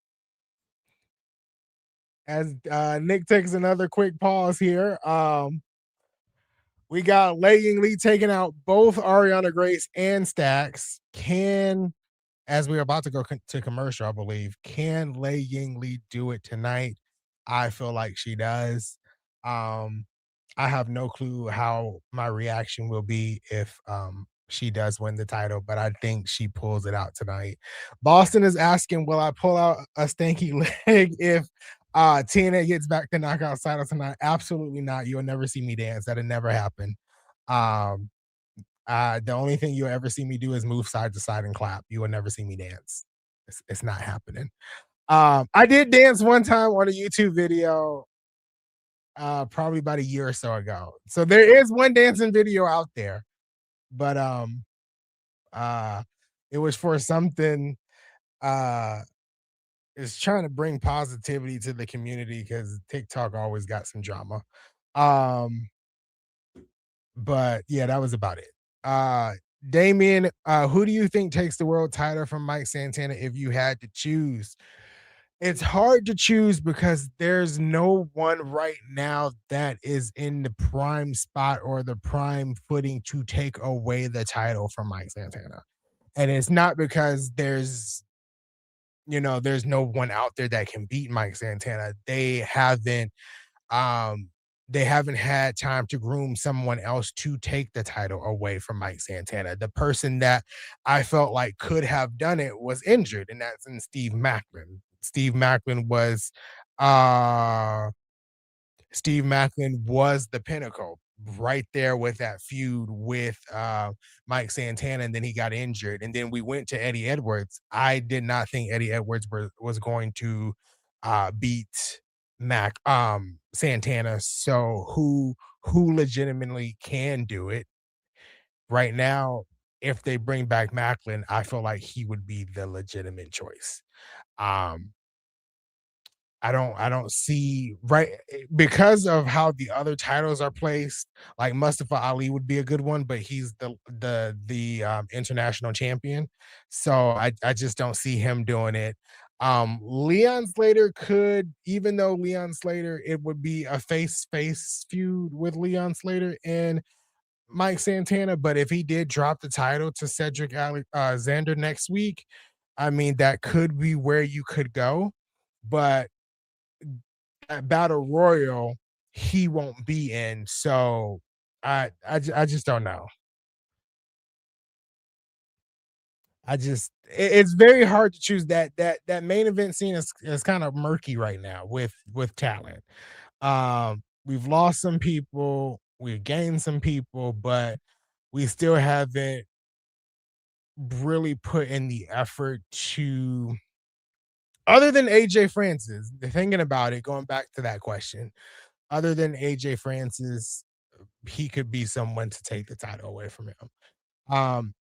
As Nick takes another quick pause here, we got Lei Ying Lee taking out both Ariana Grace and Stacks. As we're about to go to commercial, I believe, can Lei Ying Lee do it tonight? I feel like she does. I have no clue how my reaction will be if she does win the title, but I think she pulls it out tonight. Boston is asking, will I pull out a stanky leg if TNA gets back to knockout title tonight? Absolutely not. You'll never see me dance. That'll never happen. Um, the only thing you'll ever see me do is move side to side and clap. You will never see me dance. It's not happening. I did dance one time on a YouTube video, probably about a year or so ago. So there is one dancing video out there, but it was for something. It's trying to bring positivity to the community because TikTok always got some drama. Um, but yeah, that was about it. Damien, who do you think takes the world title from Mike Santana if you had to choose? It's hard to choose because there's no one right now that is in the prime spot or the prime footing to take away the title from Mike Santana. And it's not because there's no one out there that can beat Mike Santana. They haven't had time to groom someone else to take the title away from Mike Santana. The person that I felt like could have done it was injured, and that's in Steve Macklin. Uh Steve Macklin was the pinnacle right there with that feud with Mike Santana, and then he got injured. And then we went to Eddie Edwards. I did not think Eddie Edwards was going to beat Santana. So who legitimately can do it right now? If they bring back Macklin, I feel like he would be the legitimate choice. Um, I don't see right because of how the other titles are placed. Like Mustafa Ali would be a good one, but he's the international champion, so I just don't see him doing it. Leon Slater could, even though Leon Slater, it would be a face feud with Leon Slater and Mike Santana. But if he did drop the title to Cedric Xander next week, I mean that could be where you could go, but at Battle Royal, he won't be in. So I just don't know. It's very hard to choose that main event scene is kind of murky right now with talent. We've lost some people, we've gained some people, but we still haven't really put in the effort to other than AJ Francis, thinking about it, going back to that question, other than AJ Francis, he could be someone to take the title away from him. Um,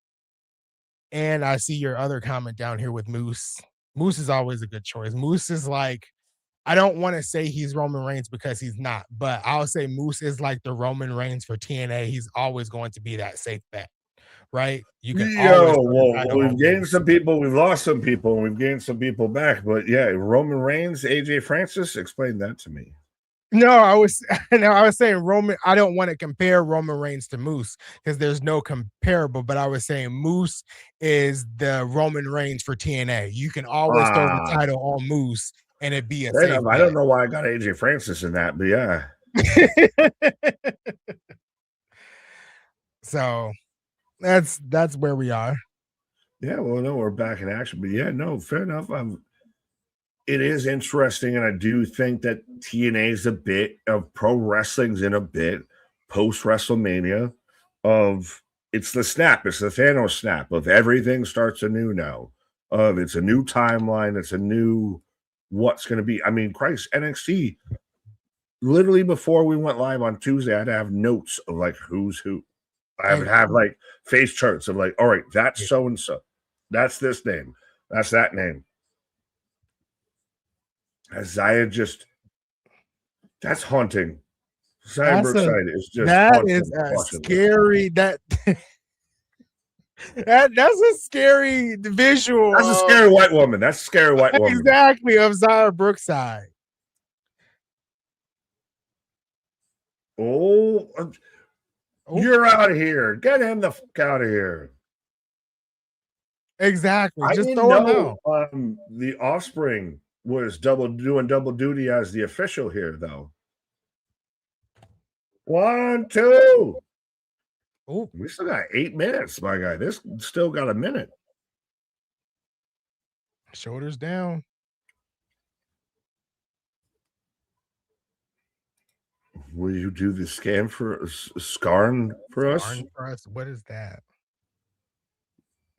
and I see your other comment down here with Moose. Moose is always a good choice. Moose is like, I don't want to say he's Roman Reigns because he's not, but I'll say Moose is like the Roman Reigns for TNA. He's always going to be that safe bet, right? You can always put the title We've on gained Moose. some people, we've lost some people, and we've gained some people back. But yeah, Roman Reigns, AJ Francis, explain that to me. No, I was no, I was saying Roman. I don't want to compare Roman Reigns to Moose because there's no comparable. But I was saying Moose is the Roman Reigns for TNA. You can always throw the Ah, title on Moose and it'd be a fair safe enough. I don't bet. know why I got AJ Francis in that, but yeah. So that's where we are. Yeah, well, no, we're back in action. But yeah, no, fair enough. It is interesting, and I do think that TNA is a bit of pro wrestling's in a bit post WrestleMania of it's the snap, it's the Thanos snap of everything starts anew now. Of it's a new timeline, it's a new what's going to be. I mean, Christ, NXT. Literally before we went live on Tuesday, I had to have notes of like who's who. I would And have like face charts of like, all right, that's so and so, that's this name, that's that name. Isaiah just that's haunting. Isaiah Brookside is just that is haunting a watching this. scary that's a scary visual. That's a scary white woman. That's a scary white woman. Exactly of Zara Brookside. Oh, Oh, you're out of here. Get him the fuck out of here. exactly. I Just didn't throw him know out. the Offspring was doing double duty as the official here, though. 1, 2. Oh, We still got 8 minutes, my guy. This still got a minute. shoulders down. Will you do the scan for Scarn for us? Scarring for us. What is that?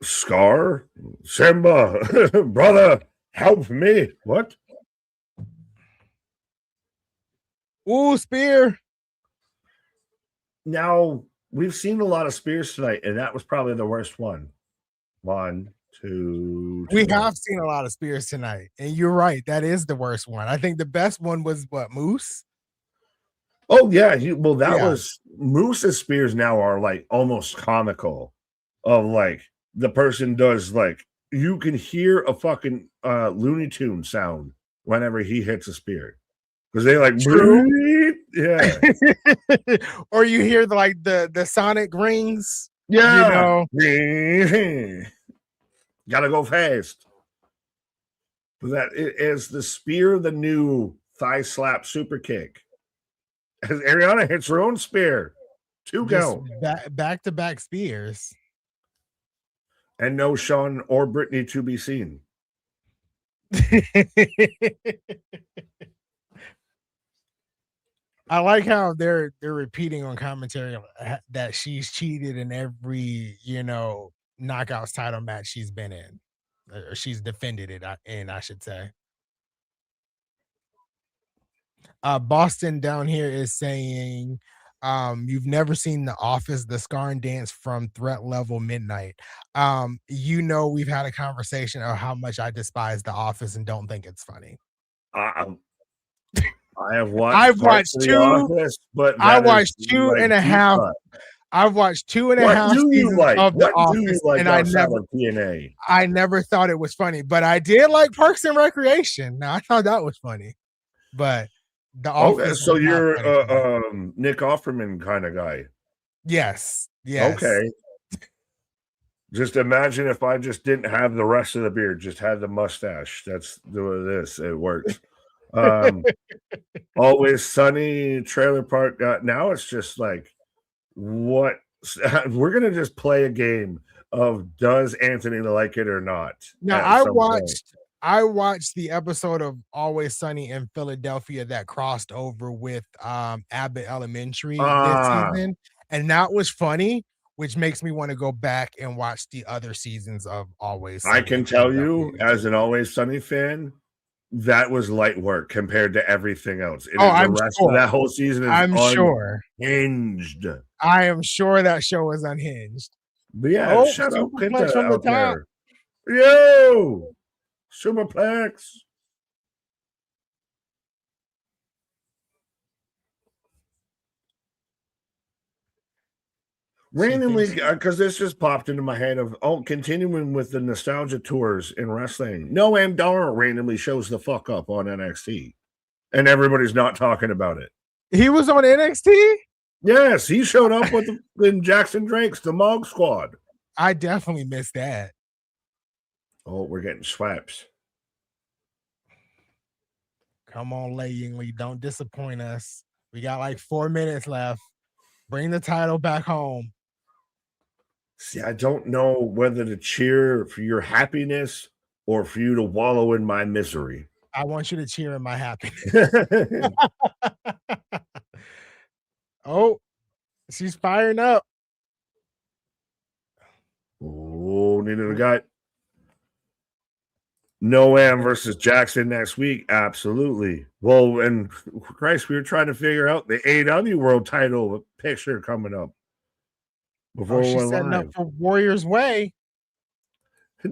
Scar? Simba, brother, help me. What? Ooh, spear. Now, we've seen a lot of spears tonight, and that was probably the worst one. 1, 2. We have seen a lot of spears tonight, and you're right. That is the worst one. I think the best one was what, Moose? Oh, yeah. That Yeah. was Moose's spears now are like almost comical. Of like the person does like you can hear a fucking Looney Tune sound whenever he hits a spear. Because they like True. breathe. Yeah. Or you hear the sonic rings. Yeah. Gotta go fast. But that it is the spear, the new thigh slap super kick. As Ariana hits her own spear. 2 go. Back to back spears. And no Sean or Brittany to be seen. I like how they're repeating on commentary that she's cheated in every knockouts title match she's been in, or she's defended it in, I should say. Boston down here is saying, you've never seen The Office, the Scarn dance from Threat Level Midnight. We've had a conversation of how much I despise The Office and don't think it's funny. I have watched. I've watched The two. Office, but I watched is, two like, and a half. I've watched 2.5 What do you seasons like? of The What do you Office, like and outside of TNA? I never thought it was funny, but I did like Parks and Recreation. Now I thought that was funny, but The Okay, Office. so was not you're funny to me. Nick Offerman kind of guy. Yes. Okay. Just imagine if I just didn't have the rest of the beard, just had the mustache. That's doing this. It works. Always Sunny, Trailer Park. Now it's just like, what? We're gonna just play a game of does Anthony like it or not? Now I watched the episode of Always Sunny in Philadelphia that crossed over with Abbott Elementary this season, and that was funny, which makes me want to go back and watch the other seasons of Always Sunny. I can tell you, as an Always Sunny fan, that was light work compared to everything else. I'm the rest sure. of that whole season is unhinged. I am sure that show is unhinged. But yeah, shut up, Superplex from the top. Yo, Superplex. Randomly, because this just popped into my head of continuing with the nostalgia tours in wrestling. Noam Dar randomly shows the fuck up on NXT. and everybody's not talking about it. He was on NXT? Yes, he showed up with in Jackson Drake's the Mog Squad. I definitely missed that. Oh, we're getting swaps. Come on, Lei Yingli. Don't disappoint us. We got like 4 minutes left. Bring the title back home. See, I don't know whether to cheer for your happiness or for you to wallow in my misery. I want you to cheer in my happiness. Oh, she's firing up. Oh, need a gut. Noam versus Jackson next week. Absolutely. Well, and Christ, we were trying to figure out the AEW World Title picture coming up before we she's went setting live. up for Warrior's Way.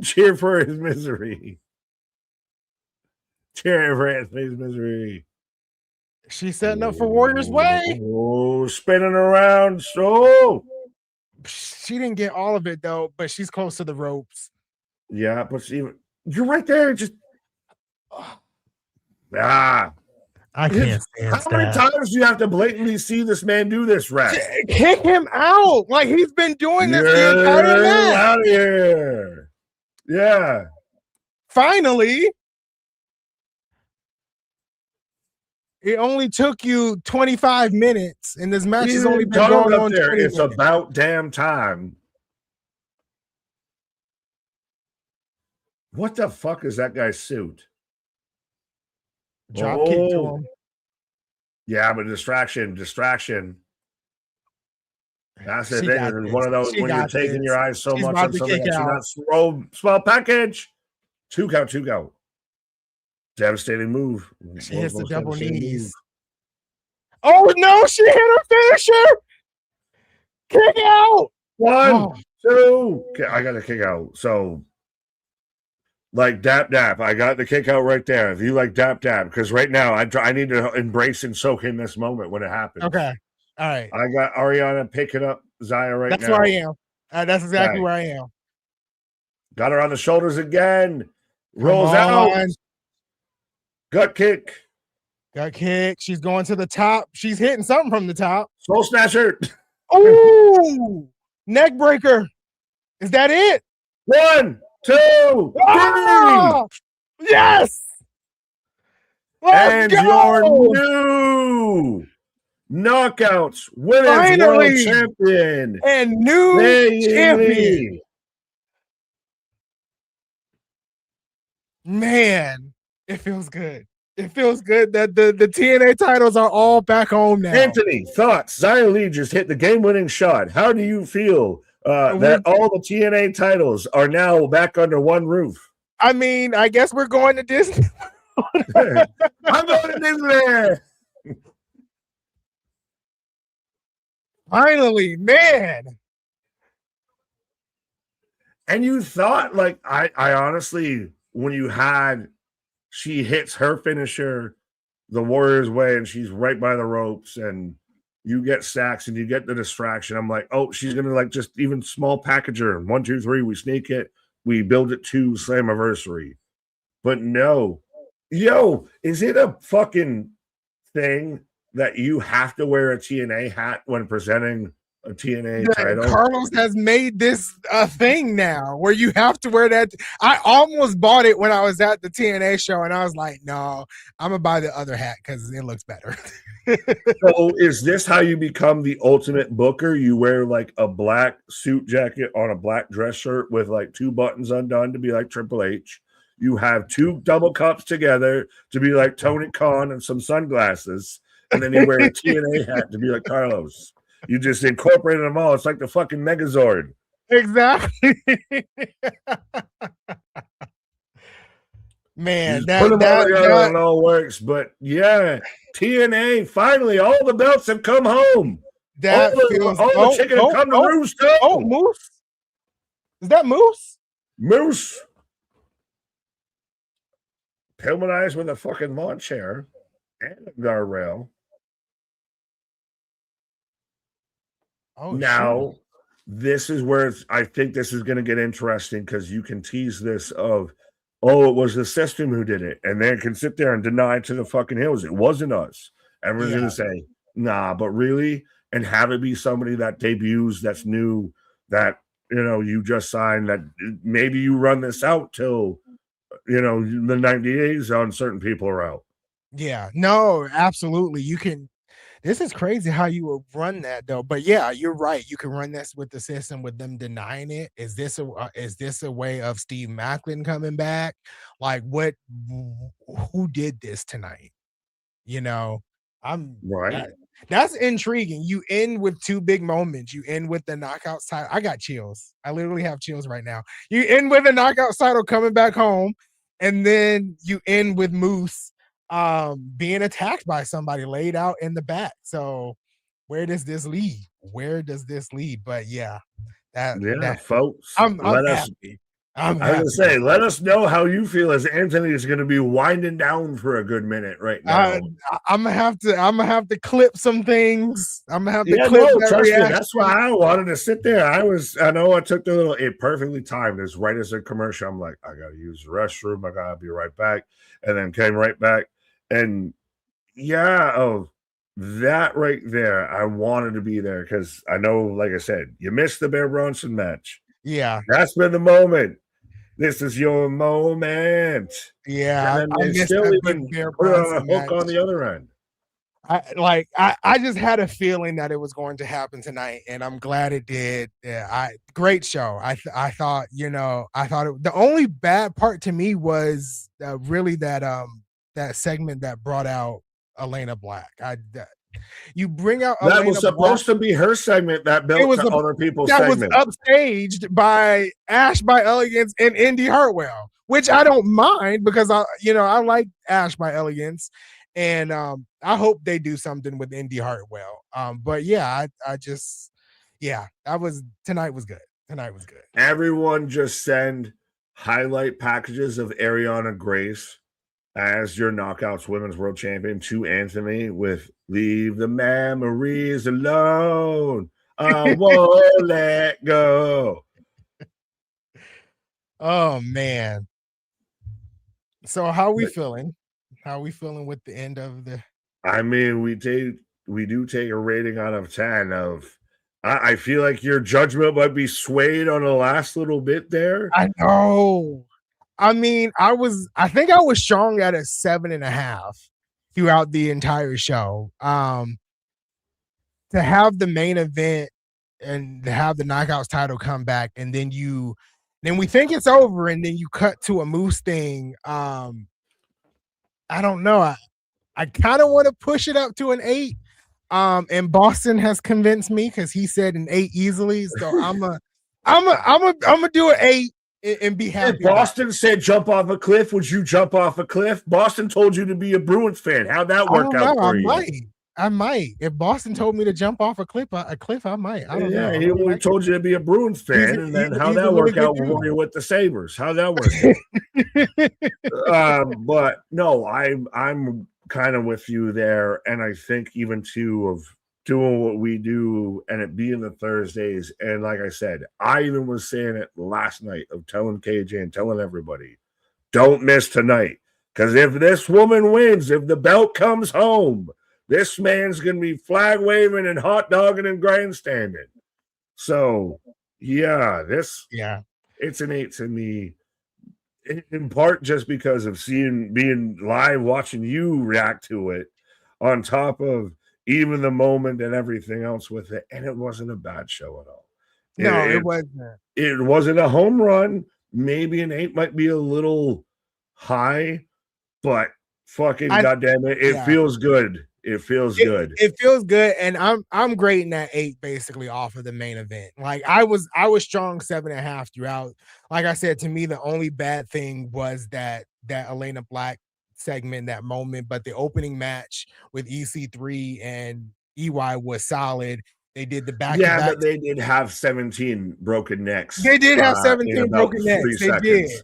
Cheer for his misery. Cheer for Anthony's misery. She's setting up for Warrior's Way. Oh, spinning around. So she didn't get all of it though, but she's close to the ropes. Yeah, but you're right there. Just I can't stand How many times do you have to blatantly see this man do this, Rat? Kick him out. Like he's been doing this the entire match. Out of here. Yeah. Finally. It only took you 25 minutes, and this match has only been going on there. 20 It's minutes. about damn time. What the fuck is that guy's suit? Drop kick to him. Yeah, but distraction. That's the thing. It's one of those when you're taking your eyes so much on something that you're not small package. 2 count. Devastating move. She hits the double knees. Oh no, she hit her finisher. Kick out. 1, 2. Okay, I got to kick out. So, like dap. I got the kick out right there. If you like dap, because right now I need to embrace and soak in this moment when it happens. Okay. All right. I got Ariana picking up Zaya right now. That's where I am. That's exactly where I am. Got her on the shoulders again. Rolls out. Gut kick. She's going to the top. She's hitting something from the top. Soul snatcher. Oh, neck breaker. Is that it? 1, 2, 3. Yes. And your new Knockouts Women's World Champion and new champion. Man, it feels good. It feels good that the TNA titles are all back home now. Anthony, thoughts? Xia Li just hit the game-winning shot. How do you feel that all the TNA titles are now back under one roof? I mean, I guess we're going to Disney. I'm going to Disneyland. Finally, man. And you thought, like, I honestly, when you had, she hits her finisher the Warrior's Way and she's right by the ropes and you get stacks and you get the distraction. I'm like, oh, she's going to like just even small package her. 1, 2, 3, we sneak it. We build it to Slammiversary. But no. Yo, is it a fucking thing that you have to wear a TNA hat when presenting a TNA title? Carlos has made this a thing now where you have to wear that. I almost bought it when I was at the TNA show, and I was like, no, I'm going to buy the other hat because it looks better. So is this how you become the ultimate booker? You wear like a black suit jacket on a black dress shirt with like 2 buttons undone to be like Triple H. You have 2 double cups together to be like Tony Khan and some sunglasses. And then you wear a TNA hat to be like Carlos. You just incorporated them all. It's like the fucking Megazord. Exactly. Man, that all works. But yeah, TNA, finally, all the belts have come home. That all the chicken have come to roost. Oh, Moose. Is that Moose? Moose. Pillmanized with a fucking lawn chair and a guardrail. Oh, now, this is where I think this is going to get interesting because you can tease this of oh, it was the system who did it, and they can sit there and deny to the fucking hills it wasn't us. Everyone's Yeah. gonna say, nah, but really, and have it be somebody that debuts that's new, that you just signed, that maybe you run this out till the 90 days on certain people are out. Yeah. No, absolutely. You can. This is crazy how you would run that though. But yeah, you're right. You can run this with the system with them denying it. Is this a way of Steve Macklin coming back? Like what who did this tonight? You know, I'm Right? that that's intriguing. You end with two big moments. You end with the knockouts title. I got chills. I literally have chills right now. You end with the knockout title coming back home, and then you end with Moose being attacked by somebody laid out in the back. So where does this lead? Where does this lead? But yeah, that Yeah, that folks. I'm Let us happy. I'm I was gonna happy. say, let us know how you feel as Anthony is gonna be winding down for a good minute right I, now. I'm gonna have to clip some things. I'm gonna have to Yeah, clip no, that trust me. reaction. That's why I wanted to sit there. I know I took the little, it perfectly timed. As right as a commercial, I'm like, I gotta use the restroom. I gotta be right back. And then came right back. And yeah, that right there, I wanted to be there because I know, like I said, you missed the Bear Bronson match. Yeah, That's been the moment. This is your moment. And yeah. then I they missed still that big even Bear put it on a Bronson hook on match. the other end. I just had a feeling that it was going to happen tonight, and I'm glad it did. Yeah, great show. I thought the only bad part to me was really that segment that brought out Elena Black. You bring out That was Elena Black. supposed to be her segment that It built was to a other people's that was segment. upstaged by Ash by Elegance and Indy Hartwell, which I don't mind because I like Ash by Elegance, and I hope they do something with Indy Hartwell. But yeah, I just that was tonight was good. Tonight was good. Everyone just send highlight packages of Ariana Grace as your Knockouts Women's World Champion to Anthony with Leave the Memories Alone. I won't let go. Oh man. So how are we feeling? How are we feeling with the end of the I mean, we do take a rating out of 10 of I feel like your judgment might be swayed on the last little bit there. I know. I mean, I think I was strong at a 7.5 throughout the entire show. To have the main event and to have the knockouts title come back, and then we think it's over, and then you cut to a Moose thing. I don't know. I kind of want to push it up to an 8. And Boston has convinced me because he said an 8 easily. So I'm a do an 8 and be If happy about it. Boston said jump off a cliff, would you jump off a cliff? Boston told you to be a Bruins fan. How'd that I work don't out know. I for you? might. I might. If Boston told me to jump off a cliff, I might. I don't know. Yeah, I he really only like it. told you to be a Bruins He's fan, a, and he's then a, how'd he's a that really work good out when dude. you're with the Sabres? How'd that work out? But no, I'm kind of with you there, and I think even too of doing what we do and it being the Thursdays, and like I said, I even was saying it last night of telling KJ and telling everybody, don't miss tonight. Because if this woman wins, if the belt comes home, this man's gonna be flag waving and hot dogging and grandstanding. So yeah, Yeah. it's an 8 to me in part just because of being live watching you react to it on top of even the moment and everything else with it, and it wasn't a bad show at all. No, it it, wasn't. it wasn't a home run. Maybe an 8 might be a little high, but fucking I goddamn it, it Yeah. feels good. It feels It, good. it feels good, and I'm grading that 8 basically off of the main event. Like I was strong 7.5 throughout. Like I said, to me, the only bad thing was that Elena Black segment, that moment. But the opening match with EC3 and EY was solid. They did the back to Yeah, back. but they did have 17 broken necks They did have in 17 about broken 3 necks. They did. seconds.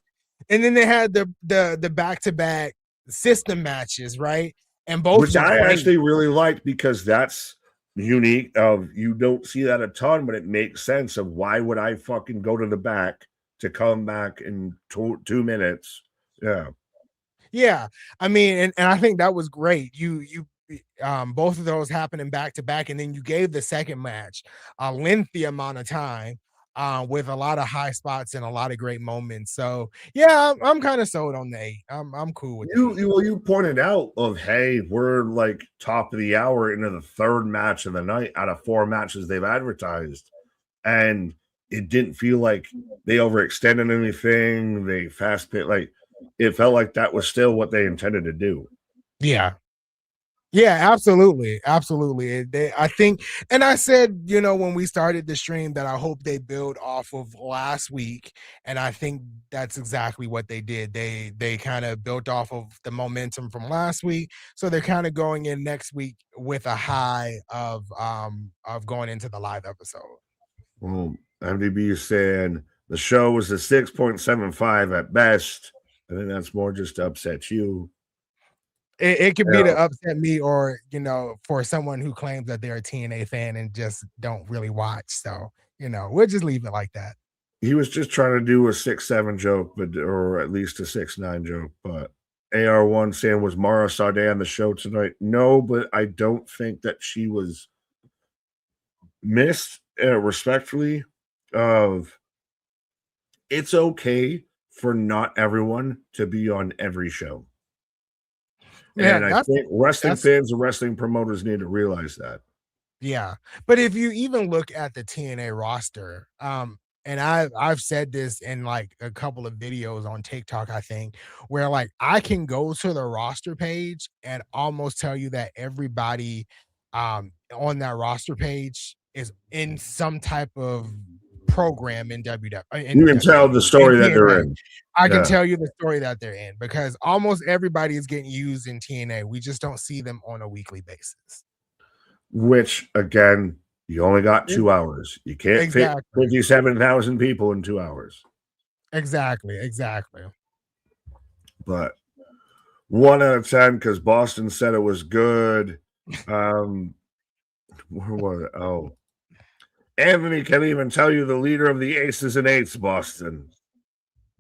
And then they had the back to back system matches, right? And both Which were I great. actually really liked because that's unique. Of you don't see that a ton, but it makes sense of why would I fucking go to the back to come back in 2 minutes Yeah. Yeah. I mean, and I think that was great. Both of those happening back to back, and then you gave the second match a lengthy amount of time, with a lot of high spots and a lot of great moments. So yeah, I'm kind of sold on the 8. I'm cool with the 8. You pointed out of, hey, we're like top of the hour into the third match of the night out of 4 matches they've advertised, and it didn't feel like they overextended anything. They fast pit, like it felt like that was still what they intended to do. Yeah. Yeah, absolutely, absolutely. I think, and I said, when we started the stream, that I hope they build off of last week, and I think that's exactly what they did. They kind of built off of the momentum from last week, so they're kind of going in next week with a high of going into the live episode. Well, MDB is saying the show was a 6.75 at best. I think that's more just to upset you. It could be to upset me, or for someone who claims that they're a TNA fan and just don't really watch. So we'll just leave it like that. He was just trying to do a 6-7 joke, or at least a 6-9 joke. But AR1 saying, was Mara Sade on the show tonight? No, but I don't think that she was missed, respectfully. Of it's okay for not everyone to be on every show. Yeah, And I think wrestling fans and wrestling promoters need to realize that. Yeah. But if you even look at the TNA roster, and I've said this in like a couple of videos on TikTok, I think, where like I can go to the roster page and almost tell you that everybody on that roster page is in some type of program in You can tell the story that they're in. I can tell you the story that they're in, because almost everybody is getting used in TNA. We just don't see them on a weekly basis. Which, again, you only got 2 hours. You can't fit 57,000 people in 2 hours. Exactly. But 1 out of 10, because Boston said it was good. Where was it? Oh, Anthony can even tell you the leader of the Aces and Eights, Boston.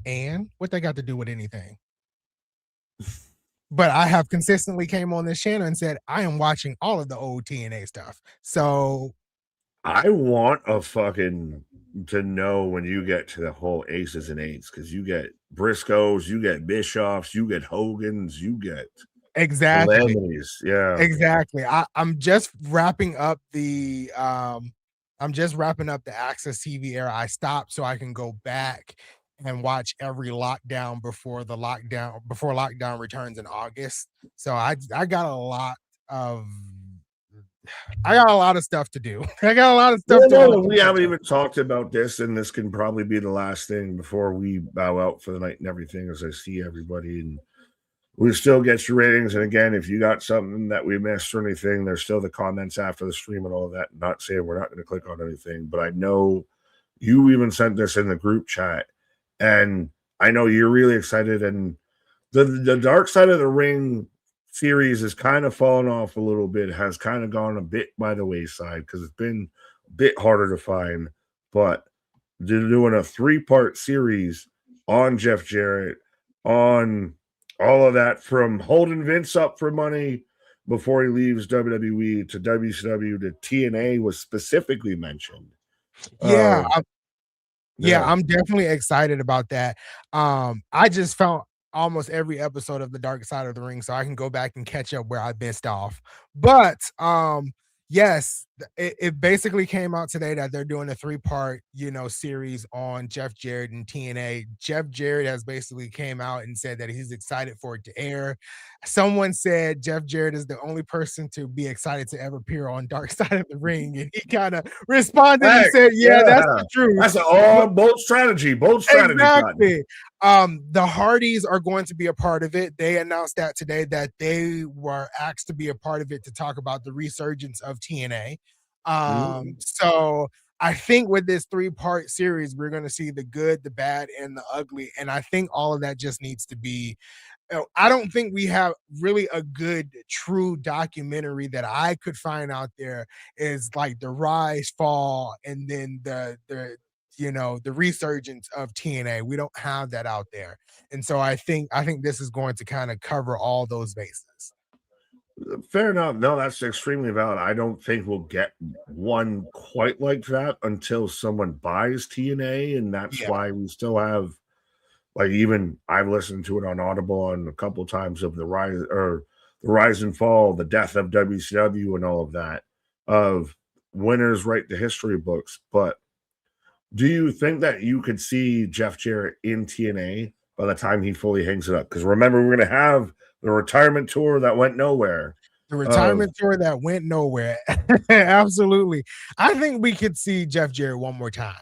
And what they got to do with anything? But I have consistently came on this channel and said I am watching all of the old TNA stuff. So I want a fucking to know when you get to the whole Aces and Eights, because you get Briscoes, you get Bischoffs, you get Hogans, you get Calamities. Yeah, exactly. I'm just wrapping up the Access TV era. I stopped so I can go back and watch every lockdown before lockdown returns in August. So I got a lot of stuff to do. I got a lot of stuff we haven't even talked about this, and this can probably be the last thing before we bow out for the night and everything, as I see everybody, and we still get your ratings. And again, if you got something that we missed or anything, there's still the comments after the stream and all of that. Not saying we're not going to click on anything, but I know you even sent this in the group chat, and I know you're really excited. And the Dark Side of the Ring series has kind of fallen off a little bit, has kind of gone a bit by the wayside, because it's been a bit harder to find. But they're doing a 3-part series on Jeff Jarrett, on all of that, from holding Vince up for money before he leaves WWE to WCW to TNA was specifically mentioned. Yeah, I'm definitely excited about that. I just found almost every episode of the Dark Side of the Ring, so I can go back and catch up where I missed off. But yes, it basically came out today that they're doing a 3-part, series on Jeff Jarrett and TNA. Jeff Jarrett has basically came out and said that he's excited for it to air. Someone said Jeff Jarrett is the only person to be excited to ever appear on Dark Side of the Ring, and he kind of responded and said, that's the truth. That's all bold strategy. Exactly. The Hardys are going to be a part of it. They announced that today, that they were asked to be a part of it to talk about the resurgence of TNA. So I think with this 3-part series, we're going to see the good, the bad, and the ugly. And I think all of that just needs to be, I don't think we have really a good, true documentary that I could find out there is like the rise, fall, and then the the resurgence of TNA. We don't have that out there. And so I think this is going to kind of cover all those bases. Fair enough. No, that's extremely valid. I don't think we'll get one quite like that until someone buys TNA, and that's Yeah. why we still have, like, even I've listened to it on Audible on a couple times of the rise and fall, the death of WCW, and all of that. Of winners write the history books. But do you think that you could see Jeff Jarrett in TNA by the time he fully hangs it up? Because remember, we're going to have the retirement tour that went nowhere. The retirement tour that went nowhere. Absolutely. I think we could see Jeff Jarrett one more time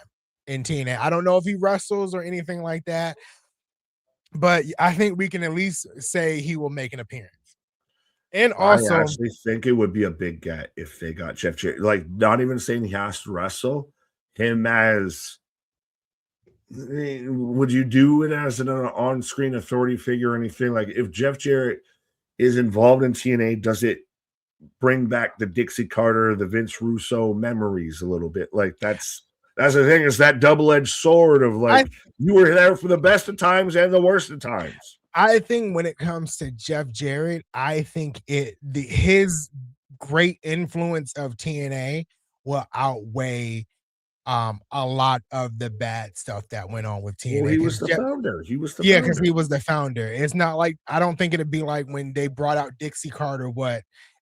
in TNA. I don't know if he wrestles or anything like that, but I think we can at least say he will make an appearance. And also, I actually think it would be a big get if they got Jeff Jarrett. Like, not even saying he has to wrestle, him as, would you do it as an on-screen authority figure or anything? Like, if Jeff Jarrett is involved in TNA, does it bring back the Dixie Carter, the Vince Russo memories a little bit? Like, that's the thing, is that double-edged sword of, like, you were there for the best of times and the worst of times. I think when it comes to Jeff Jarrett, I think his great influence of TNA will outweigh a lot of the bad stuff that went on with TNA. Well, he was the founder. Yeah, because he was the founder. It's not like, I don't think it'd be like when they brought out Dixie Carter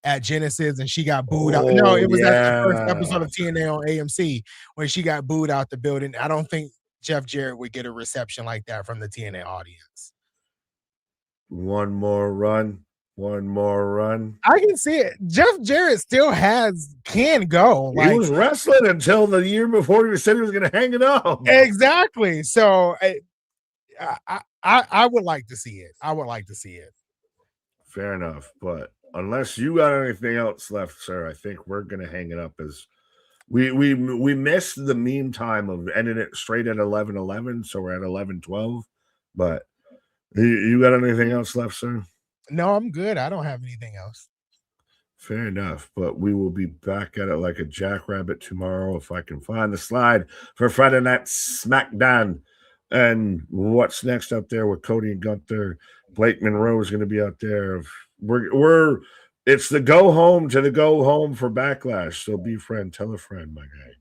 at Genesis and she got booed out. No, it was at the first episode of TNA on AMC when she got booed out the building. I don't think Jeff Jarrett would get a reception like that from the TNA audience. One more run. I can see it. Jeff Jarrett still can go. He was wrestling until the year before he said he was going to hang it up. Exactly. So I would like to see it. Fair enough. But unless you got anything else left, sir, I think we're going to hang it up. As we missed the meme time of ending it straight at 11:11, so we're at 11:12. But you got anything else left, sir? No, I'm good. I don't have anything else. Fair enough. But we will be back at it like a jackrabbit tomorrow if I can find the slide for Friday Night SmackDown. And what's next up there with Cody and Gunther? Blake Monroe is going to be out there. It's the go home for Backlash. So be friend, tell a friend, my guy.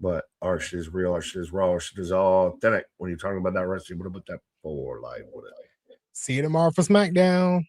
But our shit is real, our shit is raw, our shit is all authentic. When you're talking about that wrestling, what about that for live with it? See you tomorrow for SmackDown.